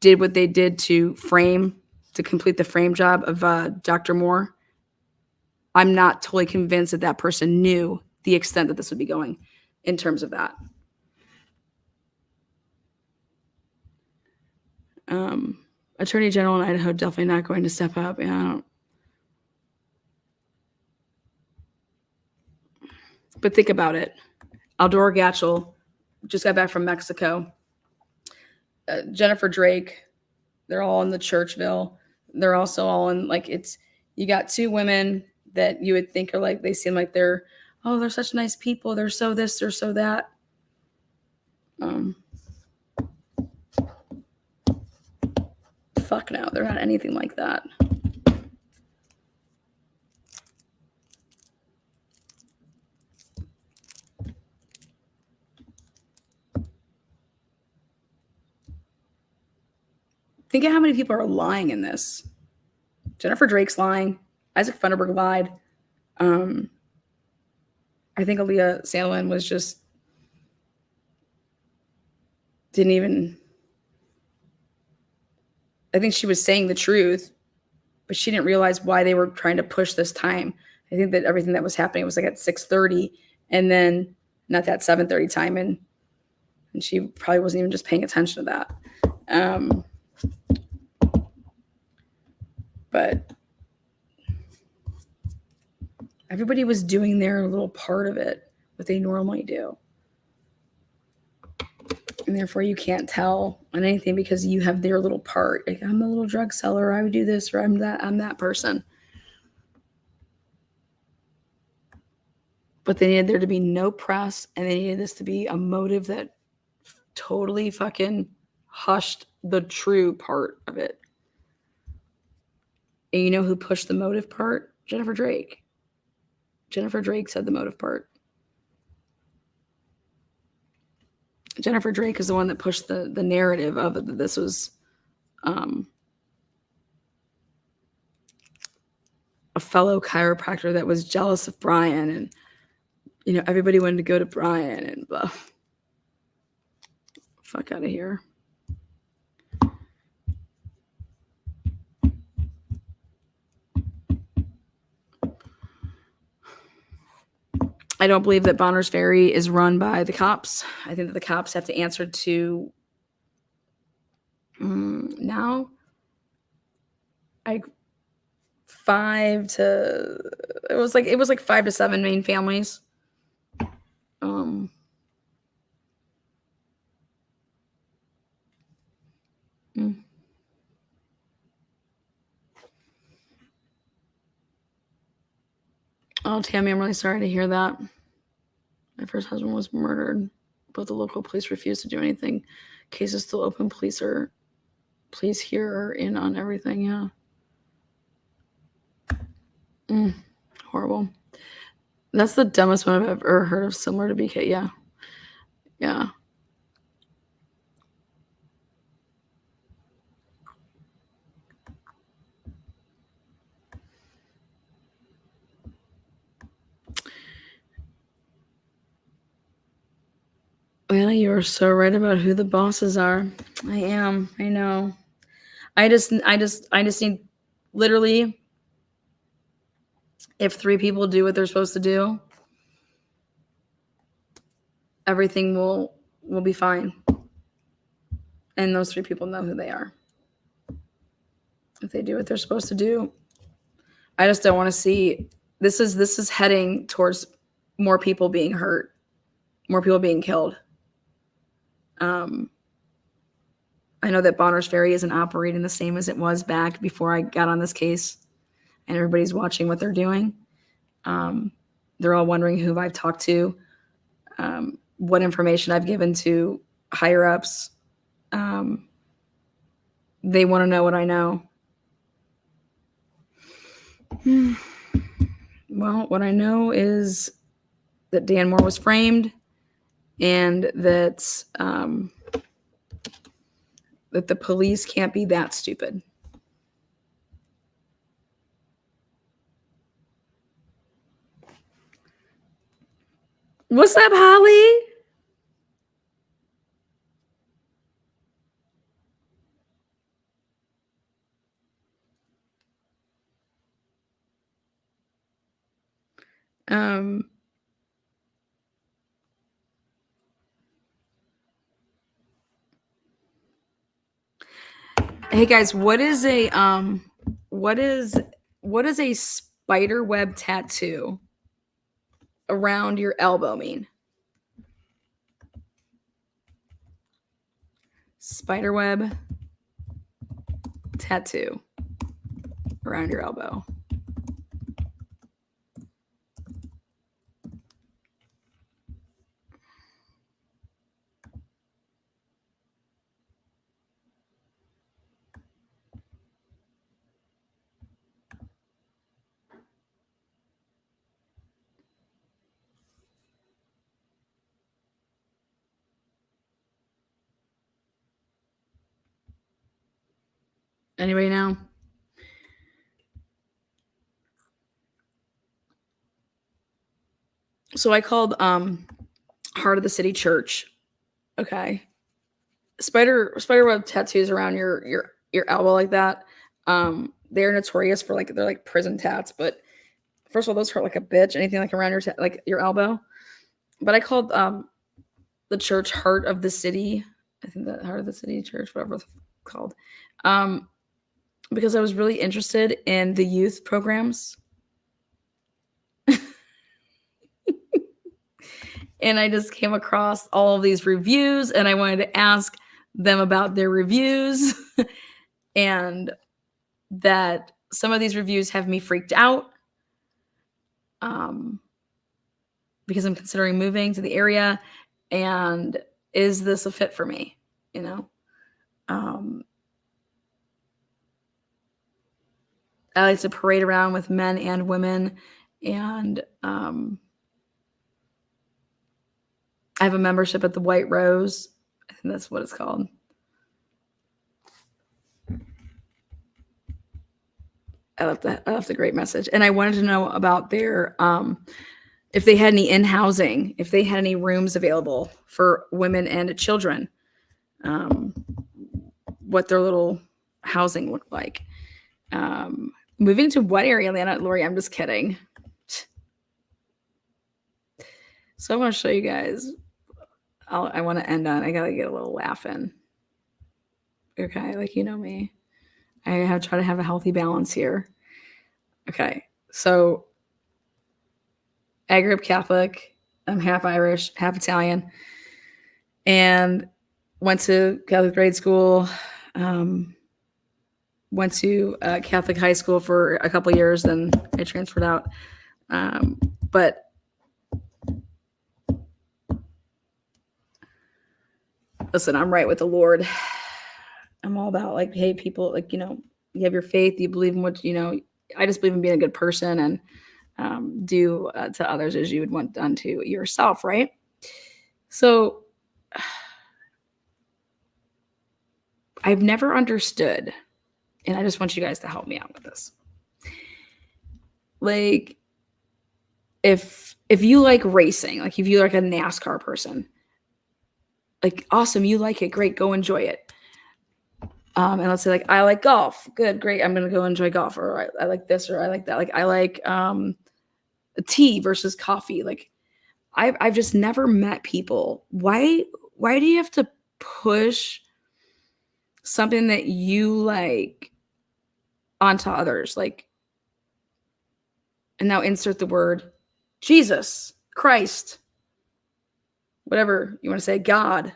did what they did to complete the frame job of Dr. Moore, I'm not totally convinced that person knew the extent that this would be going in terms of that. Attorney General in Idaho definitely not going to step up. But think about it. Aldora Gatchel just got back from Mexico. Jennifer Drake, they're all in the Churchville. They're also all in you got two women that you would think are they seem like they're such nice people. They're so this, they're so that. Fuck no, they're not anything like that. Think of how many people are lying in this. Jennifer Drake's lying. Isaac Funderburg lied. I think Aaliyah Salwin was just I think she was saying the truth, but she didn't realize why they were trying to push this time. I think that everything that was happening was at 6:30, and then not that 7:30 time, and she probably wasn't even just paying attention to that. But everybody was doing their little part of it, what they normally do. And therefore you can't tell on anything because you have their little part. I'm a little drug seller, I would do this, or I'm that person. But they needed there to be no press, and they needed this to be a motive that totally fucking hushed the true part of it. And you know who pushed the motive part? Jennifer Drake. Jennifer Drake said the motive part. Jennifer Drake is the one that pushed the narrative of it, that this was a fellow chiropractor that was jealous of Brian, and everybody wanted to go to Brian, and blah. Fuck out of here. I don't believe that Bonners Ferry is run by the cops. I think that the cops have to answer to now like 5 to it was like 5 to 7 main families. Oh, Tammy, I'm really sorry to hear that. My first husband was murdered, but the local police refused to do anything. Case is still open. Police here are in on everything. Yeah. Horrible. That's the dumbest one I've ever heard of, similar to BK. Yeah. Yeah. Anna, you are so right about who the bosses are. I am. I know. I just need, literally, if 3 people do what they're supposed to do, everything will be fine. And those 3 people know who they are. If they do what they're supposed to do, I just don't want to see. This is heading towards more people being hurt, more people being killed. I know that Bonners Ferry isn't operating the same as it was back before I got on this case, and everybody's watching what they're doing. They're all wondering who I've talked to, what information I've given to higher ups. They want to know what I know. Well, what I know is that Dan Moore was framed, and that that the police can't be that stupid. What's up, Holly? Hey guys, what is a spider web tattoo around your elbow mean? Spider web tattoo around your elbow. Anybody know? So I called Heart of the City Church. Okay. Spider web tattoos around your elbow like that. They're notorious for they're like prison tats, but first of all, those hurt like a bitch. Anything like around your elbow. But I called the church Heart of the City. I think that Heart of the City Church, whatever it's called. Because I was really interested in the youth programs. And I just came across all of these reviews, and I wanted to ask them about their reviews. And that some of these reviews have me freaked out. Because I'm considering moving to the area, and is this a fit for me? I like to parade around with men and women, and I have a membership at the White Rose. I think that's what it's called. I left a great message. And I wanted to know about their, if they had any in-housing, if they had any rooms available for women and children, what their little housing looked like. Moving to what area, Atlanta? Lori, I'm just kidding. So I want to show you guys. I want to end on, I got to get a little laugh in. Okay, like, you know me. I have try to have a healthy balance here. Okay, so I grew up Catholic. I'm half Irish, half Italian, and went to Catholic grade school. Went to Catholic high school for a couple years, then I transferred out. But listen, I'm right with the Lord. I'm all about like, hey, people, like, you know, you have your faith, you believe in what, you know, I just believe in being a good person and do to others as you would want done to yourself, right? So I've never understood, and I just want you guys to help me out with this. Like, if you like racing, like if you're like a NASCAR person, like awesome, you like it, great, go enjoy it. And let's say like, I like golf. Good, great. I'm going to go enjoy golf, or I like this, or I like that. Like I like tea versus coffee. Like I've just never met people. Why do you have to push something that you like onto others? Like, and now insert the word Jesus, Christ, whatever you want to say, God.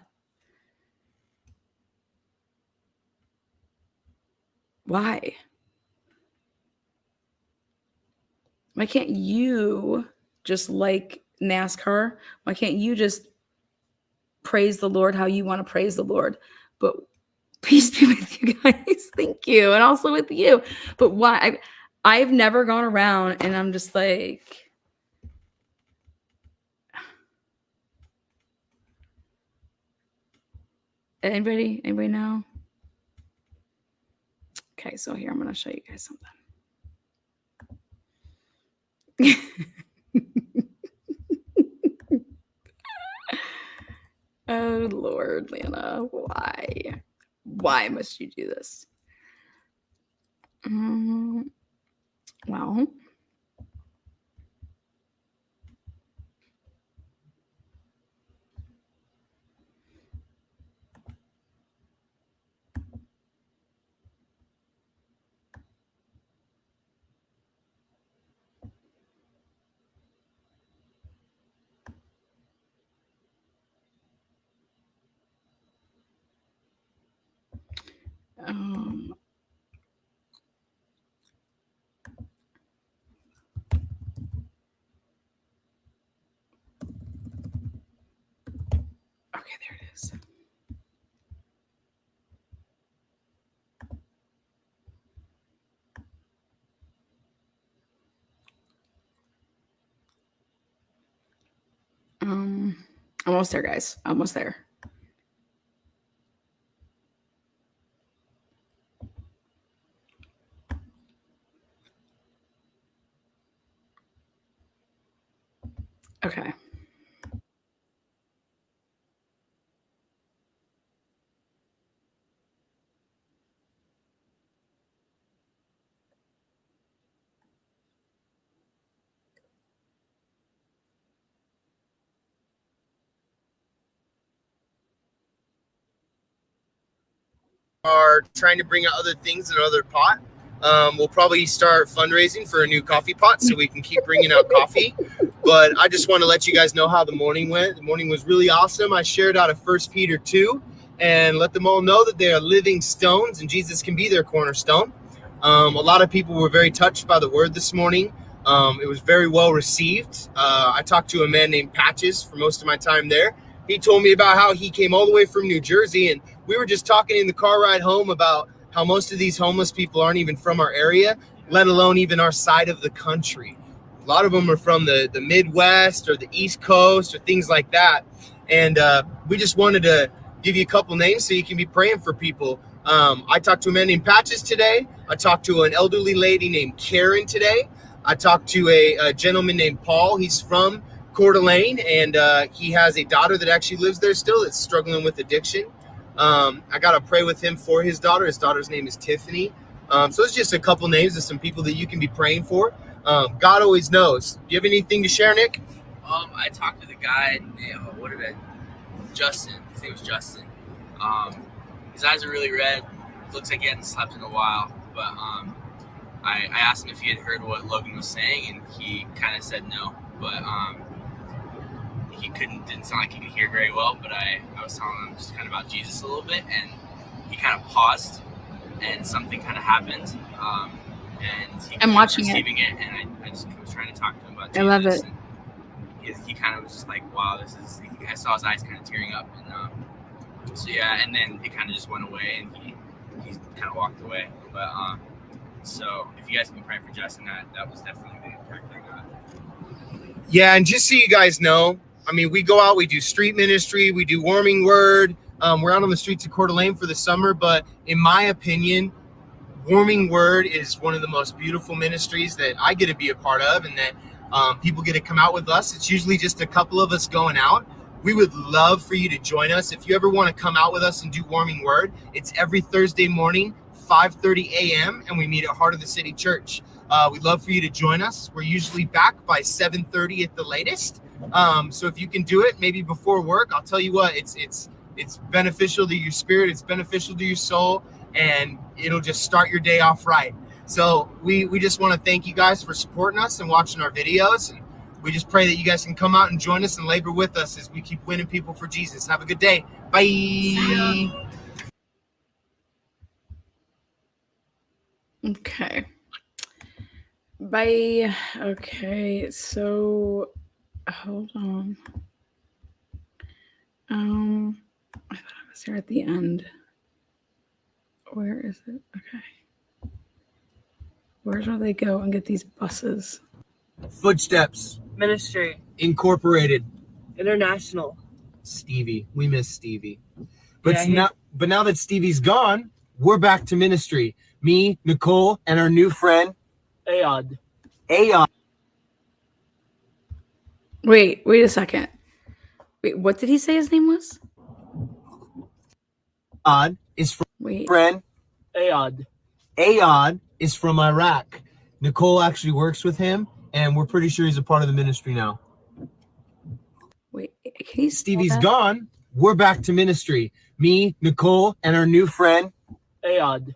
Why? Why can't you just like NASCAR? Why can't you just praise the Lord how you want to praise the Lord? But peace be with you guys. Thank you. And also with you. But why? I've never gone around and I'm just like, anybody know? Okay, so here I'm going to show you guys something. Oh Lord, Lana, why must you do this? Well, okay, there it is. Almost there, guys. Almost there. Okay. Are trying to bring out other things in another pot. We'll probably start fundraising for a new coffee pot so we can keep bringing out coffee. But I just want to let you guys know how the morning went. The morning was really awesome. I shared out of 1 Peter 2 and let them all know that they are living stones and Jesus can be their cornerstone. A lot of people were very touched by the word this morning. It was very well received. I talked to a man named Patches for most of my time there. He told me about how he came all the way from New Jersey, and we were just talking in the car ride home about how most of these homeless people aren't even from our area, let alone even our side of the country. A lot of them are from the Midwest or the East Coast or things like that. And we just wanted to give you a couple names so you can be praying for people. I talked to a man named Patches today. I talked to an elderly lady named Karen today. I talked to a gentleman named Paul. He's from Coeur d'Alene, and he has a daughter that actually lives there still that's struggling with addiction. I got to pray with him for his daughter. His daughter's name is Tiffany. So it's just a couple names of some people that you can be praying for. God always knows. Do you have anything to share, Nick? I talked to the guy, Justin. His name was Justin. His eyes are really red. Looks like he hadn't slept in a while. But I asked him if he had heard what Logan was saying, and he kind of said no. But he didn't sound like he could hear very well. But I was telling him just kind of about Jesus a little bit, and he kind of paused, and something kind of happened. And I'm watching receiving it, and I just was trying to talk to him about Jesus. I love it. He kind of was just like, wow, I saw his eyes kind of tearing up. And so, yeah, and then it kind of just went away, and he kind of walked away. But so if you guys can be praying for Justin, that was definitely the impact I got. Yeah, and just so you guys know, I mean, we go out, we do street ministry, we do warming word. We're out on the streets of Coeur d'Alene for the summer, but in my opinion, warming word is one of the most beautiful ministries that I get to be a part of, and that people get to come out with us. It's usually just a couple of us going out. We would love for you to join us. If you ever want to come out with us and do warming word, it's every Thursday morning, 5:30 a.m., and we meet at Heart of the City Church. We'd love for you to join us. We're usually back by 7:30 at the latest. So if you can do it, maybe before work, I'll tell you what, it's beneficial to your spirit, it's beneficial to your soul, and it'll just start your day off right. So we just want to thank you guys for supporting us and watching our videos. And we just pray that you guys can come out and join us and labor with us as we keep winning people for Jesus. Have a good day. Bye. Okay. Bye. Okay, so hold on. I thought I was here at the end. Where is it? Okay. Where do they go and get these buses? Footsteps Ministry. Incorporated. International. Stevie. We miss Stevie. But Yeah, now that Stevie's gone, we're back to ministry. Me, Nicole, and our new friend, Ayod. Wait a second. Wait, what did he say his name was? Ayod is from friend. Ayod is from Iraq. Nicole actually works with him, and we're pretty sure he's a part of the ministry now. Wait, can you Stevie's gone. We're back to ministry. Me, Nicole, and our new friend, Ayod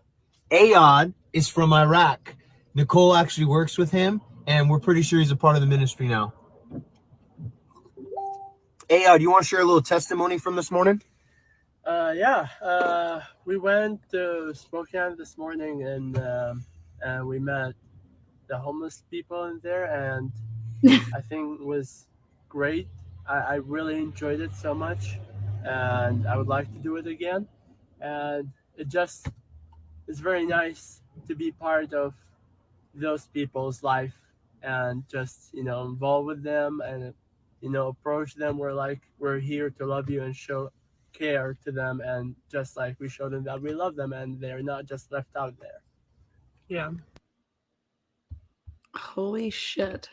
is from Iraq. Nicole actually works with him, and we're pretty sure he's a part of the ministry now. Ayod, you want to share a little testimony from this morning? We went to Spokane this morning, and we met the homeless people in there, and I think it was great. I really enjoyed it so much, and I would like to do it again. And it's very nice to be part of those people's life and just, involve with them and, approach them. We're here to love you and show care to them, and just like we show them that we love them and they're not just left out there. Yeah. Holy shit.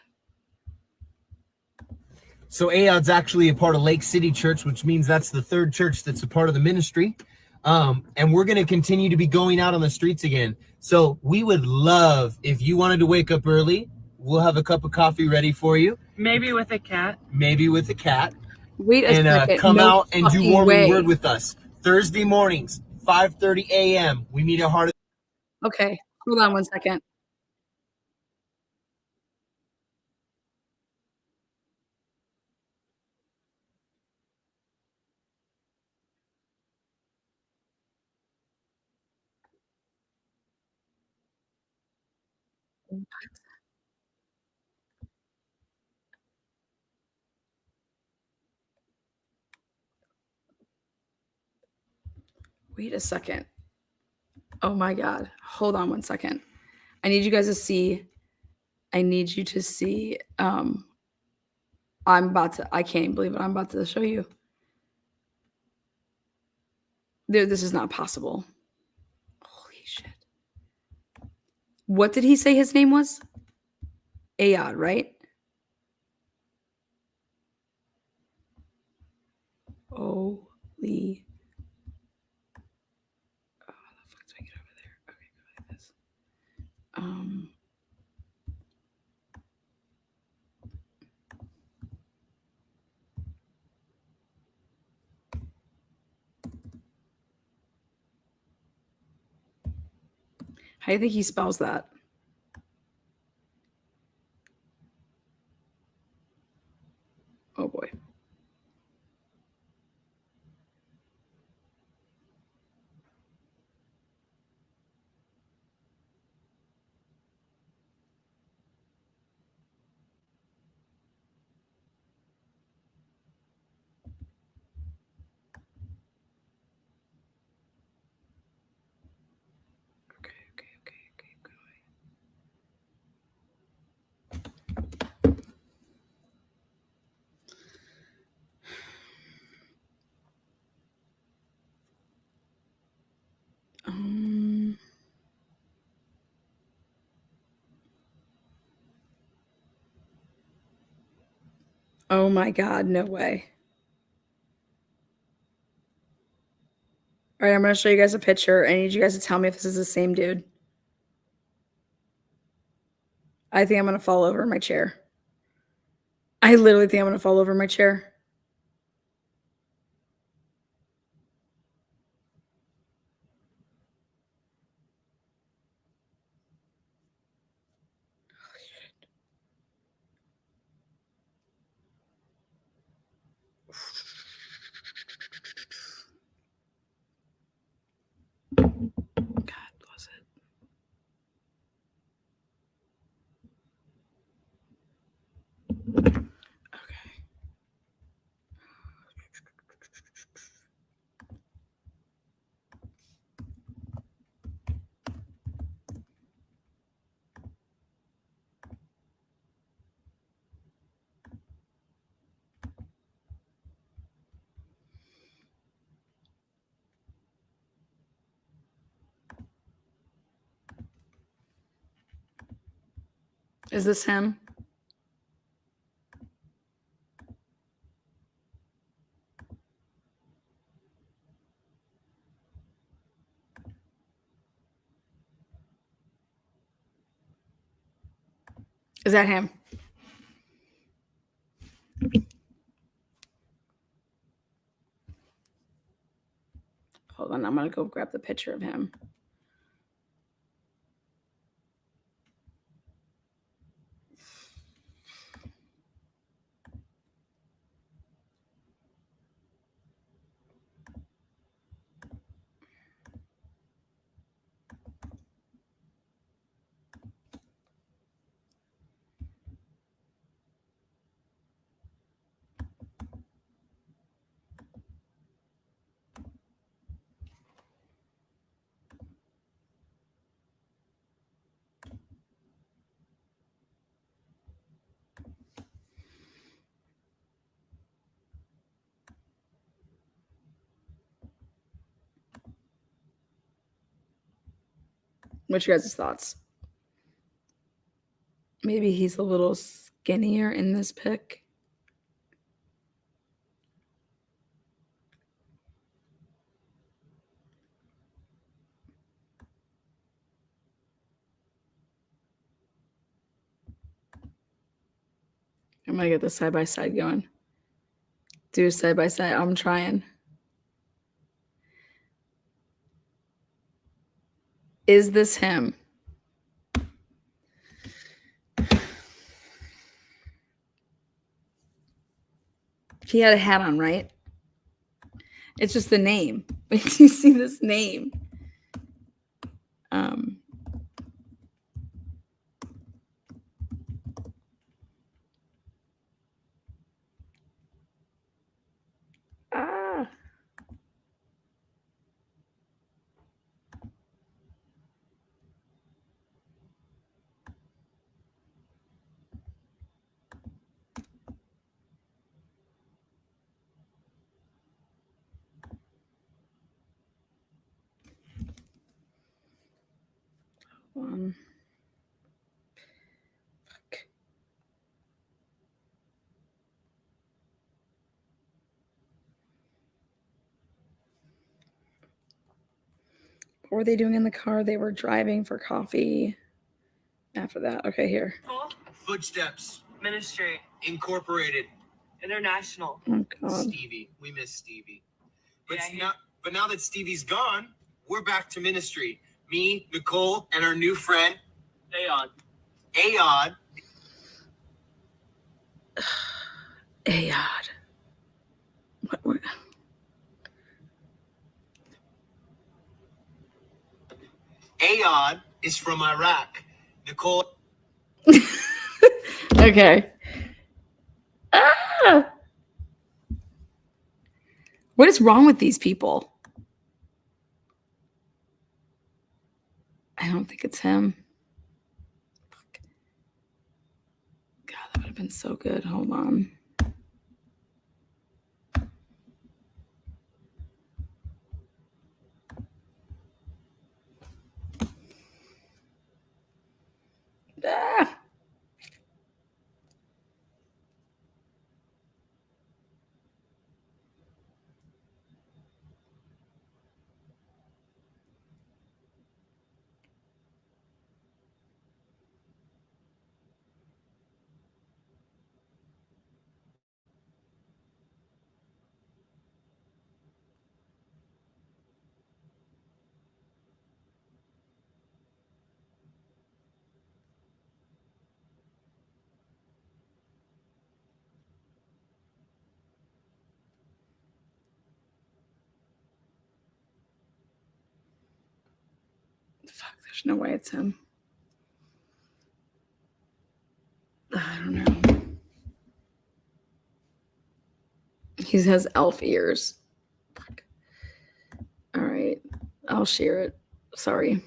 So Ayod's actually a part of Lake City Church, which means that's the third church that's a part of the ministry. And we're going to continue to be going out on the streets again. So we would love if you wanted to wake up early. We'll have a cup of coffee ready for you. Maybe with a cat. Wait a second. Come No out and do fucking warming way. word with us. Thursday mornings, 5:30 a.m. We meet at Heart of. Okay, hold on one second. Wait a second. Oh my God. Hold on one second. I need you guys to see. I need you to see. I can't believe it. I'm about to show you. This is not possible. shit. What did he say his name was? Ayad, right? Holy. Oh, how the fuck do I get over there? Okay, go like this. How do you think he spells that? Oh boy. Okay, oh my God, no way. All right, I'm going to show you guys a picture. I need you guys to tell me if this is the same dude. I think I'm going to fall over in my chair. I literally think I'm going to fall over in my chair. God bless it. Okay. Is this him? Is that him? Hold on, I'm going to go grab the picture of him. What's your guys' thoughts? Maybe he's a little skinnier in this pic. I'm going to get the side-by-side going. Do a side-by-side. I'm trying. Is this him? He had a hat on, right? It's just the name. Wait till you see this name. Ah. on. Fuck. What were they doing in the car? They were driving for coffee. After that, okay, here. Footsteps. Ministry. Incorporated. International. Oh God. Stevie. We miss Stevie. But Yeah, now that Stevie's gone, we're back to ministry. Me, Nicole, and our new friend, Aeon. Ayod. Ayod. What? Ayod is from Iraq. Nicole. Okay. Ah! What is wrong with these people? I don't think it's him. Fuck. God, that would have been so good. Hold on. Ah! Fuck, there's no way it's him. I don't know. He has elf ears. Fuck. All right. I'll share it. Sorry.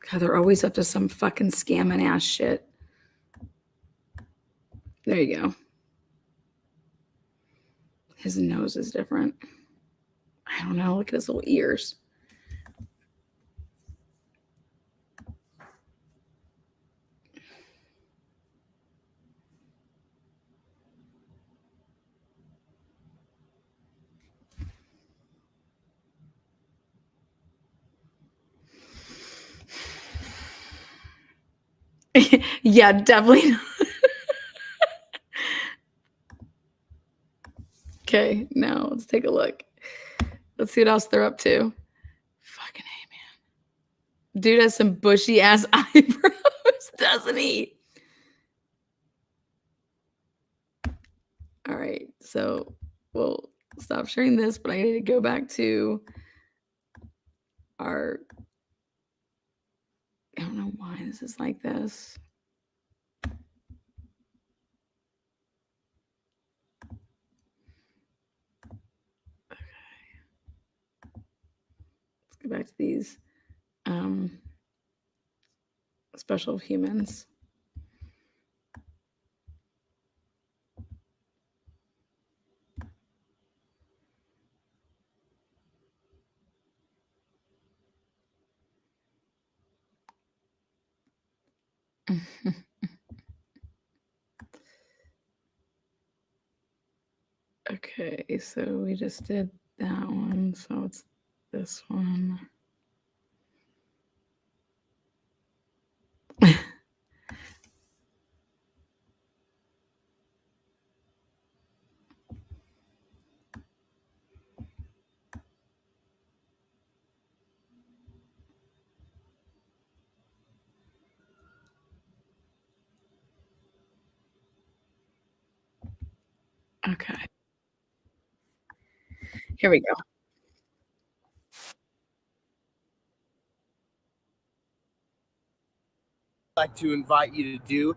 God, they're always up to some fucking scamming ass shit. There you go. His nose is different. I don't know. Look at his little ears. Yeah, definitely not. Okay, now let's take a look. Let's see what else they're up to. Fucking A, man. Dude has some bushy ass eyebrows, doesn't he? All right, so we'll stop sharing this, but I need to go back to our. I don't know why this is like this. Let's go back to these special humans. Okay, so we just did that one, so it's this one. Okay. Here we go. I'd like to invite you to do.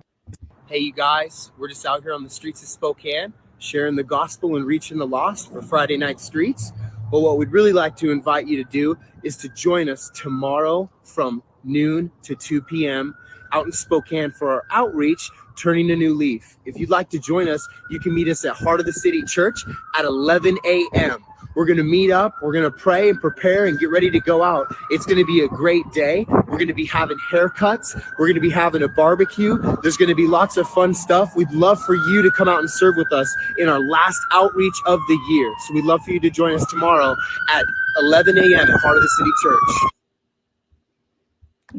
Hey, you guys, we're just out here on the streets of Spokane, sharing the gospel and reaching the lost for Friday Night Streets. But what we'd really like to invite you to do is to join us tomorrow from noon to 2 p.m. out in Spokane for our outreach, Turning a New Leaf. If you'd like to join us, you can meet us at Heart of the City Church at 11 a.m. We're going to meet up, we're going to pray and prepare and get ready to go out. It's going to be a great day. We're going to be having haircuts. We're going to be having a barbecue. There's going to be lots of fun stuff. We'd love for you to come out and serve with us in our last outreach of the year. So we'd love for you to join us tomorrow at 11 a.m. at Heart of the City Church.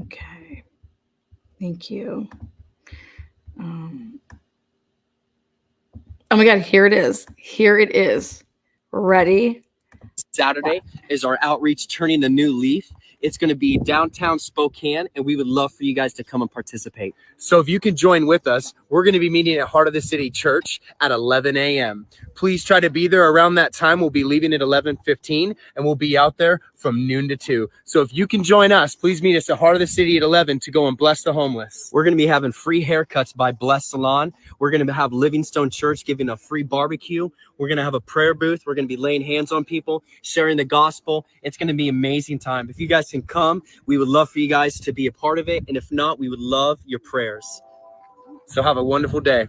Okay. Thank you. Oh my God, here it is. Here it is. Ready? Saturday is our outreach, Turning a New Leaf. It's going to be downtown Spokane, and we would love for you guys to come and participate. So if you can join with us, we're going to be meeting at Heart of the City Church at 11 a.m. Please try to be there around that time. We'll be leaving at 11:15, and we'll be out there from noon to 2. So if you can join us, please meet us at Heart of the City at 11 to go and bless the homeless. We're going to be having free haircuts by Bless Salon. We're going to have Livingstone Church giving a free barbecue. We're going to have a prayer booth. We're going to be laying hands on people, sharing the gospel. It's going to be an amazing time. If you guys can come, we would love for you guys to be a part of it. And if not, we would love your prayers. So have a wonderful day.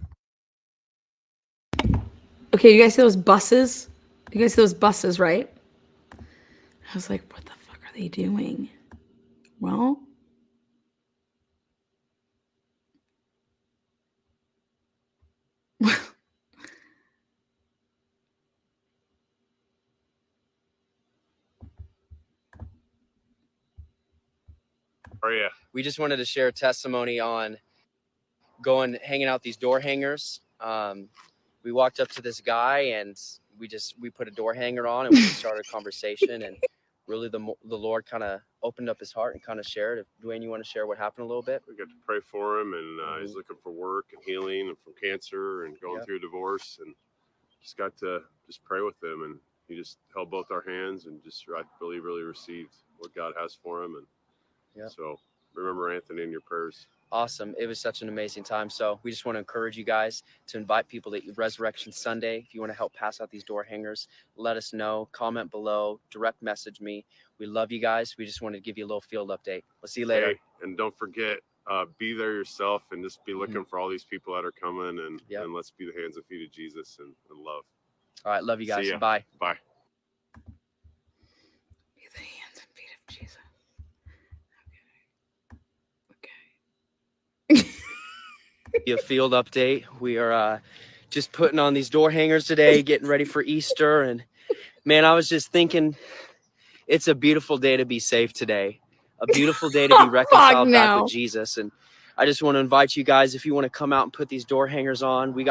Okay, you guys see those buses? You guys see those buses, right? I was like, what the fuck are they doing? Well, Oh yeah. We just wanted to share a testimony on hanging out these door hangers. We walked up to this guy and we put a door hanger on and we started a conversation, and really the Lord kind of opened up his heart and kind of shared. If Dwayne, you want to share what happened a little bit? We got to pray for him, and he's looking for work and healing and from cancer and going through a divorce, and just got to pray with him, and he just held both our hands and just really received what God has for him. And so remember Anthony in your prayers. Awesome. It was such an amazing time. So we just want to encourage you guys to invite people to Resurrection Sunday. If you want to help pass out these door hangers, let us know. Comment below. Direct message me. We love you guys. We just wanted to give you a little field update. We'll see you later. Hey, and don't forget, be there yourself and just be looking for all these people that are coming, and let's be the hands and feet of Jesus and love. All right. Love you guys. See ya. Bye. Bye. be the hands and feet of Jesus. A field update. We are just putting on these door hangers today, getting ready for Easter. And man, I was just thinking, it's a beautiful day to be saved today. A beautiful day to be reconciled back with Jesus. And I just want to invite you guys, if you want to come out and put these door hangers on, we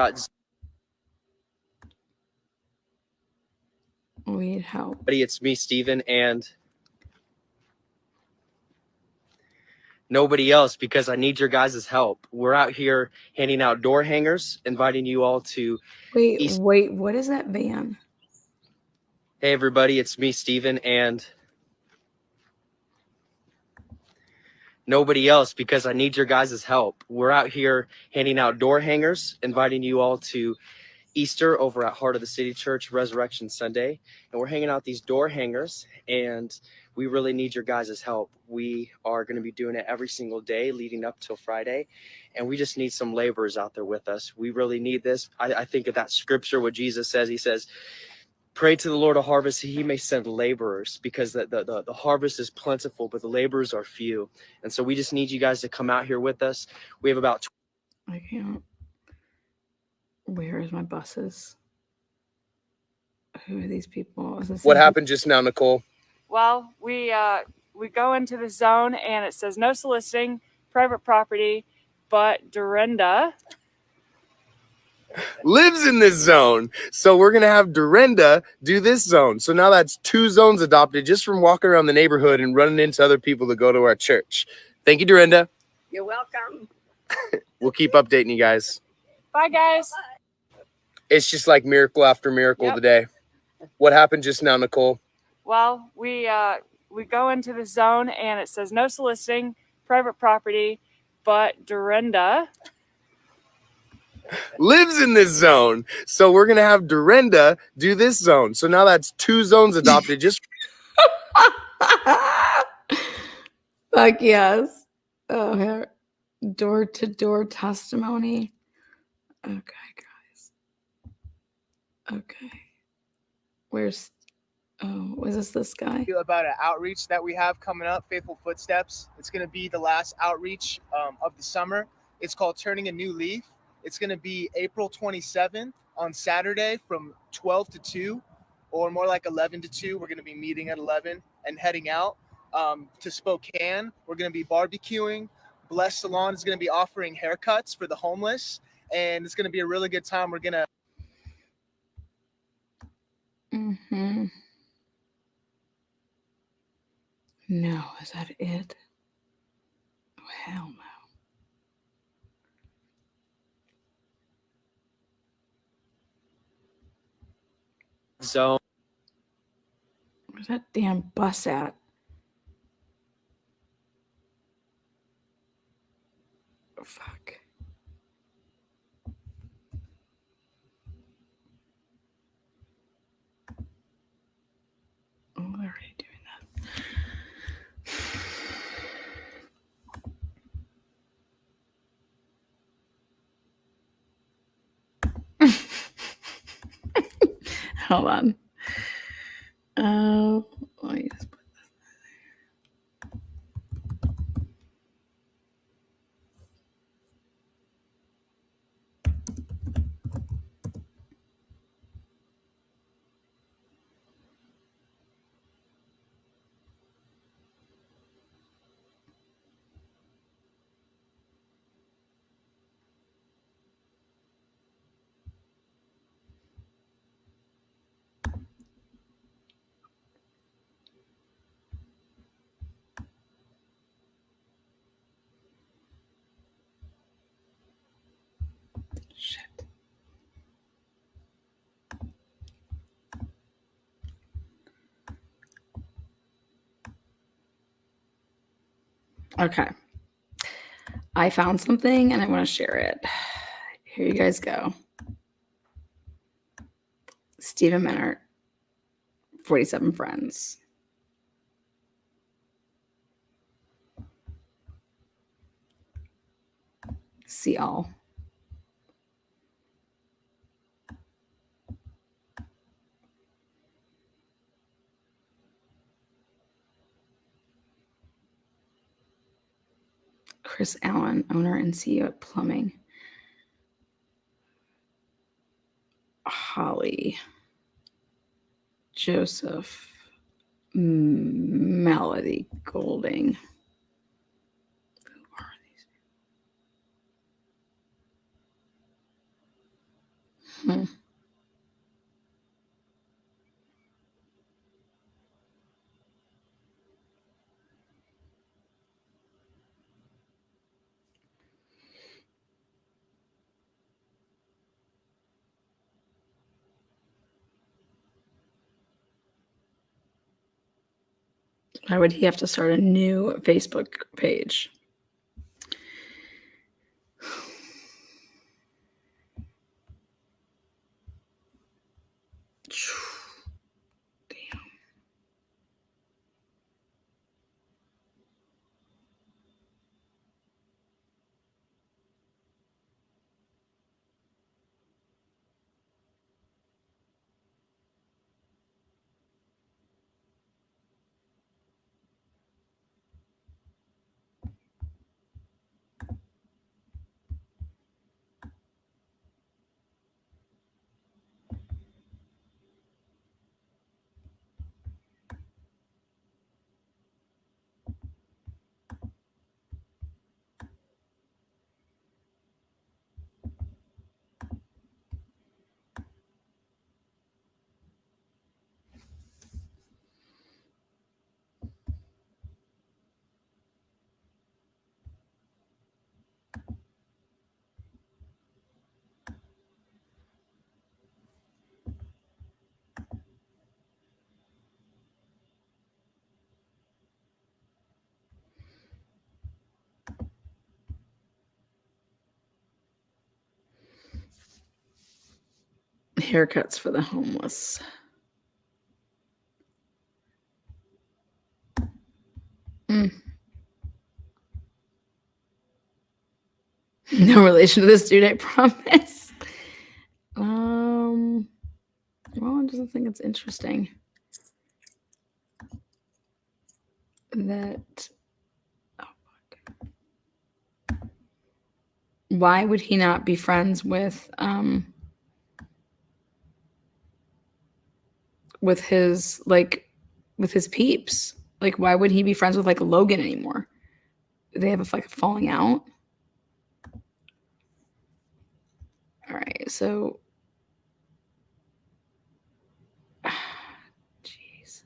need help. It's me, Steven, and nobody else, because I need your guys' help. We're out here handing out door hangers, inviting you all to Wait, what is that van? Hey everybody, it's me, Steven, and nobody else, because I need your guys' help. We're out here handing out door hangers, inviting you all to Easter over at Heart of the City Church, Resurrection Sunday. And we're hanging out these door hangers, and we really need your guys' help. We are going to be doing it every single day leading up till Friday. And we just need some laborers out there with us. We really need this. I think of that scripture, what Jesus says. He says, pray to the Lord of harvest, he may send laborers, because the harvest is plentiful, but the laborers are few. And so we just need you guys to come out here with us. We have about I can't. Where is my buses? Who are these people? What happened just now, Nicole? Well, we go into the zone and it says no soliciting, private property, but Dorinda lives in this zone. So we're going to have Dorinda do this zone. So now that's 2 zones adopted just from walking around the neighborhood and running into other people to go to our church. Thank you, Dorinda. You're welcome. We'll keep updating you guys. Bye, guys. It's just like miracle after miracle today. What happened just now, Nicole? Well, we go into the zone and it says no soliciting, private property, but Dorinda lives in this zone. So we're gonna have Dorinda do this zone. So now that's 2 zones adopted. Just Fuck yes. Oh, here. Door-to-door testimony. Okay, guys. Okay. Where's was this guy? About an outreach that we have coming up, Faithful Footsteps. It's going to be the last outreach of the summer. It's called Turning a New Leaf. It's going to be April 27th on Saturday from 12 to 2, or more like 11 to 2. We're going to be meeting at 11 and heading out to Spokane. We're going to be barbecuing. Bless Salon is going to be offering haircuts for the homeless, and it's going to be a really good time. We're going to Mm-hmm. No, is that it? Oh, hell no. zone. Where's that damn bus at? Oh, fuck. Oh, they're already doing that. Hold on. Let me just put shit. Okay. I found something and I want to share it. Here you guys go. Stephen Menard, 47 Friends. See all. Chris Allen, owner and CEO at Plumbing. Holly. Joseph. Melody Golding. Who are these? Why would he have to start a new Facebook page? Damn. Haircuts for the homeless. No relation to this dude, I promise. Well, I just think it's interesting that. Why would he not be friends with his peeps? Like, why would he be friends with like Logan anymore? Do they have a falling out? All right, so jeez.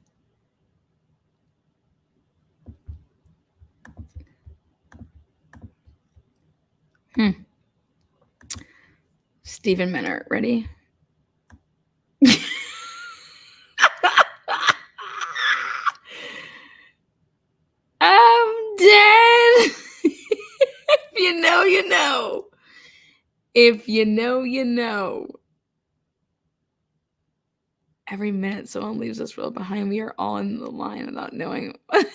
Stephen Menner, ready? I'm dead. If you know, you know. If you know, you know. Every minute someone leaves this world behind, we are all in the line without knowing. What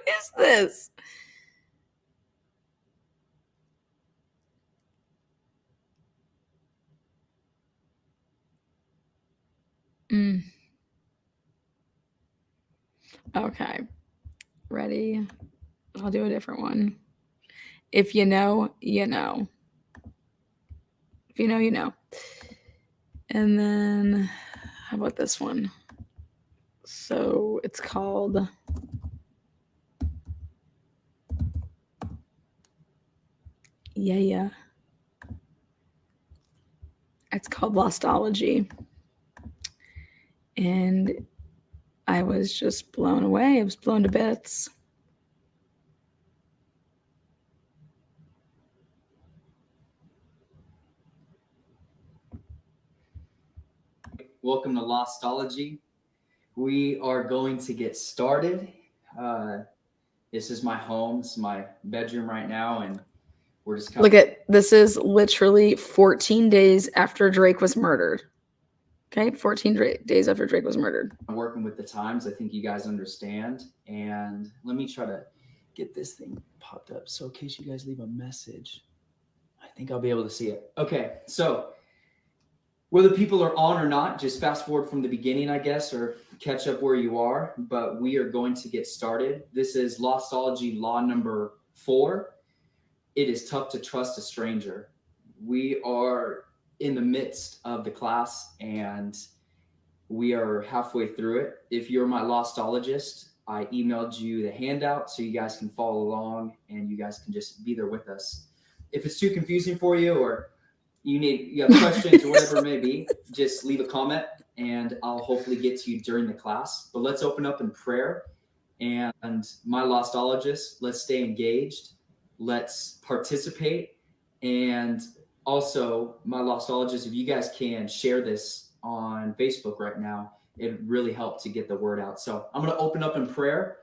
is this? Okay. Ready? I'll do a different one. If you know, you know. If you know, you know. And then, how about this one? So it's called Yeah. It's called Lostology. And I was just blown away. I was blown to bits. Welcome to Lostology. We are going to get started. This is my home. This is my bedroom right now, and we're just Look at this. Is literally 14 days after Drake was murdered. Okay, 14 days after Drake was murdered. Working with the times. I think you guys understand. And let me try to get this thing popped up. So in case you guys leave a message, I think I'll be able to see it. Okay, so whether people are on or not, just fast forward from the beginning, I guess, or catch up where you are. But we are going to get started. This is Lostology law number 4. It is tough to trust a stranger. We are in the midst of the class and we are halfway through it. If you're my Lostologist, I emailed you the handout so you guys can follow along and you guys can just be there with us. If it's too confusing for you or you have questions or whatever it may be, just leave a comment and I'll hopefully get to you during the class. But let's open up in prayer. And my Lostologist, let's stay engaged. Let's participate. And also, my Lostologist, if you guys can share this on Facebook right now, it really helped to get the word out. So I'm going to open up in prayer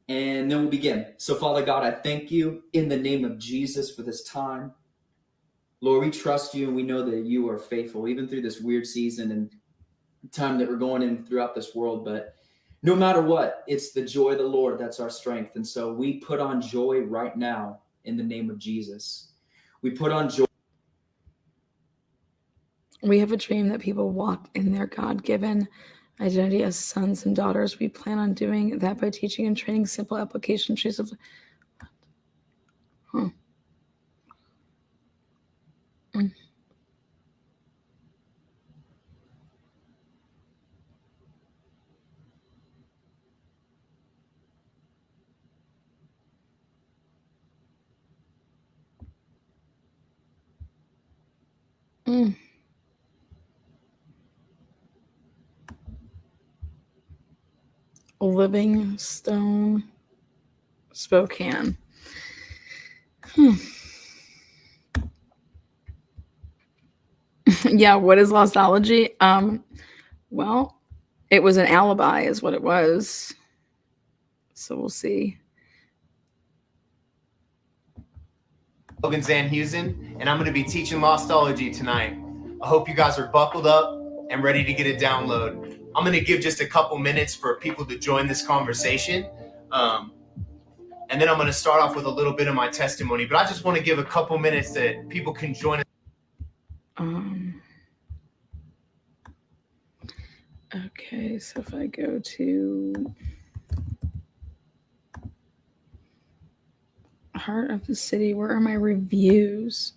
and then we'll begin. So Father God, I thank you in the name of Jesus for this time. Lord, we trust you and we know that you are faithful, even through this weird season and time that we're going in throughout this world. But no matter what, it's the joy of the Lord that's our strength. And so we put on joy right now in the name of Jesus. We put on joy. We have a dream that people walk in their God-given identity as sons and daughters. We plan on doing that by teaching and training simple application truths of. Livingstone, Spokane. Yeah, what is Lostology? Well, it was an alibi is what it was. So we'll see. Logan Zanhusen, and I'm going to be teaching Lostology tonight. I hope you guys are buckled up and ready to get a download. I'm going to give just a couple minutes for people to join this conversation. And then I'm going to start off with a little bit of my testimony, but I just want to give a couple minutes that people can join. Okay, so if I go to Heart of the City, where are my reviews?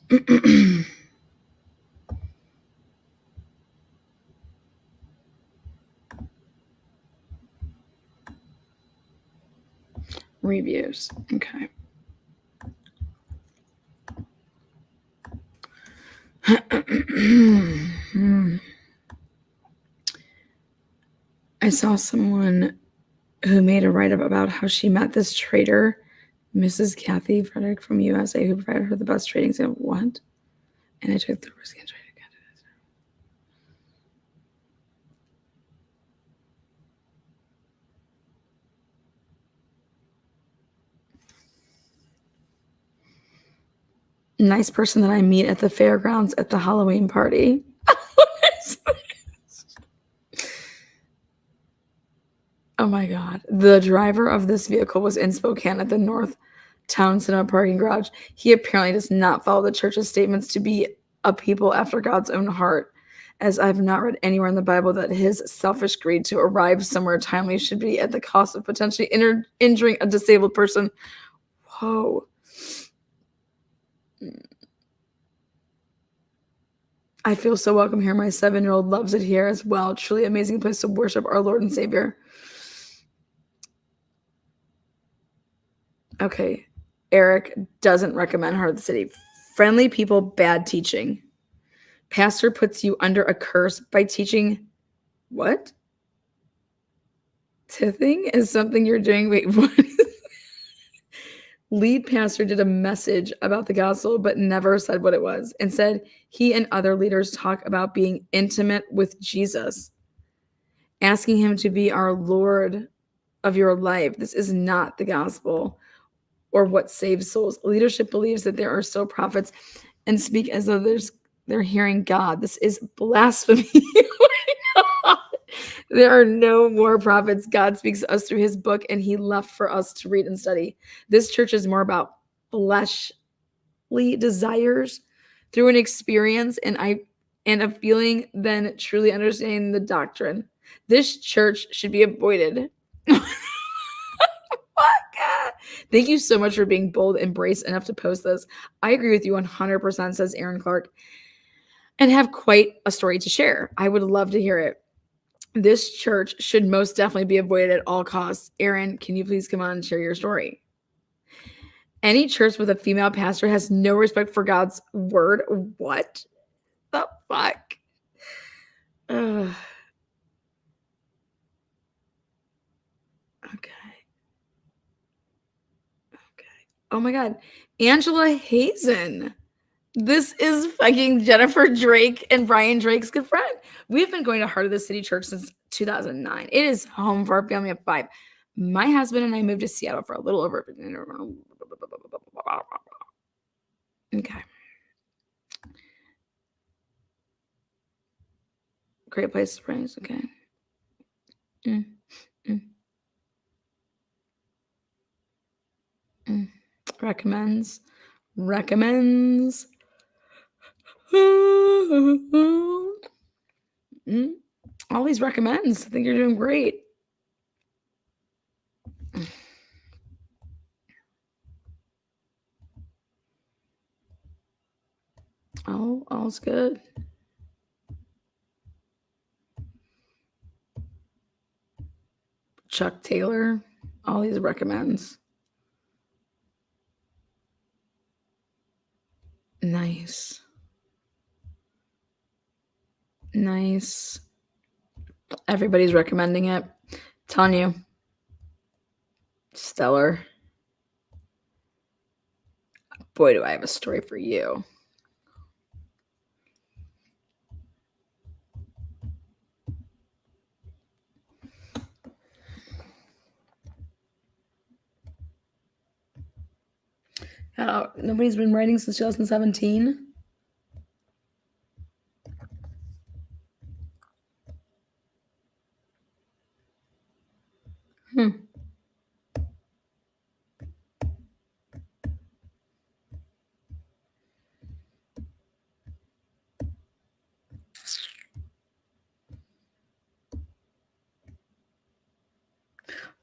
Reviews. Okay. I saw someone who made a write-up about how she met this trader, Mrs. Kathy Frederick from USA, who provided her the best trading skill. What? And I took the risk and traded. Nice person that I meet at the fairgrounds at the Halloween party. Oh my God. The driver of this vehicle was in Spokane at the North Town Cinema parking garage. He apparently does not follow the church's statements to be a people after God's own heart, as I've not read anywhere in the Bible that his selfish greed to arrive somewhere timely should be at the cost of potentially injuring a disabled person. Whoa. I feel so welcome here. My 7-year-old loves it here as well. Truly amazing place to worship our Lord and Savior. Okay. Eric doesn't recommend Heart of the City. Friendly people, bad teaching. Pastor puts you under a curse by teaching what? Tithing is something you're doing. Wait, what? Lead pastor did a message about the gospel, but never said what it was. Instead, he and other leaders talk about being intimate with Jesus, asking him to be our Lord of your life. This is not the gospel or what saves souls. Leadership believes that there are still prophets and speak as though they're hearing God. This is blasphemy. There are no more prophets. God speaks to us through his book, and he left for us to read and study. This church is more about fleshly desires through an experience and a feeling than truly understanding the doctrine. This church should be avoided. Thank you so much for being bold and brave enough to post this. I agree with you 100%, says Aaron Clark, and have quite a story to share. I would love to hear it. This church should most definitely be avoided at all costs. Aaron, can you please come on and share your story? Any church with a female pastor has no respect for God's word. What the fuck? Okay. Oh my God. Angela Hazen. This is fucking Jennifer Drake and Brian Drake's good friend. We've been going to Heart of the City Church since 2009. It is home for our family of 5. My husband and I moved to Seattle for a little over. Okay. Great place to praise. Okay. Recommends. All these recommends. I think you're doing great. Oh, all's good. Chuck Taylor. All these recommends. Nice. Everybody's recommending it. Telling you. Stellar. Boy, do I have a story for you. Nobody's been writing since 2017. Hmm.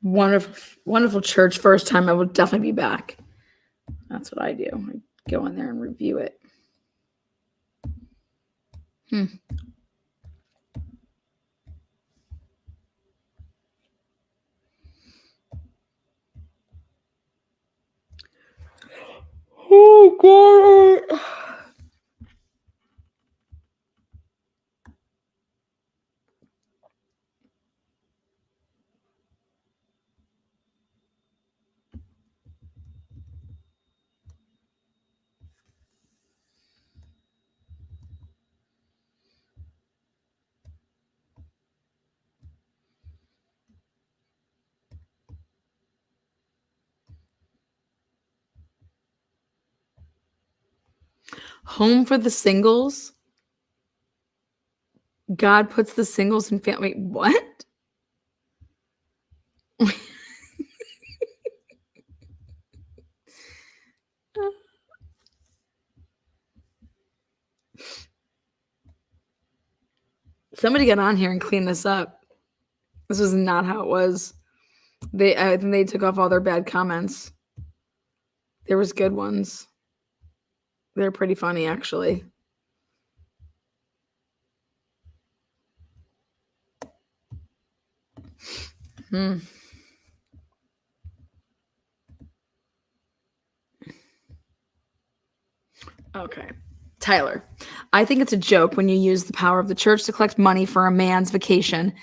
Wonderful, wonderful church. First time, I will definitely be back. That's what I do. I go in there and review it. Oh God. Home for the singles. God puts the singles in family. What? Somebody get on here and clean this up. This was not how it was. I think they took off all their bad comments. There was good ones. They're pretty funny, actually. Okay. Tyler, I think it's a joke when you use the power of the church to collect money for a man's vacation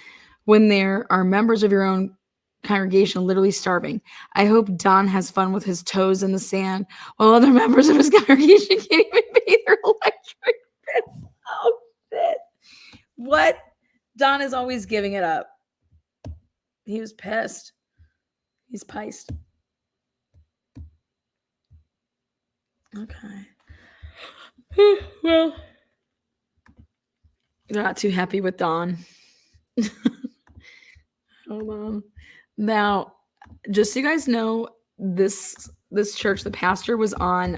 when there are members of your own congregation literally starving. I hope Don has fun with his toes in the sand while other members of his congregation can't even pay their electric bill. Oh, shit. What? Don is always giving it up. He was pissed. He's pissed. Okay. Well, they're not too happy with Don. Hold on. Now, just so you guys know, this church, the pastor was on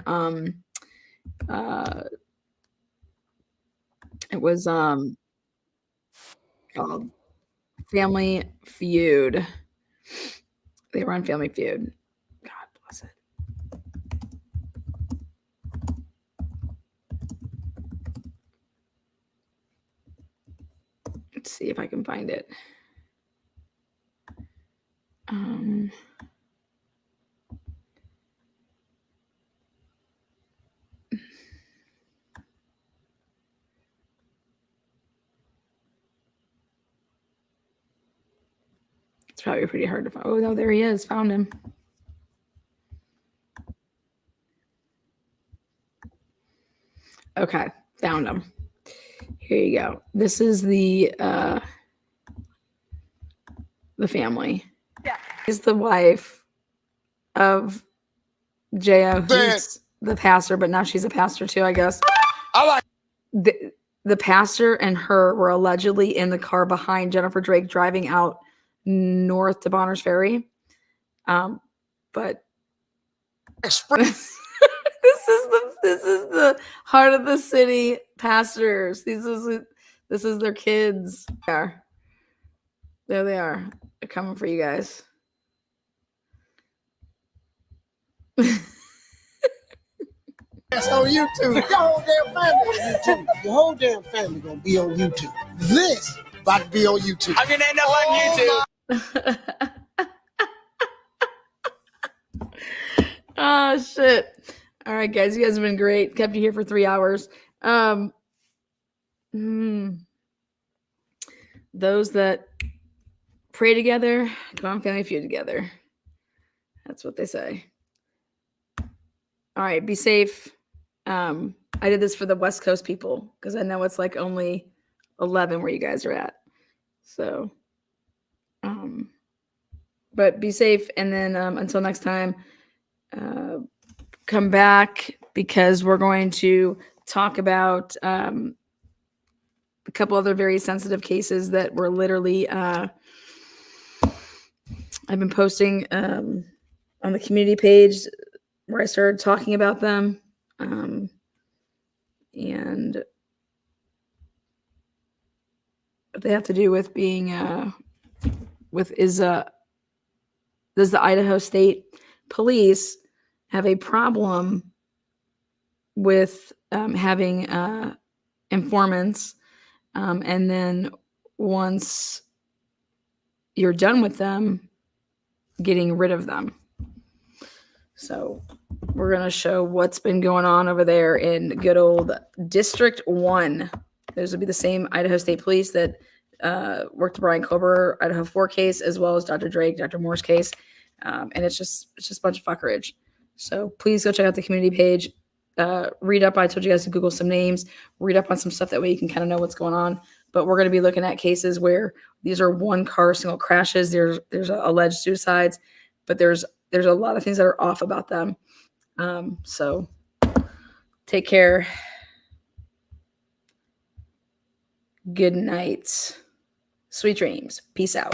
it was called Family Feud. They were on Family Feud. God bless it. Let's see if I can find it. It's probably pretty hard to find. Oh, no, there he is. Found him. Okay, found him. Here you go. This is the family. Yeah. Is the wife of J.O., who's the pastor, but now she's a pastor too, I guess. I like the pastor and her were allegedly in the car behind Jennifer Drake driving out north to Bonner's Ferry. But this is the heart of the city pastors. This is their kids. There they are. They're coming for you guys. That's on YouTube. Your whole damn family on YouTube. Your whole damn family gonna be on YouTube. This about to be on YouTube. I'm gonna end up on YouTube. Oh shit. All right, guys. You guys have been great. Kept you here for 3 hours. Those that pray together, come on, Family Feud together. That's what they say. All right, be safe. I did this for the West Coast people because I know it's like only 11 where you guys are at. So, but be safe. And then until next time, come back because we're going to talk about a couple other very sensitive cases that were literally I've been posting on the community page where I started talking about them. And what they have to do with being does the Idaho State Police have a problem with having informants, and then once you're done with them, getting rid of them. So we're going to show what's been going on over there in good old District 1. Those would be the same Idaho State Police that worked the Brian Kober Idaho 4 case, as well as Dr. Drake, Dr. Moore's case. And it's just a bunch of fuckerage. So please go check out the community page. Read up. I told you guys to Google some names. Read up on some stuff. That way you can kind of know what's going on. But we're going to be looking at cases where these are one-car single crashes. There's alleged suicides, but there's a lot of things that are off about them. So take care. Good night. Sweet dreams. Peace out.